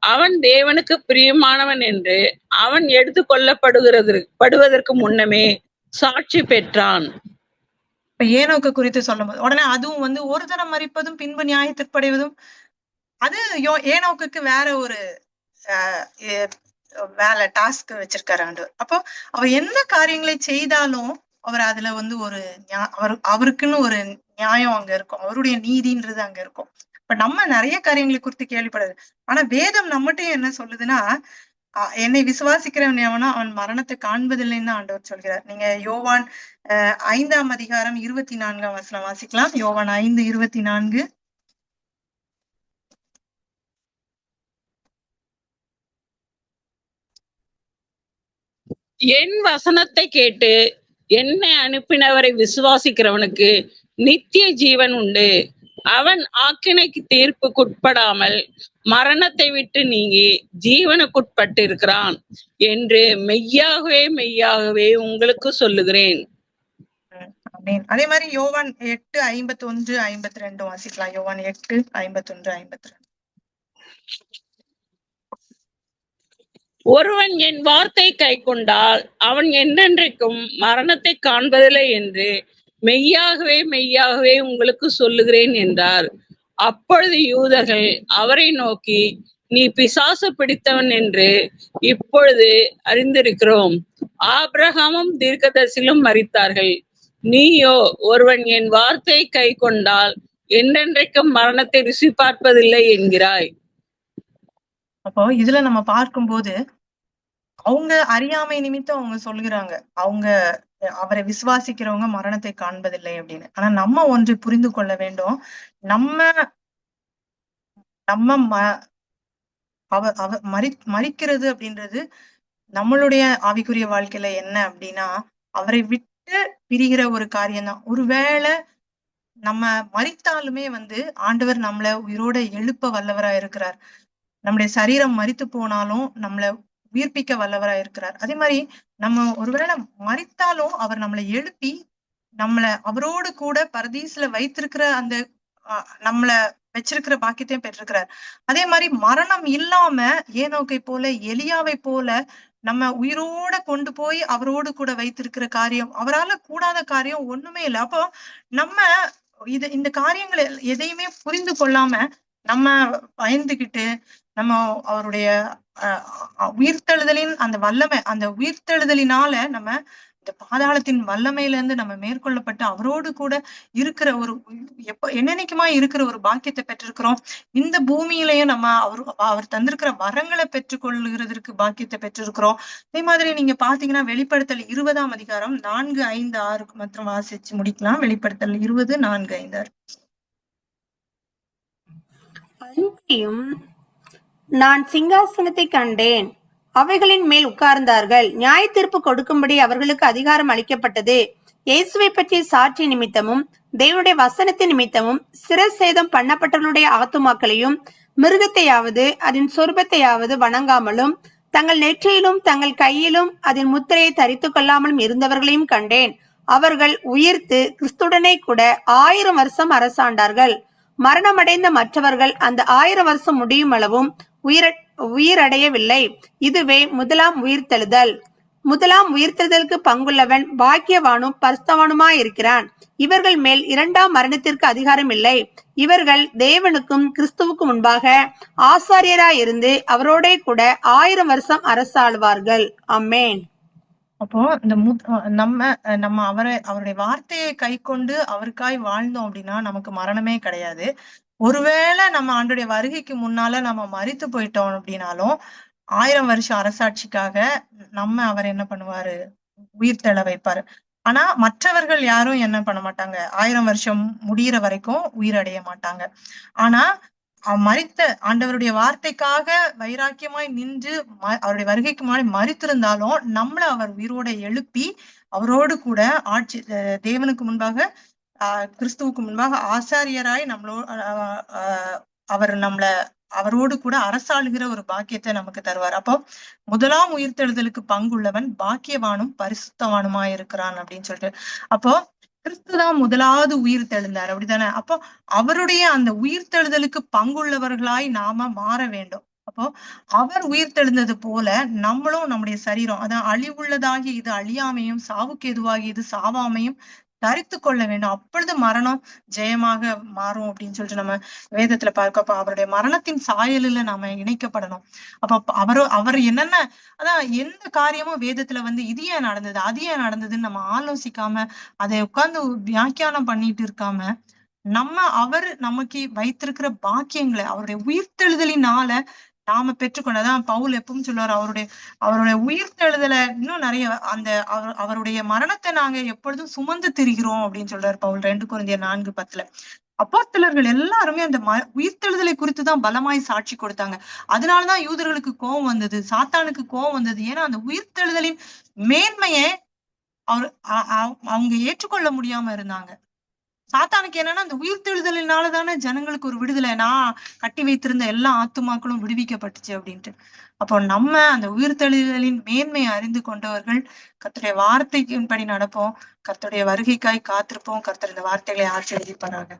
அவன் தேவனுக்கு பிரியமானவன் என்று அவன் எடுத்துக்கொள்ளப்படுவதற்கு முன்னமே சாட்சி பெற்றான். இப்ப ஏனோக்கு குறித்து சொல்லும் போது உடனே அதுவும் ஒரு தரம் மரிப்பதும் பின்பு நியாயத்திற்படைவதும், அது ஏனோக்கு வேற ஒரு வேலை டாஸ்க் வச்சிருக்காரு ஆண்டவர். அப்போ அவர் எந்த காரியங்களை செய்தாலும் அவர் அதுல ஒரு அவருக்குன்னு ஒரு நியாயம் அங்க இருக்கும், அவருடைய நீதின்றது அங்க இருக்கும். இப்ப நம்ம நிறைய காரியங்களை குறித்து கேள்விப்படுது. ஆனா வேதம் நம்மகிட்டயும் என்ன சொல்லுதுன்னா, என்னை விசுவாசிக்கிறவன் எவனோ அவன் மரணத்தை காண்பதில்லைன்னு ஆண்டவர் சொல்கிறார். நீங்க யோவான் 5ஆம் அதிகாரம் 24ஆம் வசனம் வாசிக்கலாம். யோவான் 5:24. என் வசனத்தை கேட்டு என்னை அனுப்பினவரை விசுவாசிக்கிறவனுக்கு நித்திய ஜீவன் உண்டு. அவன் ஆக்கினைக்கு தீர்ப்புக்குட்படாமல் மரணத்தை விட்டு நீங்கி ஜீவனுக்குட்பட்டு இருக்கிறான் என்று மெய்யாகவே மெய்யாகவே உங்களுக்கு சொல்லுகிறேன். அதே மாதிரி யோவான் 8:51-52 வாசிக்கலாம். யோவான் 8:51-52. ஒருவன் என் வார்த்தை கை கொண்டால் அவன் என்றென்றைக்கும் மரணத்தை காண்பதில்லை என்று மெய்யாகவே மெய்யாகவே உங்களுக்கு சொல்லுகிறேன் என்றார். அப்பொழுது யூதர்கள் அவரை நோக்கி, நீ பிசாசு பிடித்தவன் என்று இப்பொழுது அறிந்திருக்கிறோம். ஆபிரகாமும் தீர்க்கதரிசிகளும் மரித்தார்கள், நீயோ ஒருவன் என் வார்த்தையை கை கொண்டால் என்றென்றைக்கும் மரணத்தை ருசி பார்ப்பதில்லை என்கிறாய். அப்போ இதுல நம்ம பார்க்கும்போது அவங்க அறியாமை நிமித்தம் அவங்க சொல்லுகிறாங்க, அவங்க அவரை விசுவாசிக்கிறவங்க மரணத்தை காண்பதில்லை அப்படின்னு. ஆனா நம்ம ஒன்று புரிந்து கொள்ள வேண்டும். மரிக்கிறது அப்படின்றது நம்மளுடைய ஆவிக்குரிய வாழ்க்கையில என்ன அப்படின்னா, அவரை விட்டு பிரிகிற ஒரு காரியம்தான். ஒருவேளை நம்ம மரித்தாலுமே ஆண்டவர் நம்மளை உயிரோட எழுப்ப வல்லவரா இருக்கிறார். நம்முடைய சரீரம் மரித்து போனாலும் நம்மளை உயிர்ப்பிக்க வல்லவரா இருக்கிறார். அதே மாதிரி நம்ம ஒருவேளை மரித்தாலும் அவர் நம்மளை எழுப்பி நம்மளை அவரோடு கூட பரதீசுல வைத்திருக்கிற அந்த நம்மள வச்சிருக்கிற பாக்கியத்தையும் பெற்றிருக்கிறார். அதே மாதிரி மரணம் இல்லாம ஏனோக்கை போல எலியாவை போல நம்ம உயிரோட கொண்டு போய் அவரோடு கூட வைத்திருக்கிற காரியம், அவரால கூடாத காரியம் ஒண்ணுமே இல்லை. அப்போ நம்ம இந்த காரியங்களை எதையுமே புரிந்து கொள்ளாம நம்ம பயந்துகிட்டு நம்ம அவருடைய உயிர்த்தெழுதலின் அந்த வல்லமை, அந்த உயிர்த்தெழுதலினால நம்ம இந்த பாதாளத்தின் வல்லமையில இருந்து நம்ம மேற்கொள்ளப்பட்டு அவரோடு கூட இருக்கிற ஒரு என்னைக்குமா இருக்கிற ஒரு பாக்கியத்தை பெற்றிருக்கிறோம். இந்த பூமியிலையும் நம்ம அவர் தந்திருக்கிற வரங்களை பெற்றுக்கொள்ளுகிறதுக்கு பாக்கியத்தை பெற்றிருக்கிறோம். அதே மாதிரி நீங்க பாத்தீங்கன்னா வெளிப்படுத்தல் 20ஆம் அதிகாரம் 4, 5, 6 மாத்திரம் வாசிச்சு முடிக்கலாம். வெளிப்படுத்தல் 20, 4, 5, 6. நான் சிங்காசனத்தை கண்டேன், அவைகளின் மேல் உட்கார்ந்தார்கள், நியாய தீர்ப்பு கொடுக்கும்படி அவர்களுக்கு அதிகாரம் அளிக்கப்பட்டது. இயேசுவை பற்றிய சாட்சி நிமித்தமும் தேவனுடைய வசனத்தின் நிமித்தமும் சிரசேதம் பண்ணப்பட்டவர்களுடைய ஆத்துமாக்களையும் மிருகத்தையாவது அதன் சொருபத்தையாவது வணங்காமலும் தங்கள் நெற்றியிலும் தங்கள் கையிலும் அதன் முத்திரையை தரித்துக் கொள்ளாமலும் இருந்தவர்களையும் கண்டேன். அவர்கள் உயிர்த்து கிறிஸ்துடனே கூட 1000 வருஷம் அரசாண்டார்கள். மரணமடைந்த மற்றவர்கள் அந்த 1000 வருஷம் முடியும் அளவும் உயிரடையவில்லை. இதுவே முதலாம் உயிர்த்தெழுதல். முதலாம் உயிர்த்தெழுதலுக்கு பங்குள்ளவன் பாக்கியவானும் பரிசுத்தவானுமாயிருக்கிறான். இவர்கள் மேல் 2ஆம் மரணத்திற்கு அதிகாரம் இல்லை. இவர்கள் தேவனுக்கும் கிறிஸ்துவுக்கும் முன்பாக ஆசாரியராயிருந்து அவரோடே கூட 1000 வருஷம் அரசாளுவார்கள். ஆமென். அப்போ இந்த நம்ம அவருடைய வார்த்தையை கை கொண்டு அவருக்காய் வாழ்ந்தோம் அப்படின்னா நமக்கு மரணமே கிடையாது. ஒருவேளை நம்ம ஆண்டுடைய வருகைக்கு முன்னால நம்ம மரித்து போயிட்டோம் அப்படின்னாலும் 1000 வருஷம் அரசாட்சிக்காக அவர் என்ன பண்ணுவாரு, உயிர்த்தெழ வைப்பாரு. ஆனா மற்றவர்கள் யாரும் என்ன பண்ண மாட்டாங்க, 1000 வருஷம் முடியிற வரைக்கும் உயிரடைய மாட்டாங்க. ஆனா மரித்த ஆண்டவருடைய வார்த்தைக்காக வைராக்கியமாய் நின்று அவருடைய வருகைக்கு முன்னாடி மரித்திருந்தாலும் நம்மள அவர் உயிரோட எழுப்பி அவரோடு கூட ஆட்சி தேவனுக்கு முன்பாக கிறிஸ்துவுக்கு முன்பாக ஆசாரியராய் அவர் அவரோடு கூட அரசாளுகிற ஒரு பாக்கியத்தை நமக்கு தருவார். அப்போ முதலாம் உயிர்த்தெழுதலுக்கு பங்குள்ளவன் பாக்கியவானும் பரிசுத்தவானுமா இருக்கிறான் அப்படின்னு சொல்லிட்டு, அப்போ கிறிஸ்துதான் முதலாவது உயிர் தெழுந்தார், அப்படித்தானே? அப்போ அவருடைய அந்த உயிர்த்தெழுதலுக்கு பங்குள்ளவர்களாய் நாம மாற வேண்டும். அப்போ அவர் உயிர்த்தெழுந்தது போல நம்மளும் நம்முடைய சரீரம், அதான் அழிவுள்ளதாகி இது அழியாமையும் சாவுக்கு எதுவாகி இது சாவாமையும் தரித்து கொள்ள வேண்டும். அப்பொழுது மரணம் ஜெயமாக மாறும் அப்படின்னு சொல்லிட்டு நம்ம வேதத்துல பார்க்க. அப்ப அவருடைய மரணத்தின் சாயலில் நாம இணைக்கப்படணும். அப்ப அவர் என்னென்ன, அதான் எந்த காரியமும் வேதத்துல இது ஏன் நடந்தது அது ஏன் நடந்ததுன்னு நம்ம ஆலோசிக்காம அதை உட்கார்ந்து வியாக்கியானம் பண்ணிட்டு இருக்காம அவர் நமக்கு வைத்திருக்கிற பாக்கியங்களை அவருடைய உயிர்த்தெழுதலினால நாம பெற்றுக்கொண்டதான். பவுல் எப்பவும் சொல்லுவார், அவருடைய உயிர்த்தெழுதலை இன்னும் நிறைய அவருடைய மரணத்தை நாங்க எப்பொழுதும் சுமந்து திரிகிறோம் அப்படின்னு சொல்றாரு பவுல் 2 கொரிந்தியர் 4:10. அப்போஸ்தலர்கள் எல்லாருமே அந்த உயிர்த்தெழுதலை குறித்துதான் பலமாய் சாட்சி கொடுத்தாங்க. அதனாலதான் யூதர்களுக்கு கோபம் வந்தது, சாத்தானுக்கு கோபம் வந்தது. ஏன்னா அந்த உயிர்த்தெழுதலின் மேன்மையை அவங்க ஏற்றுக்கொள்ள முடியாம இருந்தாங்க. சாத்தானுக்கு என்னன்னா அந்த உயிர்த்தெழுதலினாலதானே ஜனங்களுக்கு ஒரு விடுதலை, நான் கட்டி வைத்திருந்த எல்லா ஆத்துமாக்களும் விடுவிக்கப்பட்டுச்சு அப்படின்ட்டு. அப்போ நம்ம அந்த உயிர்த்தெழுதலின் மேன்மையை அறிந்து கொண்டவர்கள் கர்த்தருடைய வார்த்தையின்படி நடப்போம், கர்த்தருடைய வருகைக்காய் காத்திருப்போம். கர்த்தர் இந்த வார்த்தைகளை ஆசீர்வதிப்பாராக.